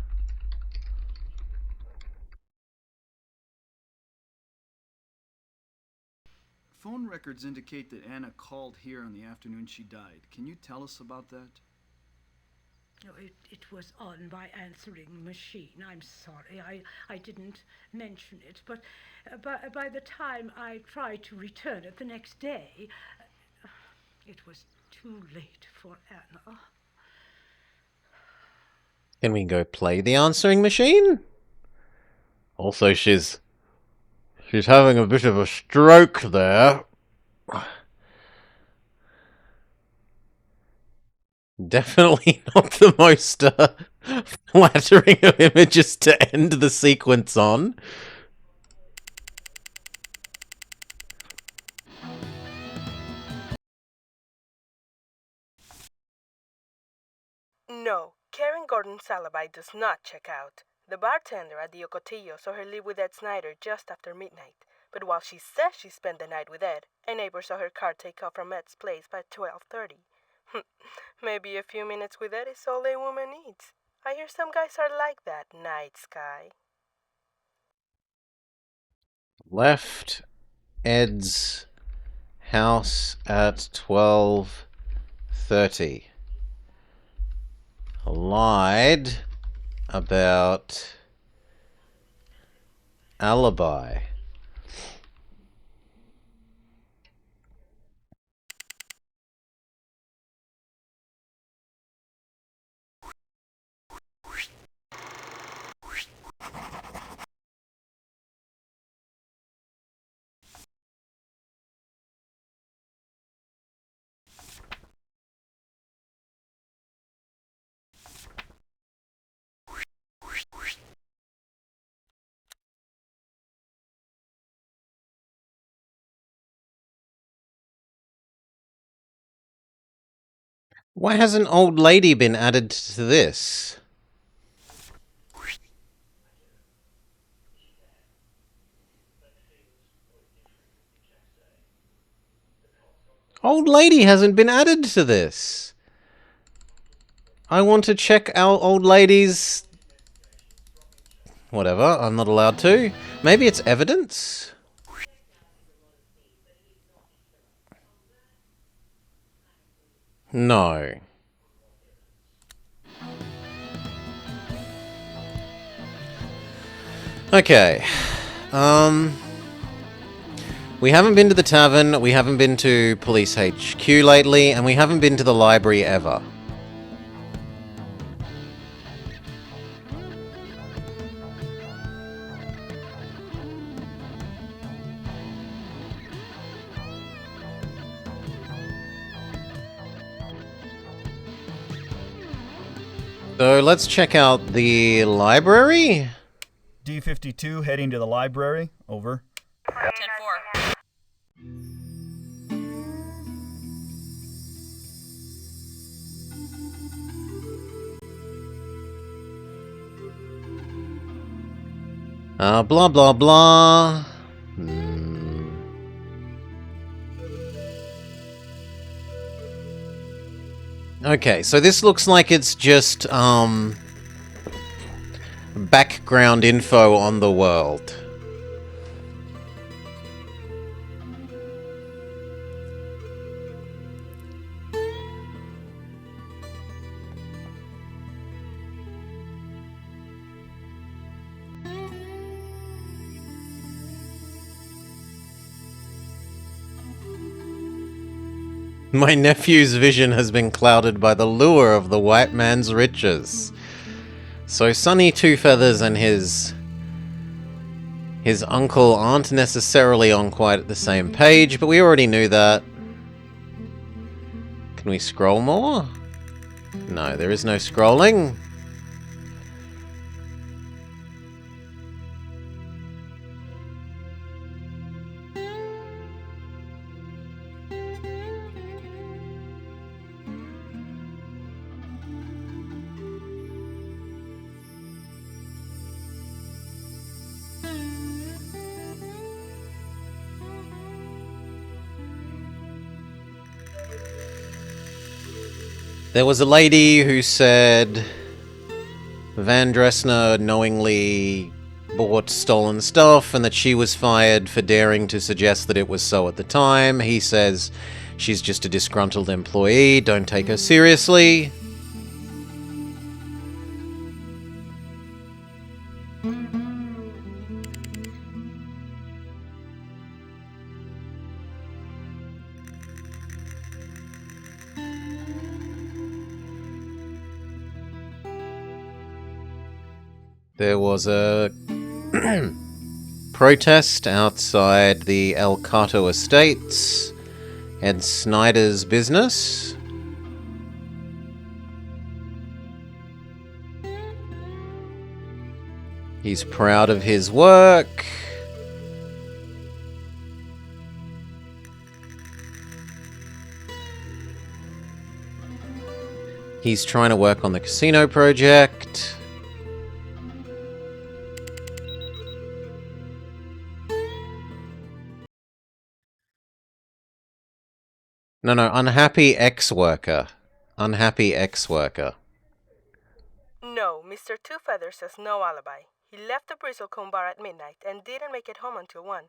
Speaker 6: Phone records indicate that Anna called here on the afternoon she died. Can you tell us about that?
Speaker 22: Oh, it was on my answering machine. I'm sorry, I didn't mention it, but by the time I tried to return it the next day, it was too late for Anna.
Speaker 1: Can we go play the answering machine? Also, she's having a bit of a stroke there. Definitely not the most flattering of images to end the sequence on.
Speaker 7: No, Karen Gordon's alibi does not check out. The bartender at the Ocotillo saw her leave with Ed Snyder just after midnight. But while she says she spent the night with Ed, a neighbor saw her car take off from Ed's place by 12:30. Maybe a few minutes with Ed is all a woman needs. I hear some guys are like that, Night Sky.
Speaker 1: Left Ed's house at 12:30. Lied about alibi. Why hasn't old lady been added to this? Old lady hasn't been added to this. I want to check our old lady's... Whatever, I'm not allowed to. Maybe it's evidence? No. Okay. We haven't been to the tavern, we haven't been to Police HQ lately, and we haven't been to the library ever. So let's check out the library.
Speaker 4: D-52 heading to the library. Over.
Speaker 5: 10-4.
Speaker 1: Blah blah blah. Okay, so this looks like it's just, background info on the world. My nephew's vision has been clouded by the lure of the white man's riches. So Sonny Two Feathers and his uncle aren't necessarily on quite the same page, but we already knew that. Can we scroll more? No, there is no scrolling. There was a lady who said Van Dressner knowingly bought stolen stuff and that she was fired for daring to suggest that it was so at the time. He says she's just a disgruntled employee, don't take her seriously. There was a protest outside the El Cato Estates, Ed Snyder's business. He's proud of his work. He's trying to work on the casino project. No, unhappy ex-worker. Unhappy ex-worker.
Speaker 7: No, Mr. Two Feathers has no alibi. He left the Bristlecone bar at midnight and didn't make it home until 1.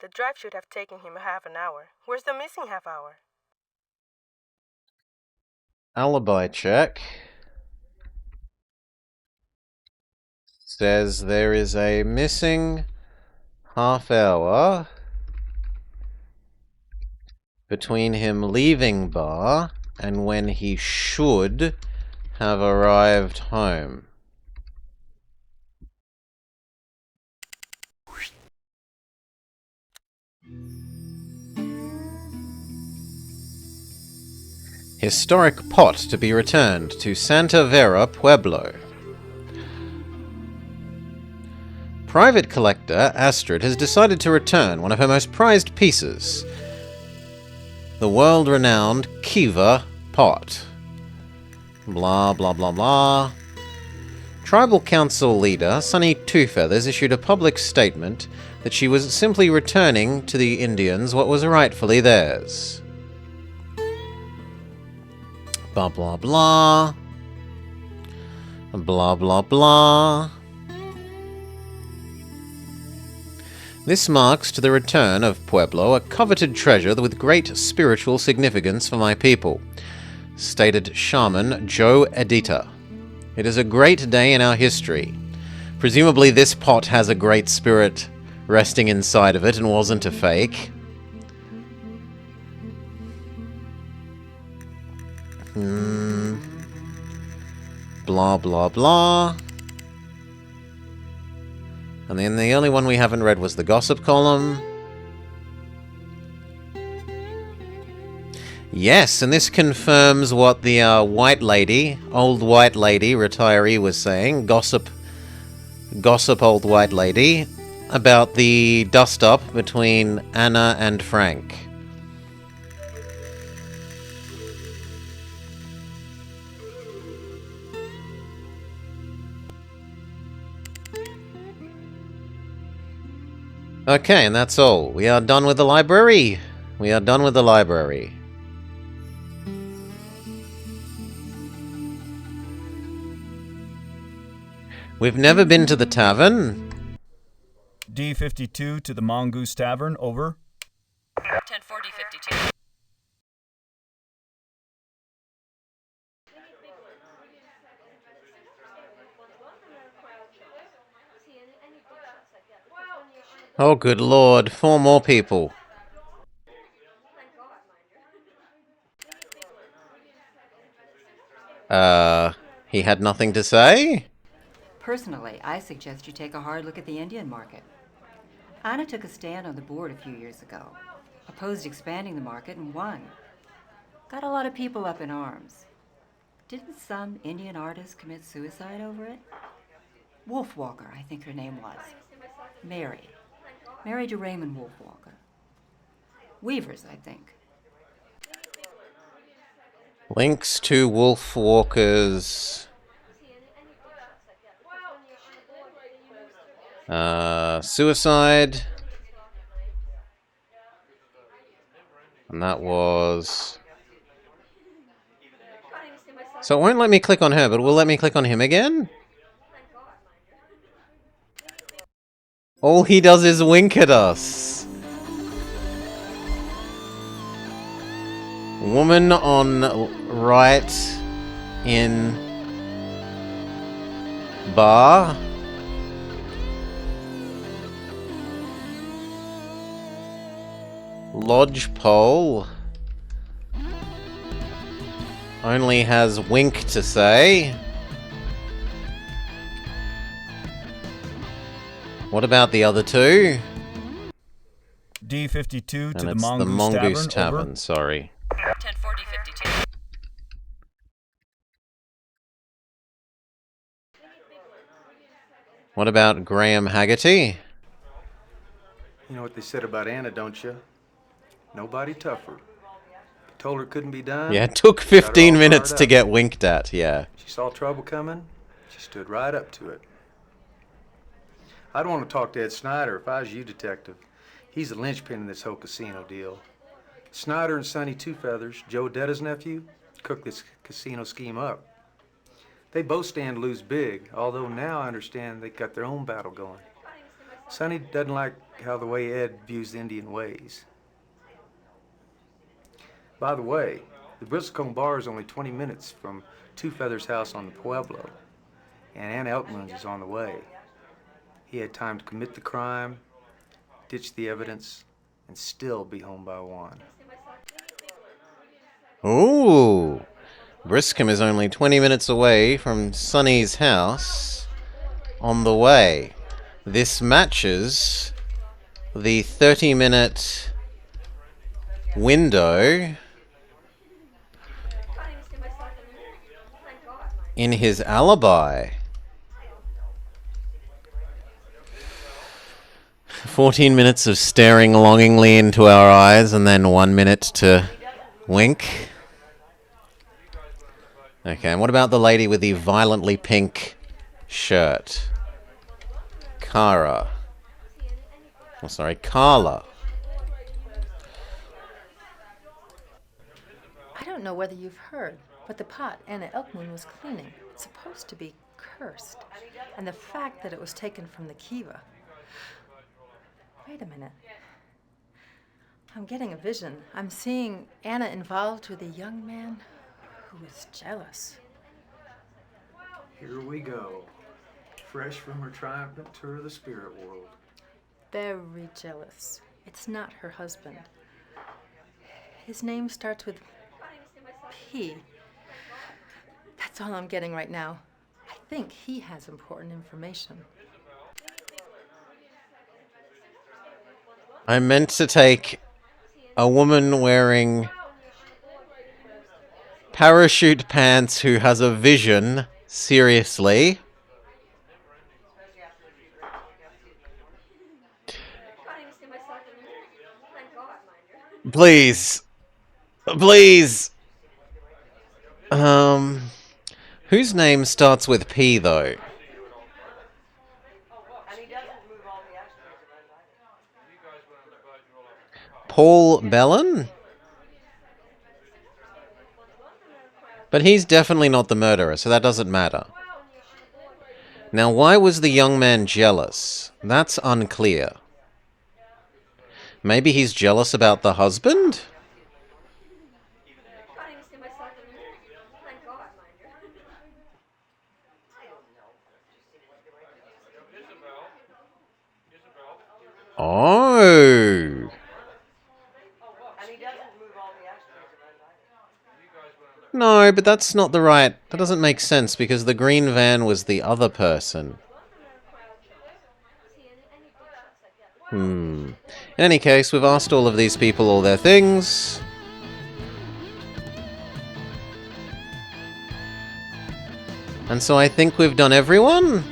Speaker 7: The drive should have taken him half an hour. Where's the missing half hour?
Speaker 1: Alibi check. Says there is a missing half hour between him leaving bar and when he should have arrived home. Historic pot to be returned to Santa Vera Pueblo. Private collector Astrid has decided to return one of her most prized pieces, the world-renowned Kiva pot. Blah, blah, blah, blah. Tribal Council leader Sunny Two Feathers issued a public statement that she was simply returning to the Indians what was rightfully theirs. Blah, blah, blah. Blah, blah, blah. This marks to the return of Pueblo, a coveted treasure with great spiritual significance for my people, stated Shaman Joe Edita. It is a great day in our history. Presumably this pot has a great spirit resting inside of it and wasn't a fake. Blah, blah, blah. And then the only one we haven't read was the gossip column. Yes, and this confirms what the old white lady retiree was saying. Gossip old white lady, about the dust-up between Anna and Frank. Okay, and that's all. We are done with the library. We are done with the library. We've never been to the tavern.
Speaker 4: D52 to the Mongoose Tavern, over.
Speaker 5: 1040-52.
Speaker 1: Oh, good lord. 4 more people. He had nothing to say?
Speaker 3: Personally, I suggest you take a hard look at the Indian market. Anna took a stand on the board a few years ago, opposed expanding the market, and won. Got a lot of people up in arms. Didn't some Indian artist commit suicide over it? Wolfwalker, I think her name was. Mary. Married to Raymond Wolfwalker. Weavers, I think.
Speaker 1: Links to Wolfwalker's suicide. And that was So it won't let me click on her, but will let me click on him again? All he does is wink at us. Woman on right in bar. Lodgepole. Only has wink to say. What about the other two?
Speaker 4: D52 to
Speaker 1: And
Speaker 4: the
Speaker 1: it's the
Speaker 4: Mongoose
Speaker 1: Mongoose
Speaker 4: Tavern,
Speaker 1: Tavern, sorry.
Speaker 5: 1040, 52.
Speaker 1: What about Graham Haggerty?
Speaker 8: You know what they said about Anna, don't you? Nobody tougher. Told her it couldn't be done.
Speaker 1: Yeah, it took
Speaker 8: got her all
Speaker 1: 15 minutes
Speaker 8: fired
Speaker 1: to
Speaker 8: up.
Speaker 1: get winked at, yeah.
Speaker 8: She saw trouble coming. She stood right up to it. I'd want to talk to Ed Snyder if I was you, Detective. He's the linchpin in this whole casino deal. Snyder and Sonny Two Feathers, Joe Detta's nephew, cooked this casino scheme up. They both stand to lose big, although now I understand they got their own battle going. Sonny doesn't like how the way Ed views the Indian ways. By the way, the Bristlecone Bar is only 20 minutes from Two Feathers' house on the Pueblo, and Anna Elkmoon's is on the way. He had time to commit the crime, ditch the evidence, and still be home by 1.
Speaker 1: Ooh. Briscombe is only 20 minutes away from Sonny's house. On the way. This matches the 30-minute window in his alibi. 14 minutes of staring longingly into our eyes and then 1 minute to wink. Okay, and what about the lady with the violently pink shirt? Carla.
Speaker 10: I don't know whether you've heard, but the pot Anna Elkmoon was cleaning, it's supposed to be cursed. And the fact that it was taken from the kiva. Wait a minute. I'm getting a vision. I'm seeing Anna involved with a young man who is jealous.
Speaker 8: Here we go. Fresh from her triumphant tour of the spirit world.
Speaker 10: Very jealous. It's not her husband. His name starts with P. That's all I'm getting right now. I think he has important information.
Speaker 1: I meant to take a woman wearing parachute pants who has a vision seriously. Please. Please. Whose name starts with P, though? Paul Bellin? But he's definitely not the murderer, so that doesn't matter. Now, why was the young man jealous? That's unclear. Maybe he's jealous about the husband? Oh. No, but that's not the right... That doesn't make sense, because the green van was the other person. In any case, we've asked all of these people all their things. And so I think we've done everyone?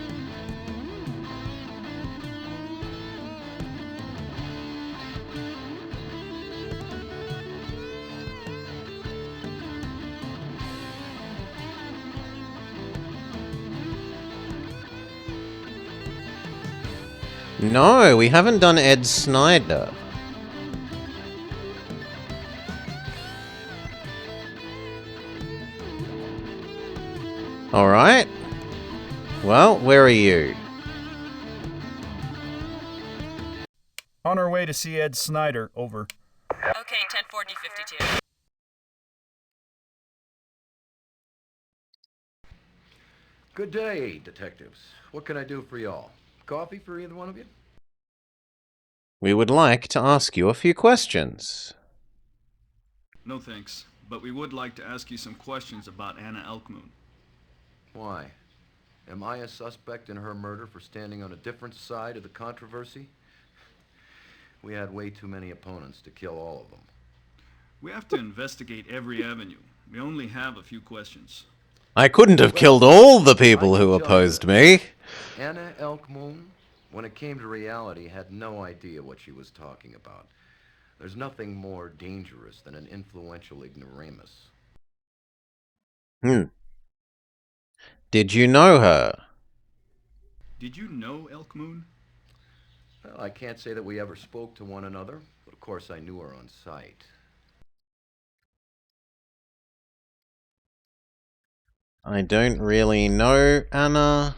Speaker 1: No, we haven't done Ed Snyder. Alright. Well, where are you?
Speaker 4: On our way to see Ed Snyder, over.
Speaker 5: Okay, 1040-52.
Speaker 11: Good day, detectives. What can I do for y'all? Coffee for either one of you?
Speaker 1: We would like to ask you a few questions.
Speaker 6: No thanks, but we would like to ask you some questions about Anna Elkmoon.
Speaker 11: Why? Am I a suspect in her murder for standing on a different side of the controversy? We had way too many opponents to kill all of them.
Speaker 6: We have to investigate every avenue. We only have a few questions.
Speaker 1: I couldn't have killed all the people who opposed me.
Speaker 11: Anna Elkmoon, when it came to reality, had no idea what she was talking about. There's nothing more dangerous than an influential ignoramus.
Speaker 1: Did you know her?
Speaker 6: Did you know Elkmoon?
Speaker 11: Well, I can't say that we ever spoke to one another, but of course I knew her on sight.
Speaker 1: I don't really know Anna.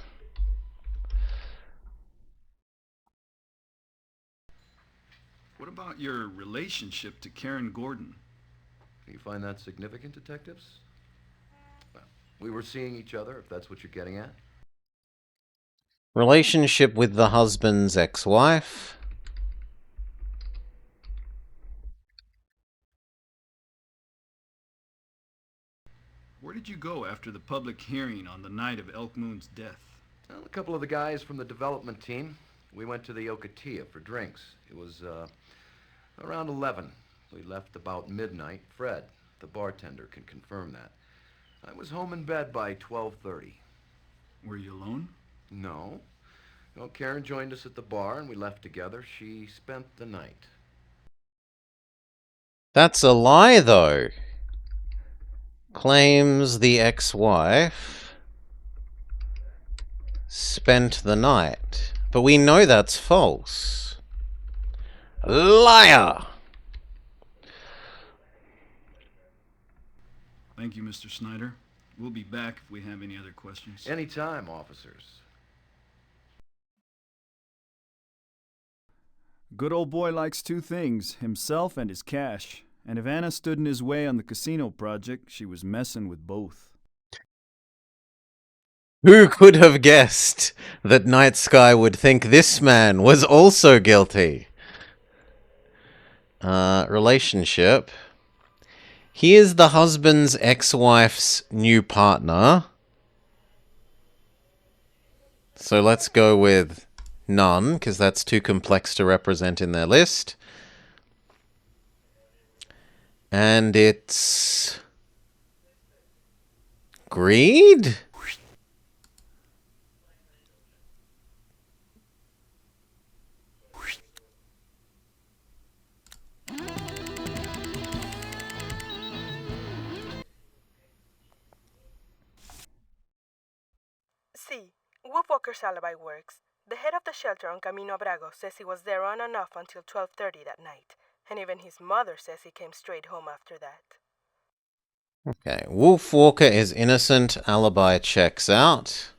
Speaker 6: What about your relationship to Karen Gordon?
Speaker 11: Do you find that significant, detectives? Well, we were seeing each other, if that's what you're getting at.
Speaker 1: Relationship with the husband's ex-wife.
Speaker 6: Where did you go after the public hearing on the night of Elkmoon's death?
Speaker 11: Well, a couple of the guys from the development team. We went to the Ocotillo for drinks. It was around 11. We left about midnight. Fred, the bartender, can confirm that. I was home in bed by 12:30.
Speaker 6: Were you alone?
Speaker 11: No. Well, Karen joined us at the bar and we left together. She spent the night.
Speaker 1: That's a lie, though. Claims the ex-wife spent the night. But we know that's false. Liar!
Speaker 6: Thank you, Mr. Snyder. We'll be back if we have any other questions.
Speaker 11: Anytime, officers.
Speaker 4: Good old boy likes two things, himself and his cash. And if Anna stood in his way on the casino project, she was messing with both.
Speaker 1: Who could have guessed that Night Sky would think this man was also guilty? Relationship. He is the husband's ex-wife's new partner. So let's go with none, because that's too complex to represent in their list. And it's greed?
Speaker 7: See, Wolfwalker's alibi works. The head of the shelter on Camino Abrago says he was there on and off until 12:30 that night. And even his mother says he came straight home after that.
Speaker 1: Okay, Wolf Walker is innocent. Alibi checks out.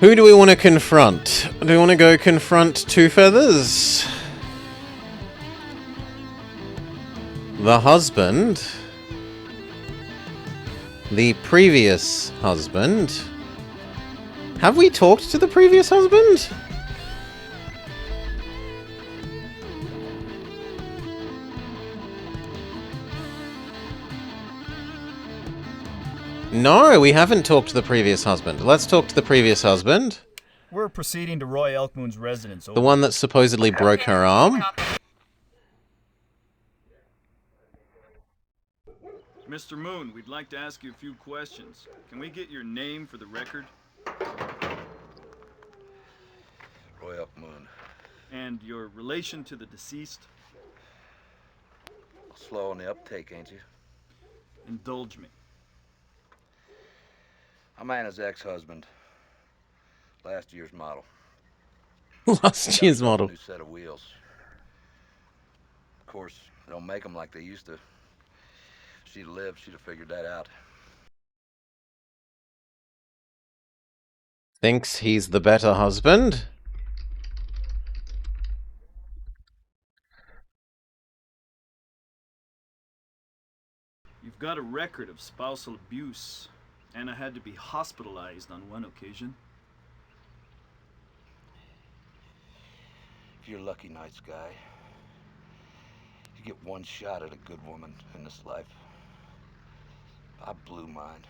Speaker 1: Who do we want to confront? Do we want to go confront Two Feathers? The husband? The previous husband? Have we talked to the previous husband? No, we haven't talked to the previous husband. Let's talk to the previous husband.
Speaker 4: We're proceeding to Roy Elkmoon's residence.
Speaker 1: The one that supposedly broke her arm.
Speaker 6: Mr. Moon, we'd like to ask you a few questions. Can we get your name for the record?
Speaker 11: Roy Elkmoon.
Speaker 6: And your relation to the deceased?
Speaker 11: Slow on the uptake, ain't you?
Speaker 6: Indulge me.
Speaker 11: I'm Anna's ex-husband. Last year's model.
Speaker 1: Last year's model.
Speaker 11: New set of wheels. Of course, they don't make them like they used to. If she'd lived, she'd have figured that out.
Speaker 1: Thinks he's the better husband.
Speaker 6: You've got a record of spousal abuse. Anna had to be hospitalized on one occasion.
Speaker 11: If you're lucky, night sky, you get one shot at a good woman in this life. I blew mine.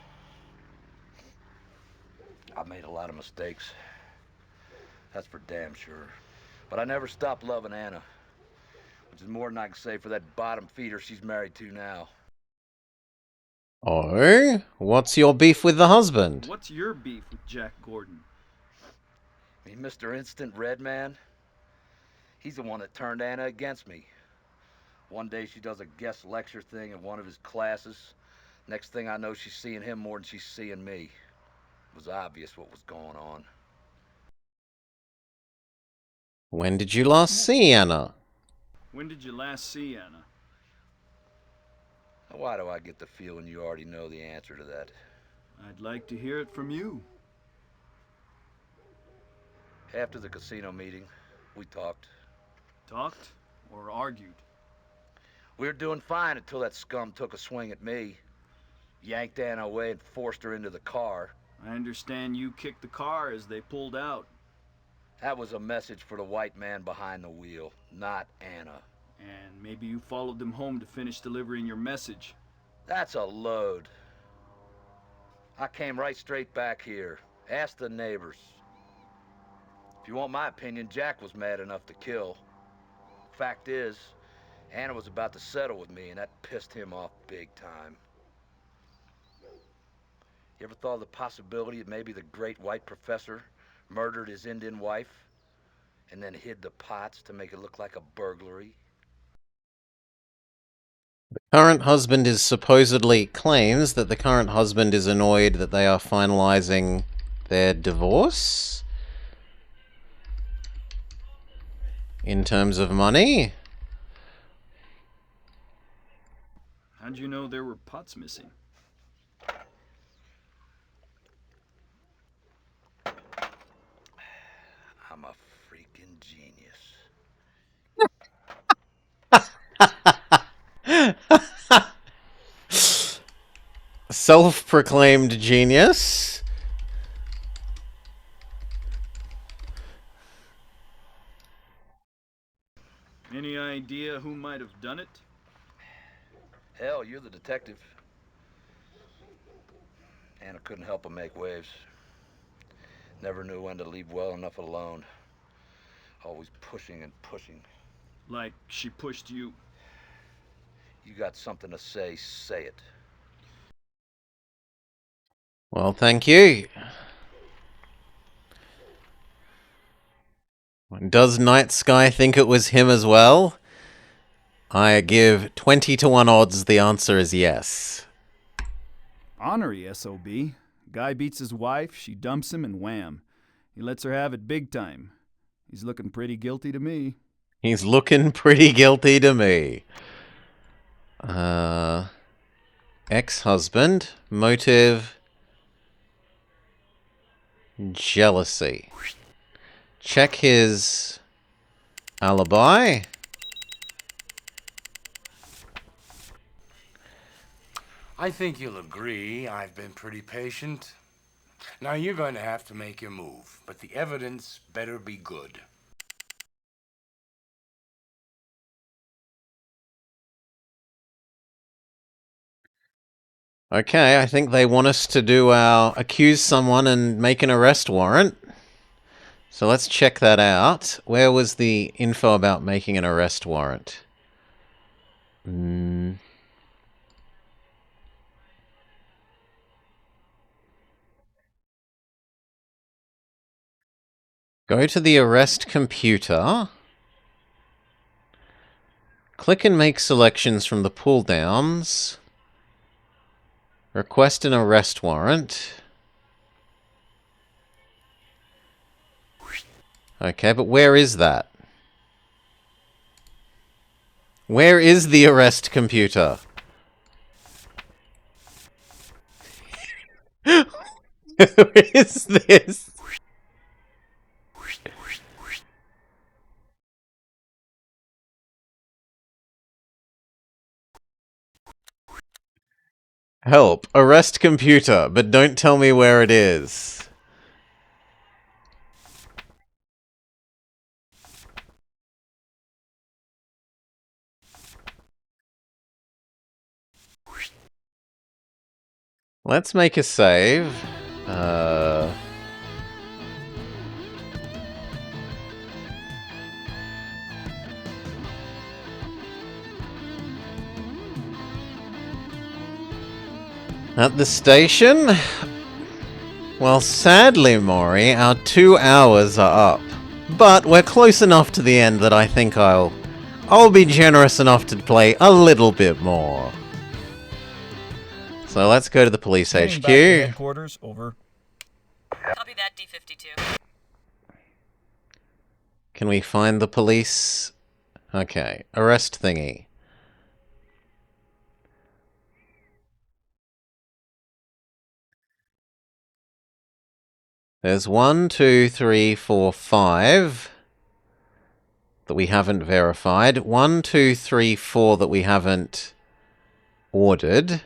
Speaker 11: I made a lot of mistakes. That's for damn sure. But I never stopped loving Anna, which is more than I can say for that bottom feeder she's married to now.
Speaker 1: Oh? What's your beef with the husband?
Speaker 6: What's your beef with Jack Gordon?
Speaker 11: I mean, Mr. Instant Red Man, he's the one that turned Anna against me. One day she does a guest lecture thing in one of his classes. Next thing I know, she's seeing him more than she's seeing me. It was obvious what was going on.
Speaker 1: When did you last see Anna?
Speaker 6: When did you last see Anna?
Speaker 11: Why do I get the feeling you already know the answer to that?
Speaker 6: I'd like to hear it from you.
Speaker 11: After the casino meeting, we talked.
Speaker 6: Talked or argued?
Speaker 11: We were doing fine until that scum took a swing at me. Yanked Anna away and forced her into the car.
Speaker 6: I understand you kicked the car as they pulled out.
Speaker 11: That was a message for the white man behind the wheel, not Anna.
Speaker 6: And maybe you followed them home to finish delivering your message.
Speaker 11: That's a load. I came right straight back here. Ask the neighbors. If you want my opinion, Jack was mad enough to kill. Fact is, Anna was about to settle with me, and that pissed him off big time. You ever thought of the possibility that maybe the great white professor murdered his Indian wife and then hid the pots to make it look like a burglary?
Speaker 1: Current husband is supposedly claims that the current husband is annoyed that they are finalizing their divorce. In terms of money.
Speaker 6: How'd you know there were pots missing?
Speaker 11: I'm a freaking genius.
Speaker 1: Self-proclaimed genius.
Speaker 6: Any idea who might have done it?
Speaker 11: Hell, you're the detective. Anna couldn't help but make waves. Never knew when to leave well enough alone. Always pushing and pushing.
Speaker 6: Like she pushed you.
Speaker 11: You got something to say, say it.
Speaker 1: Well, thank you. Does Night Sky think it was him as well? I give 20-1 odds the answer is yes.
Speaker 4: Honorary SOB. Guy beats his wife, she dumps him, and wham. He lets her have it big time. He's looking pretty guilty to me.
Speaker 1: He's looking pretty guilty to me. Ex-husband. Motive. Jealousy. Check his alibi.
Speaker 2: I think you'll agree I've been pretty patient. Now you're going to have to make your move, but the evidence better be good.
Speaker 1: Okay, I think they want us to do our accuse someone and make an arrest warrant. So let's check that out. Where was the info about making an arrest warrant? Go to the arrest computer. Click and make selections from the pull-downs. Request an arrest warrant. Okay, but where is that? Where is the arrest computer? Who is this? Help. Arrest computer, but don't tell me where it is. Let's make a save. At the station? Well, sadly, Maury, our 2 hours are up. But we're close enough to the end that I think I'll be generous enough to play a little bit more. So let's go to the police HQ.
Speaker 6: Back to headquarters, over.
Speaker 5: Copy that, D-52.
Speaker 1: Can we find the police? Okay, arrest thingy. There's 1, 2, 3, 4, 5 that we haven't verified. 1, 2, 3, 4 that we haven't ordered.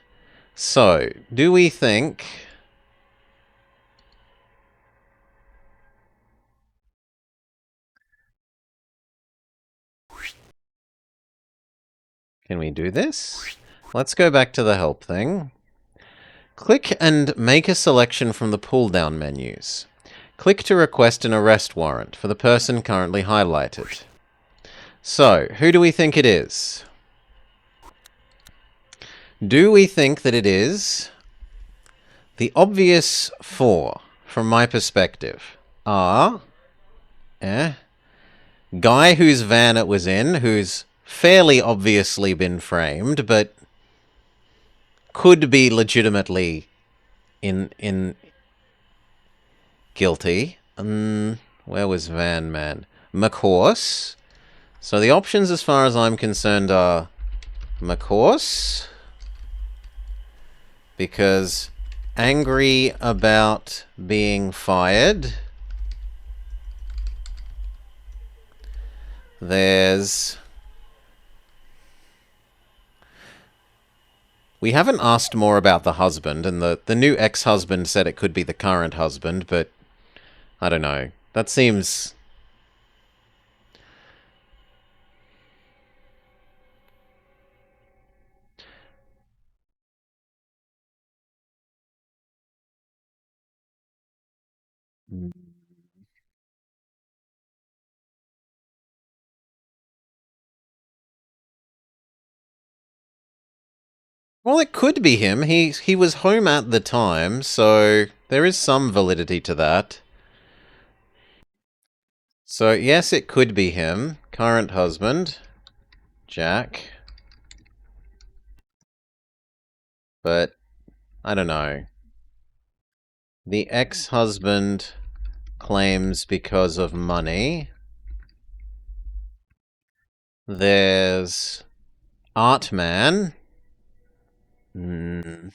Speaker 1: So, do we think... Can we do this? Let's go back to the help thing. Click and make a selection from the pull-down menus. Click to request an arrest warrant for the person currently highlighted. So, who do we think it is? Do we think that it is... The obvious 4, from my perspective, are... Guy whose van it was in, who's fairly obviously been framed, but could be legitimately in guilty. Where was Van Man? McHorse. So the options as far as I'm concerned are McHorse, because angry about being fired. There's... We haven't asked more about the husband, and the new ex-husband said it could be the current husband, but I don't know. That seems... Well, it could be him. He was home at the time, so there is some validity to that. So, yes, it could be him. Current husband, Jack. But, I don't know. The ex-husband claims because of money. There's Art Man. Van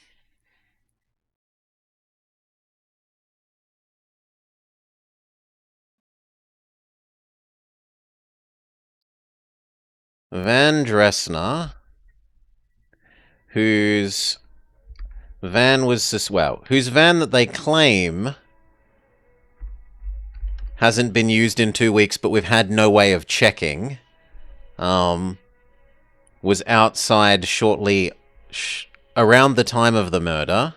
Speaker 1: Dressner, whose van was whose van that they claim hasn't been used in 2 weeks, but we've had no way of checking, was outside shortly around the time of the murder.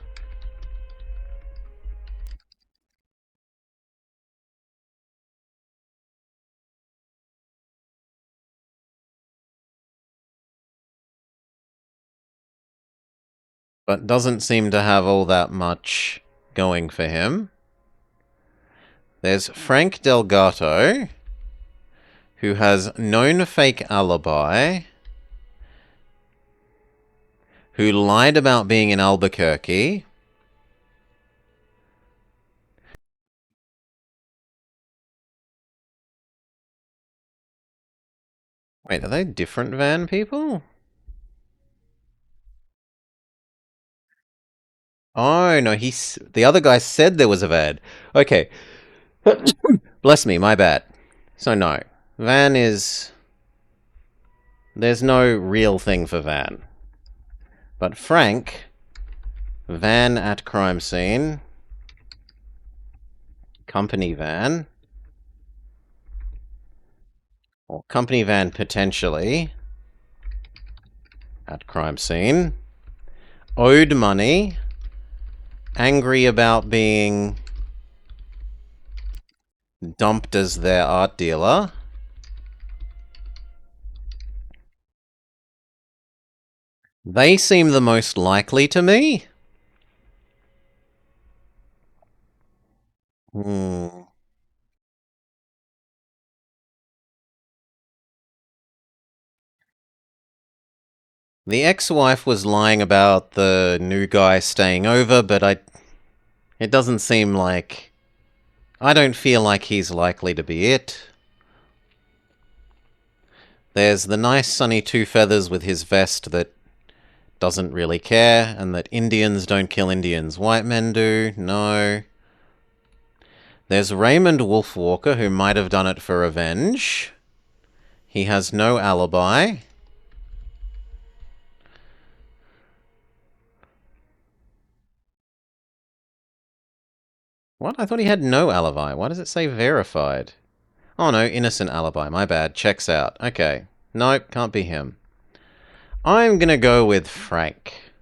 Speaker 1: But doesn't seem to have all that much going for him. There's Frank Delgato, who has known fake alibi, who lied about being in Albuquerque. Wait, are they different van people? Oh, no, the other guy said there was a van. Okay. Bless me, my bad. So no, van is... There's no real thing for van. But Frank, van at crime scene, company van, or company van potentially, at crime scene, owed money, angry about being dumped as their art dealer. They seem the most likely to me. The ex-wife was lying about the new guy staying over, but it doesn't seem like... I don't feel like he's likely to be it. There's the nice Sonny Two Feathers with his vest that doesn't really care, and that Indians don't kill Indians. White men do? No. There's Raymond Wolfwalker, who might have done it for revenge. He has no alibi. What? I thought he had no alibi. Why does it say verified? Oh no, innocent alibi. My bad. Checks out. Okay. Nope, can't be him. I'm gonna go with Frank.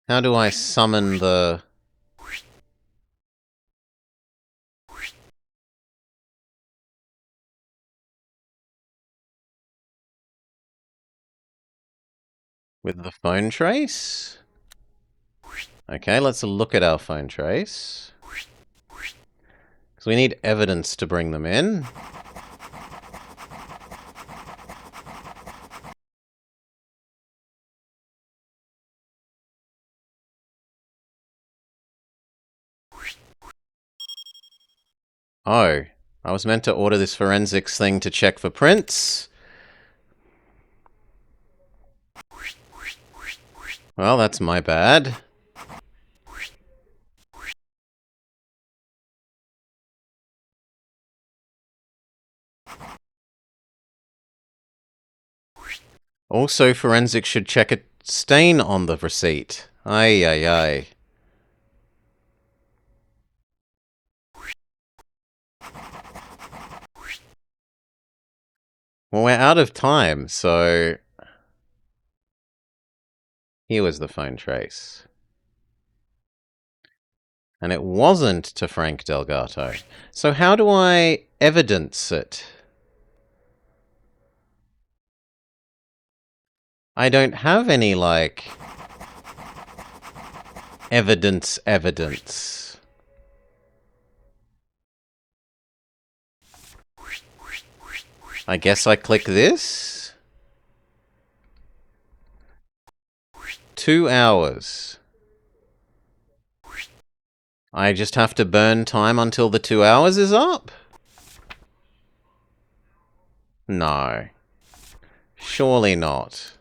Speaker 1: How do I summon the... With the phone trace? Okay, let's look at our phone trace. Because we need evidence to bring them in. Oh, I was meant to order this forensics thing to check for prints. Well, that's my bad. Also, forensics should check a stain on the receipt. Ay, ay, ay. Well, we're out of time, so... Here was the phone trace. And it wasn't to Frank Delgato. So how do I evidence it? I don't have any, like... Evidence. I guess I click this? 2 hours. I just have to burn time until the 2 hours is up? No. Surely not.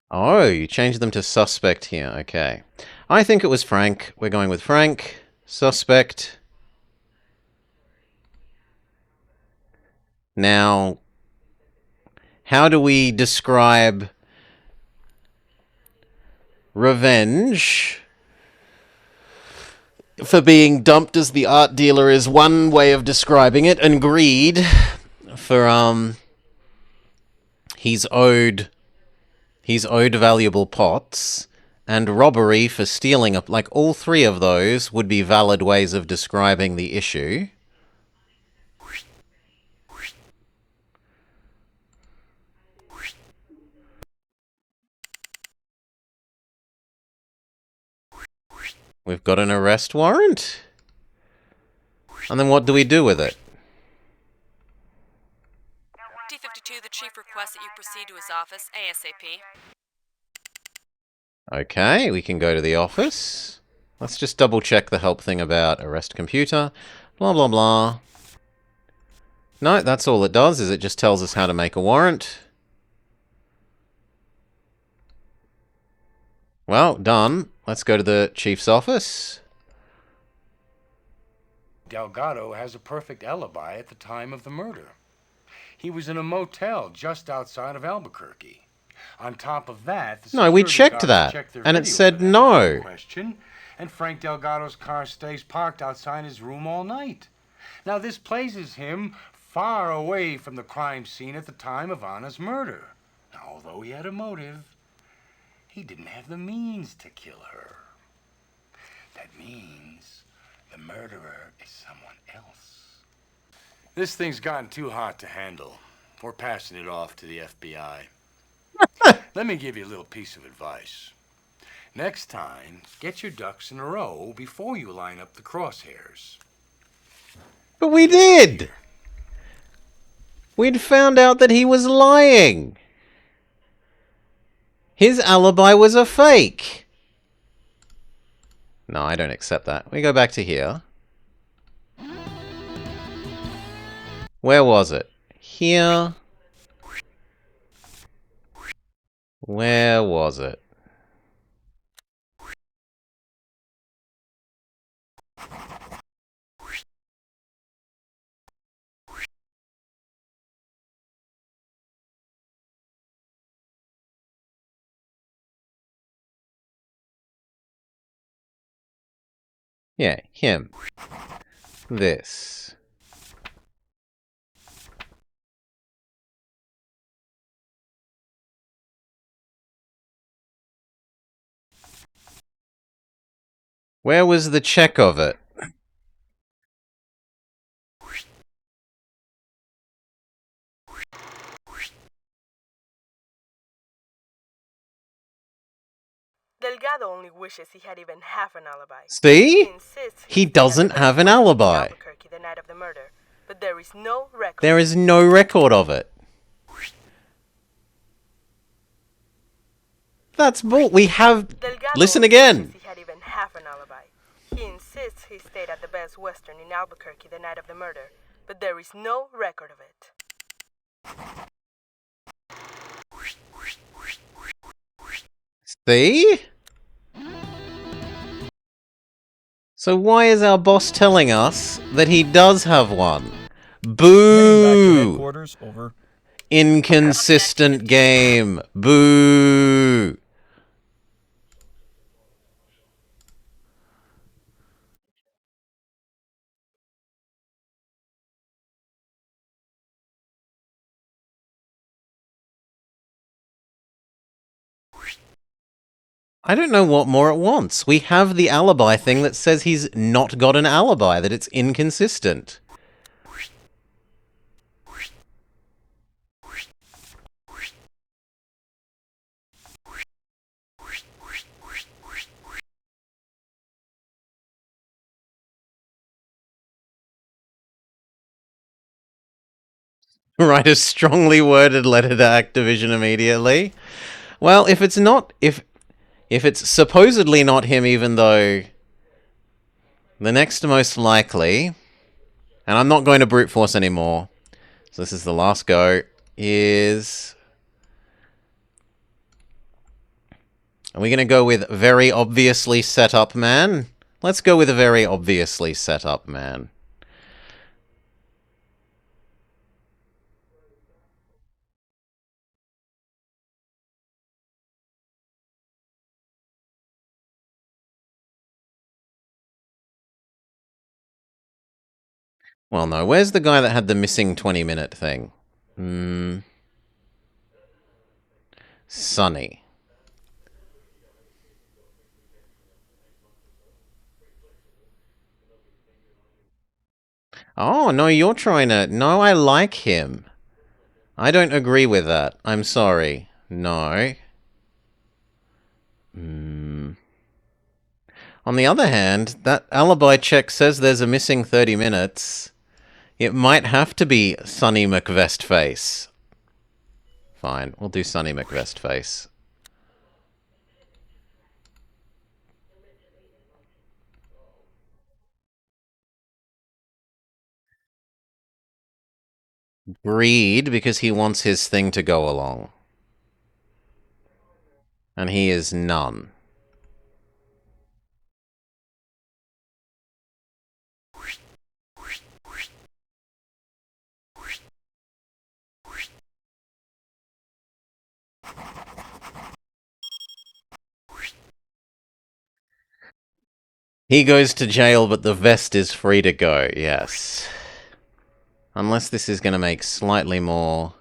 Speaker 1: Oh, you changed them to suspect here. Okay. I think it was Frank. We're going with Frank. Suspect. Now, how do we describe revenge? For being dumped as the art dealer is one way of describing it, and greed for, he's owed valuable pots, and robbery for stealing a... Like, all three of those would be valid ways of describing the issue. We've got an arrest warrant. And then what do we do with it?
Speaker 5: D52, the chief requests that you proceed to his office ASAP.
Speaker 1: Okay, we can go to the office. Let's just double check the help thing about arrest computer. Blah, blah, blah. No, that's all it does, is it just tells us how to make a warrant. Well, done. Let's go to the chief's office.
Speaker 2: Delgado has a perfect alibi at the time of the murder. He was in a motel just outside of Albuquerque. On top of that, the
Speaker 1: No, we
Speaker 2: security
Speaker 1: checked
Speaker 2: guards
Speaker 1: that,
Speaker 2: checked their
Speaker 1: and it
Speaker 2: video
Speaker 1: said
Speaker 2: for that
Speaker 1: no.
Speaker 2: question, and Frank Delgado's car stays parked outside his room all night. Now, this places him far away from the crime scene at the time of Anna's murder. Now, although he had a motive, he didn't have the means to kill her. That means the murderer is someone else. This thing's gotten too hot to handle. We're passing it off to the FBI. Let me give you a little piece of advice. Next time, get your ducks in a row before you line up the crosshairs.
Speaker 1: But we did! We'd found out that he was lying. His alibi was a fake. No, I don't accept that. We go back to here. Where was it? Here. Where was it? Yeah, him. This. Where was the check of it?
Speaker 7: Delgado only wishes he had even half an alibi.
Speaker 1: See?
Speaker 7: He insists
Speaker 1: He doesn't have an alibi.
Speaker 7: Albuquerque the night of the murder, but there is no record.
Speaker 1: There is no record of it. That's bull. We have...
Speaker 7: Delgado
Speaker 1: Listen
Speaker 7: only
Speaker 1: again.
Speaker 7: wishes he had even half an alibi. He insists he stayed at the Best Western in Albuquerque the night of the murder, but there is no record of it.
Speaker 1: See? So why is our boss telling us that he does have one? Boo!
Speaker 6: Headquarters, over.
Speaker 1: Inconsistent game. Boo! I don't know what more it wants. We have the alibi thing that says he's not got an alibi, that it's inconsistent. Write a strongly worded letter to Activision immediately. Well, if it's not... If it's supposedly not him, even though the next most likely, and I'm not going to brute force anymore, so this is the last go, is... Are we going to go with very obviously set up man? Let's go with a very obviously set up man. Well, no. Where's the guy that had the missing 20-minute thing? Sonny. Oh, no, you're trying to... No, I like him. I don't agree with that. I'm sorry. No. On the other hand, that alibi check says there's a missing 30 minutes. It might have to be Sonny McVestface. Fine, we'll do Sonny McVestface. Greed, because he wants his thing to go along. And he is none. He goes to jail, but the vest is free to go, yes. Unless this is going to make slightly more...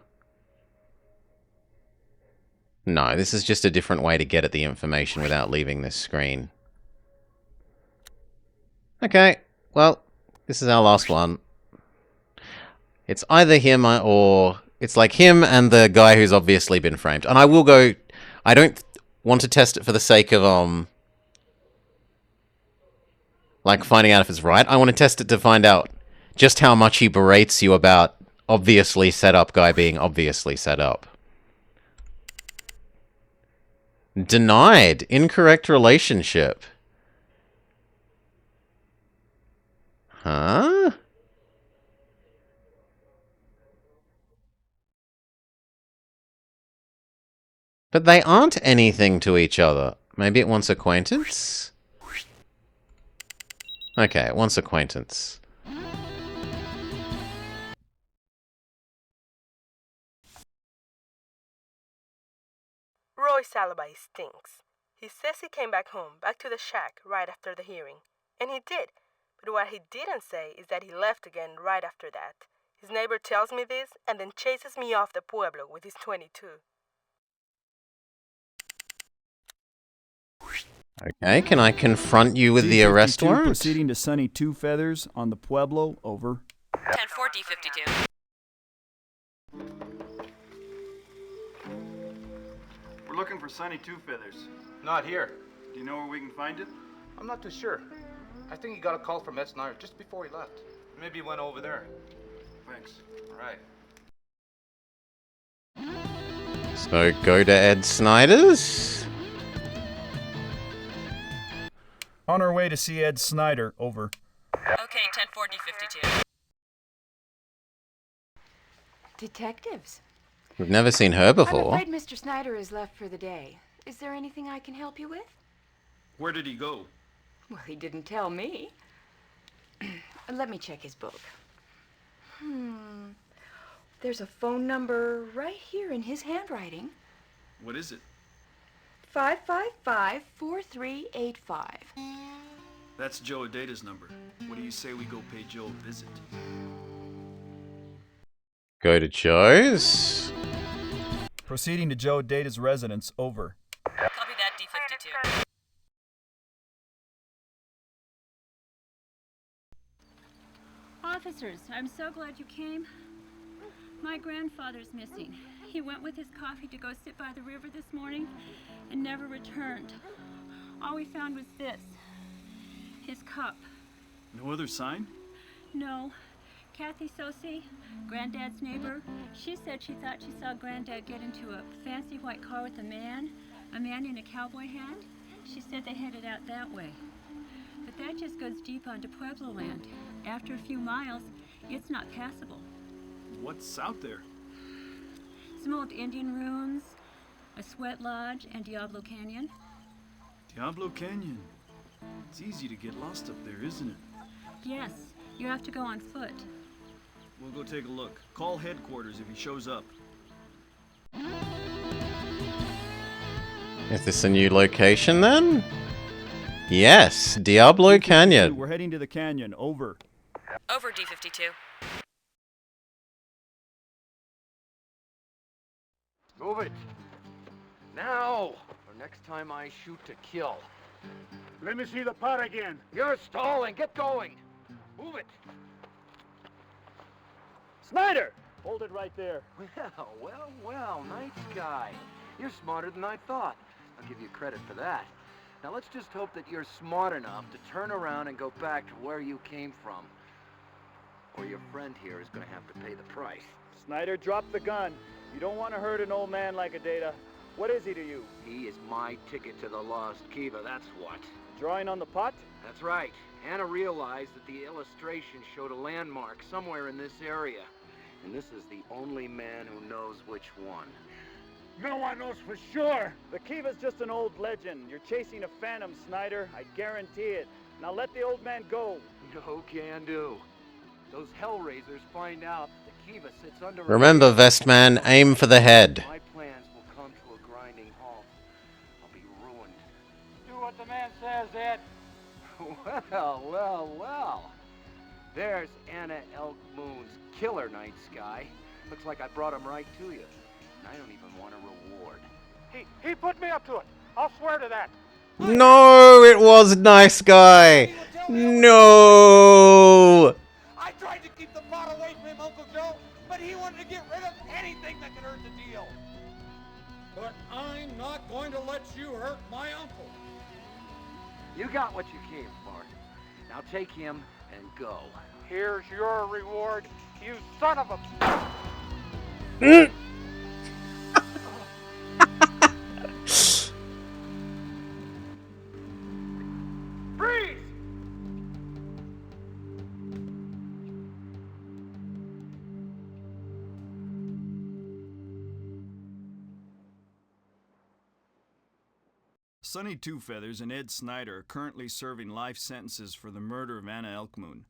Speaker 1: No, this is just a different way to get at the information without leaving this screen. Okay, well, this is our last one. It's either him or... It's like him and the guy who's obviously been framed. And I will go... I don't want to test it for the sake of, like, finding out if it's right. I want to test it to find out just how much he berates you about obviously set up guy being obviously set up. Denied. Incorrect relationship. Huh? But they aren't anything to each other. Maybe it wants acquaintance? Okay, it wants acquaintance.
Speaker 7: Roy's alibi stinks. He says he came back home, back to the shack, right after the hearing. And he did. But what he didn't say is that he left again right after that. His neighbor tells me this and then chases me off the pueblo with his .22.
Speaker 1: Okay, can I confront you with the arrest warrant?
Speaker 4: Proceeding to Sunny Two Feathers on the Pueblo, over.
Speaker 5: 10-4 D52.
Speaker 6: We're looking for Sunny Two Feathers.
Speaker 20: Not here.
Speaker 6: Do you know where we can find it?
Speaker 20: I'm not too sure. I think he got a call from Ed Snyder just before he left. Maybe he went over there.
Speaker 6: Thanks.
Speaker 20: All right.
Speaker 1: So go to Ed Snyder's?
Speaker 4: On our way to see Ed Snyder, over.
Speaker 5: Okay, 10-4 D52.
Speaker 13: Detectives.
Speaker 1: We've never seen her
Speaker 13: I'm
Speaker 1: before.
Speaker 13: afraid Mr. Snyder is left for the day. Is there anything I can help you with?
Speaker 6: Where did he go?
Speaker 13: Well, he didn't tell me. Let me check his book. There's a phone number right here in his handwriting.
Speaker 6: What is it?
Speaker 13: 555-4385.
Speaker 6: That's Joe Adata's number. What do you say we go pay Joe a visit?
Speaker 1: Go to Joe's?
Speaker 4: Proceeding to Joe Data's residence, over.
Speaker 5: Copy that, D52.
Speaker 14: Officers, I'm so glad you came. My grandfather's missing. He went with his coffee to go sit by the river this morning and never returned. All we found was this. His cup.
Speaker 6: No other sign?
Speaker 14: No. Kathy Sosi, Granddad's neighbor, she said she thought she saw Granddad get into a fancy white car with a man in a cowboy hat. She said they headed out that way. But that just goes deep onto Pueblo land. After a few miles, it's not passable.
Speaker 6: What's out there?
Speaker 14: Some old Indian ruins, a sweat lodge, and Diablo Canyon.
Speaker 6: Diablo Canyon. It's easy to get lost up there, isn't it?
Speaker 14: Yes, you have to go on foot.
Speaker 6: We'll go take a look. Call headquarters if he shows up.
Speaker 1: Is this a new location then? Yes, Diablo Canyon.
Speaker 4: We're heading to the canyon, over.
Speaker 5: Over, D52.
Speaker 11: Move it. Now, or next time I shoot to kill.
Speaker 12: Let me see the pot again.
Speaker 11: You're stalling. Get going. Move it.
Speaker 4: Snyder! Hold it right there.
Speaker 11: Well, nice guy. You're smarter than I thought. I'll give you credit for that. Now let's just hope that you're smart enough to turn around and go back to where you came from. Or your friend here is gonna have to pay the price.
Speaker 4: Snyder, drop the gun. You don't want to hurt an old man like Data. What is he to you?
Speaker 11: He is my ticket to the lost Kiva, that's what.
Speaker 4: Drawing on the pot?
Speaker 11: That's right. Anna realized that the illustration showed a landmark somewhere in this area. And this is the only man who knows which one.
Speaker 12: No one knows for sure.
Speaker 4: The Kiva's just an old legend. You're chasing a phantom, Snyder. I guarantee it. Now let the old man go.
Speaker 11: No can do. Those Hellraisers find out the Kiva sits under...
Speaker 1: Remember, Vestman, aim for the head.
Speaker 11: My plans will come to a grinding halt. I'll be ruined.
Speaker 2: Do what the man says, Ed.
Speaker 11: Well. There's Anna Elkmoon's killer night sky. Looks like I brought him right to you. And I don't even want a reward.
Speaker 2: He put me up to it. I'll swear to that.
Speaker 1: No, it was nice guy. No.
Speaker 2: I tried to keep the pot away from him, Uncle Joe, but he wanted to get rid of anything that could hurt the deal. But I'm not going to let you hurt my uncle.
Speaker 11: You got what you came for. Now take him and go.
Speaker 2: Here's your reward, you son of a... Freeze!
Speaker 6: Sonny Two Feathers and Ed Snyder are currently serving life sentences for the murder of Anna Elkmoon.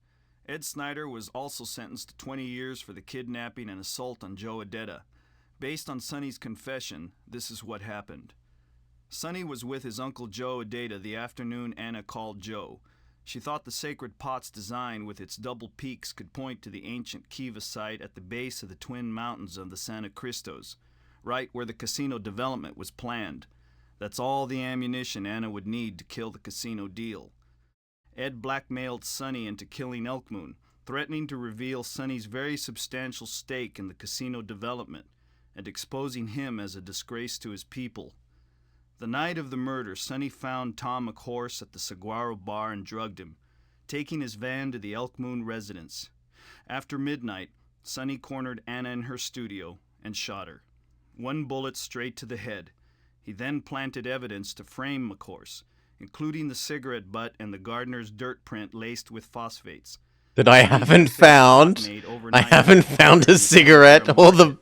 Speaker 6: Ed Snyder was also sentenced to 20 years for the kidnapping and assault on Joe Odetta. Based on Sonny's confession, this is what happened. Sonny was with his uncle Joe Odetta the afternoon Anna called Joe. She thought the sacred pot's design with its double peaks could point to the ancient Kiva site at the base of the twin mountains of the Santa Cristos, right where the casino development was planned. That's all the ammunition Anna would need to kill the casino deal. Ed blackmailed Sonny into killing Elkmoon, threatening to reveal Sonny's very substantial stake in the casino development and exposing him as a disgrace to his people. The night of the murder, Sonny found Tom McHorse at the Saguaro bar and drugged him, taking his van to the Elkmoon residence. After midnight, Sonny cornered Anna in her studio and shot her. 1 bullet straight to the head. He then planted evidence to frame McHorse, including the cigarette butt and the gardener's dirt print laced with phosphates.
Speaker 1: That I haven't found. I haven't found a cigarette or the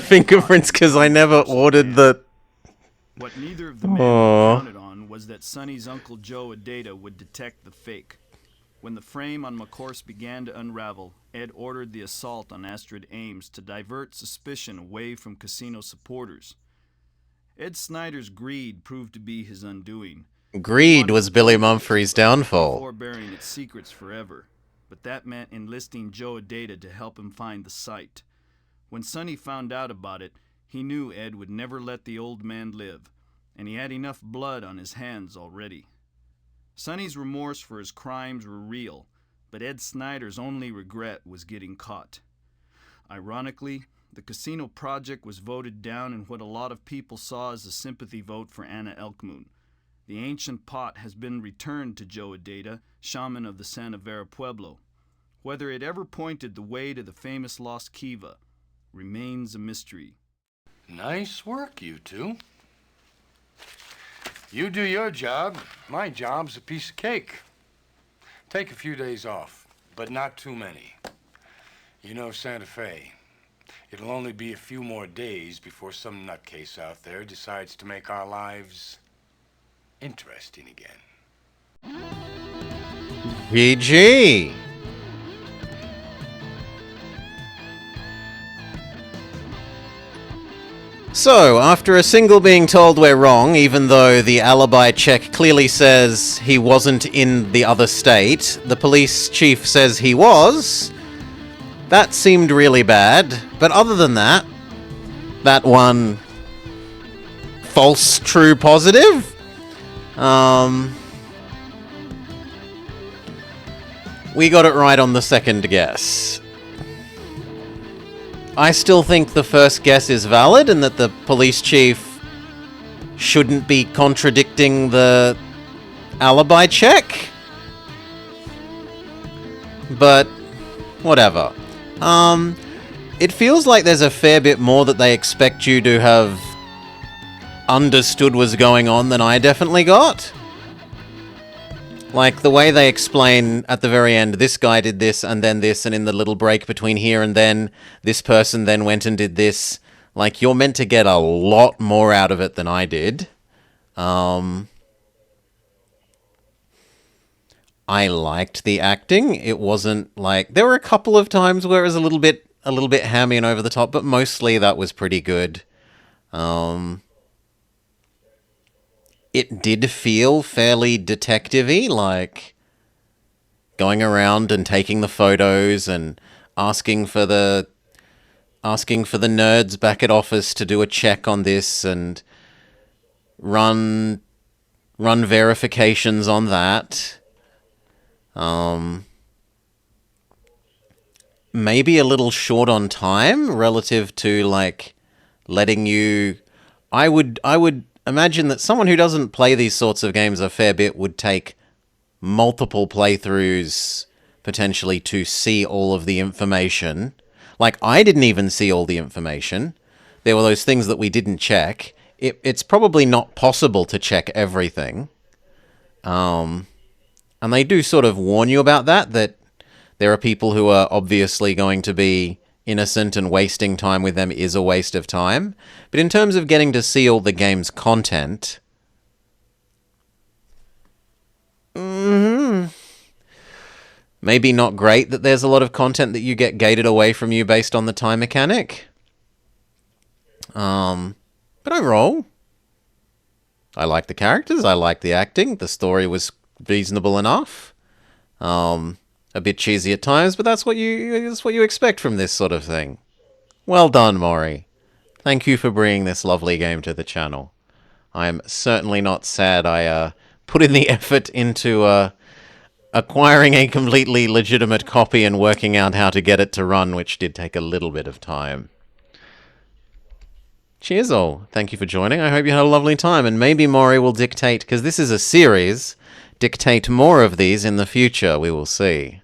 Speaker 1: fingerprints because I never ordered the...
Speaker 6: What neither of the men counted on was that Sonny's uncle Joe Odetta would detect the fake. When the frame on McHorse began to unravel, Ed ordered the assault on Astrid Ames to divert suspicion away from casino supporters. Ed Snyder's greed proved to be his undoing.
Speaker 1: Greed was Billy Mumphrey's downfall.
Speaker 6: Before burying its secrets forever, but that meant enlisting Joe Odetta to help him find the site. When Sonny found out about it, he knew Ed would never let the old man live, and he had enough blood on his hands already. Sonny's remorse for his crimes were real, but Ed Snyder's only regret was getting caught. Ironically, the casino project was voted down in what a lot of people saw as a sympathy vote for Anna Elkmoon. The ancient pot has been returned to Joe Odetta, shaman of the Santa Vera Pueblo. Whether it ever pointed the way to the famous lost Kiva remains a mystery.
Speaker 2: Nice work, you two. You do your job. My job's a piece of cake. Take a few days off, but not too many. You know Santa Fe. It'll only be a few more days before some nutcase out there decides to make our lives interesting again.
Speaker 1: PG. So, after a single being told we're wrong, even though the alibi check clearly says he wasn't in the other state, the police chief says he was. That seemed really bad, but other than that, that one false, true, positive. We got it right on the second guess. I still think the first guess is valid and that the police chief shouldn't be contradicting the alibi check. But whatever. It feels like there's a fair bit more that they expect you to have understood was going on than I definitely got. Like, the way they explain at the very end, this guy did this, and then this, and in the little break between here and then, this person then went and did this. Like, you're meant to get a lot more out of it than I did. I liked the acting. It wasn't like... There were a couple of times where it was a little bit hammy and over the top, but mostly that was pretty good. It did feel fairly detective-y, like going around and taking the photos and asking for the nerds back at office to do a check on this and run verifications on that. Maybe a little short on time relative to like letting you... I would imagine that someone who doesn't play these sorts of games a fair bit would take multiple playthroughs potentially to see all of the information. Like, I didn't even see all the information. There were those things that we didn't check. It's probably not possible to check everything. And they do sort of warn you about that there are people who are obviously going to be innocent and wasting time with them is a waste of time. But in terms of getting to see all the game's content... maybe not great that there's a lot of content that you get gated away from you based on the time mechanic. But overall, I like the characters, I like the acting, the story was reasonable enough. A bit cheesy at times, but that's what you expect from this sort of thing. Well done, Maury. Thank you for bringing this lovely game to the channel. I'm certainly not sad I put in the effort into acquiring a completely legitimate copy and working out how to get it to run, which did take a little bit of time. Cheers all. Thank you for joining. I hope you had a lovely time, and maybe Maury will dictate, because this is a series, dictate more of these in the future. We will see.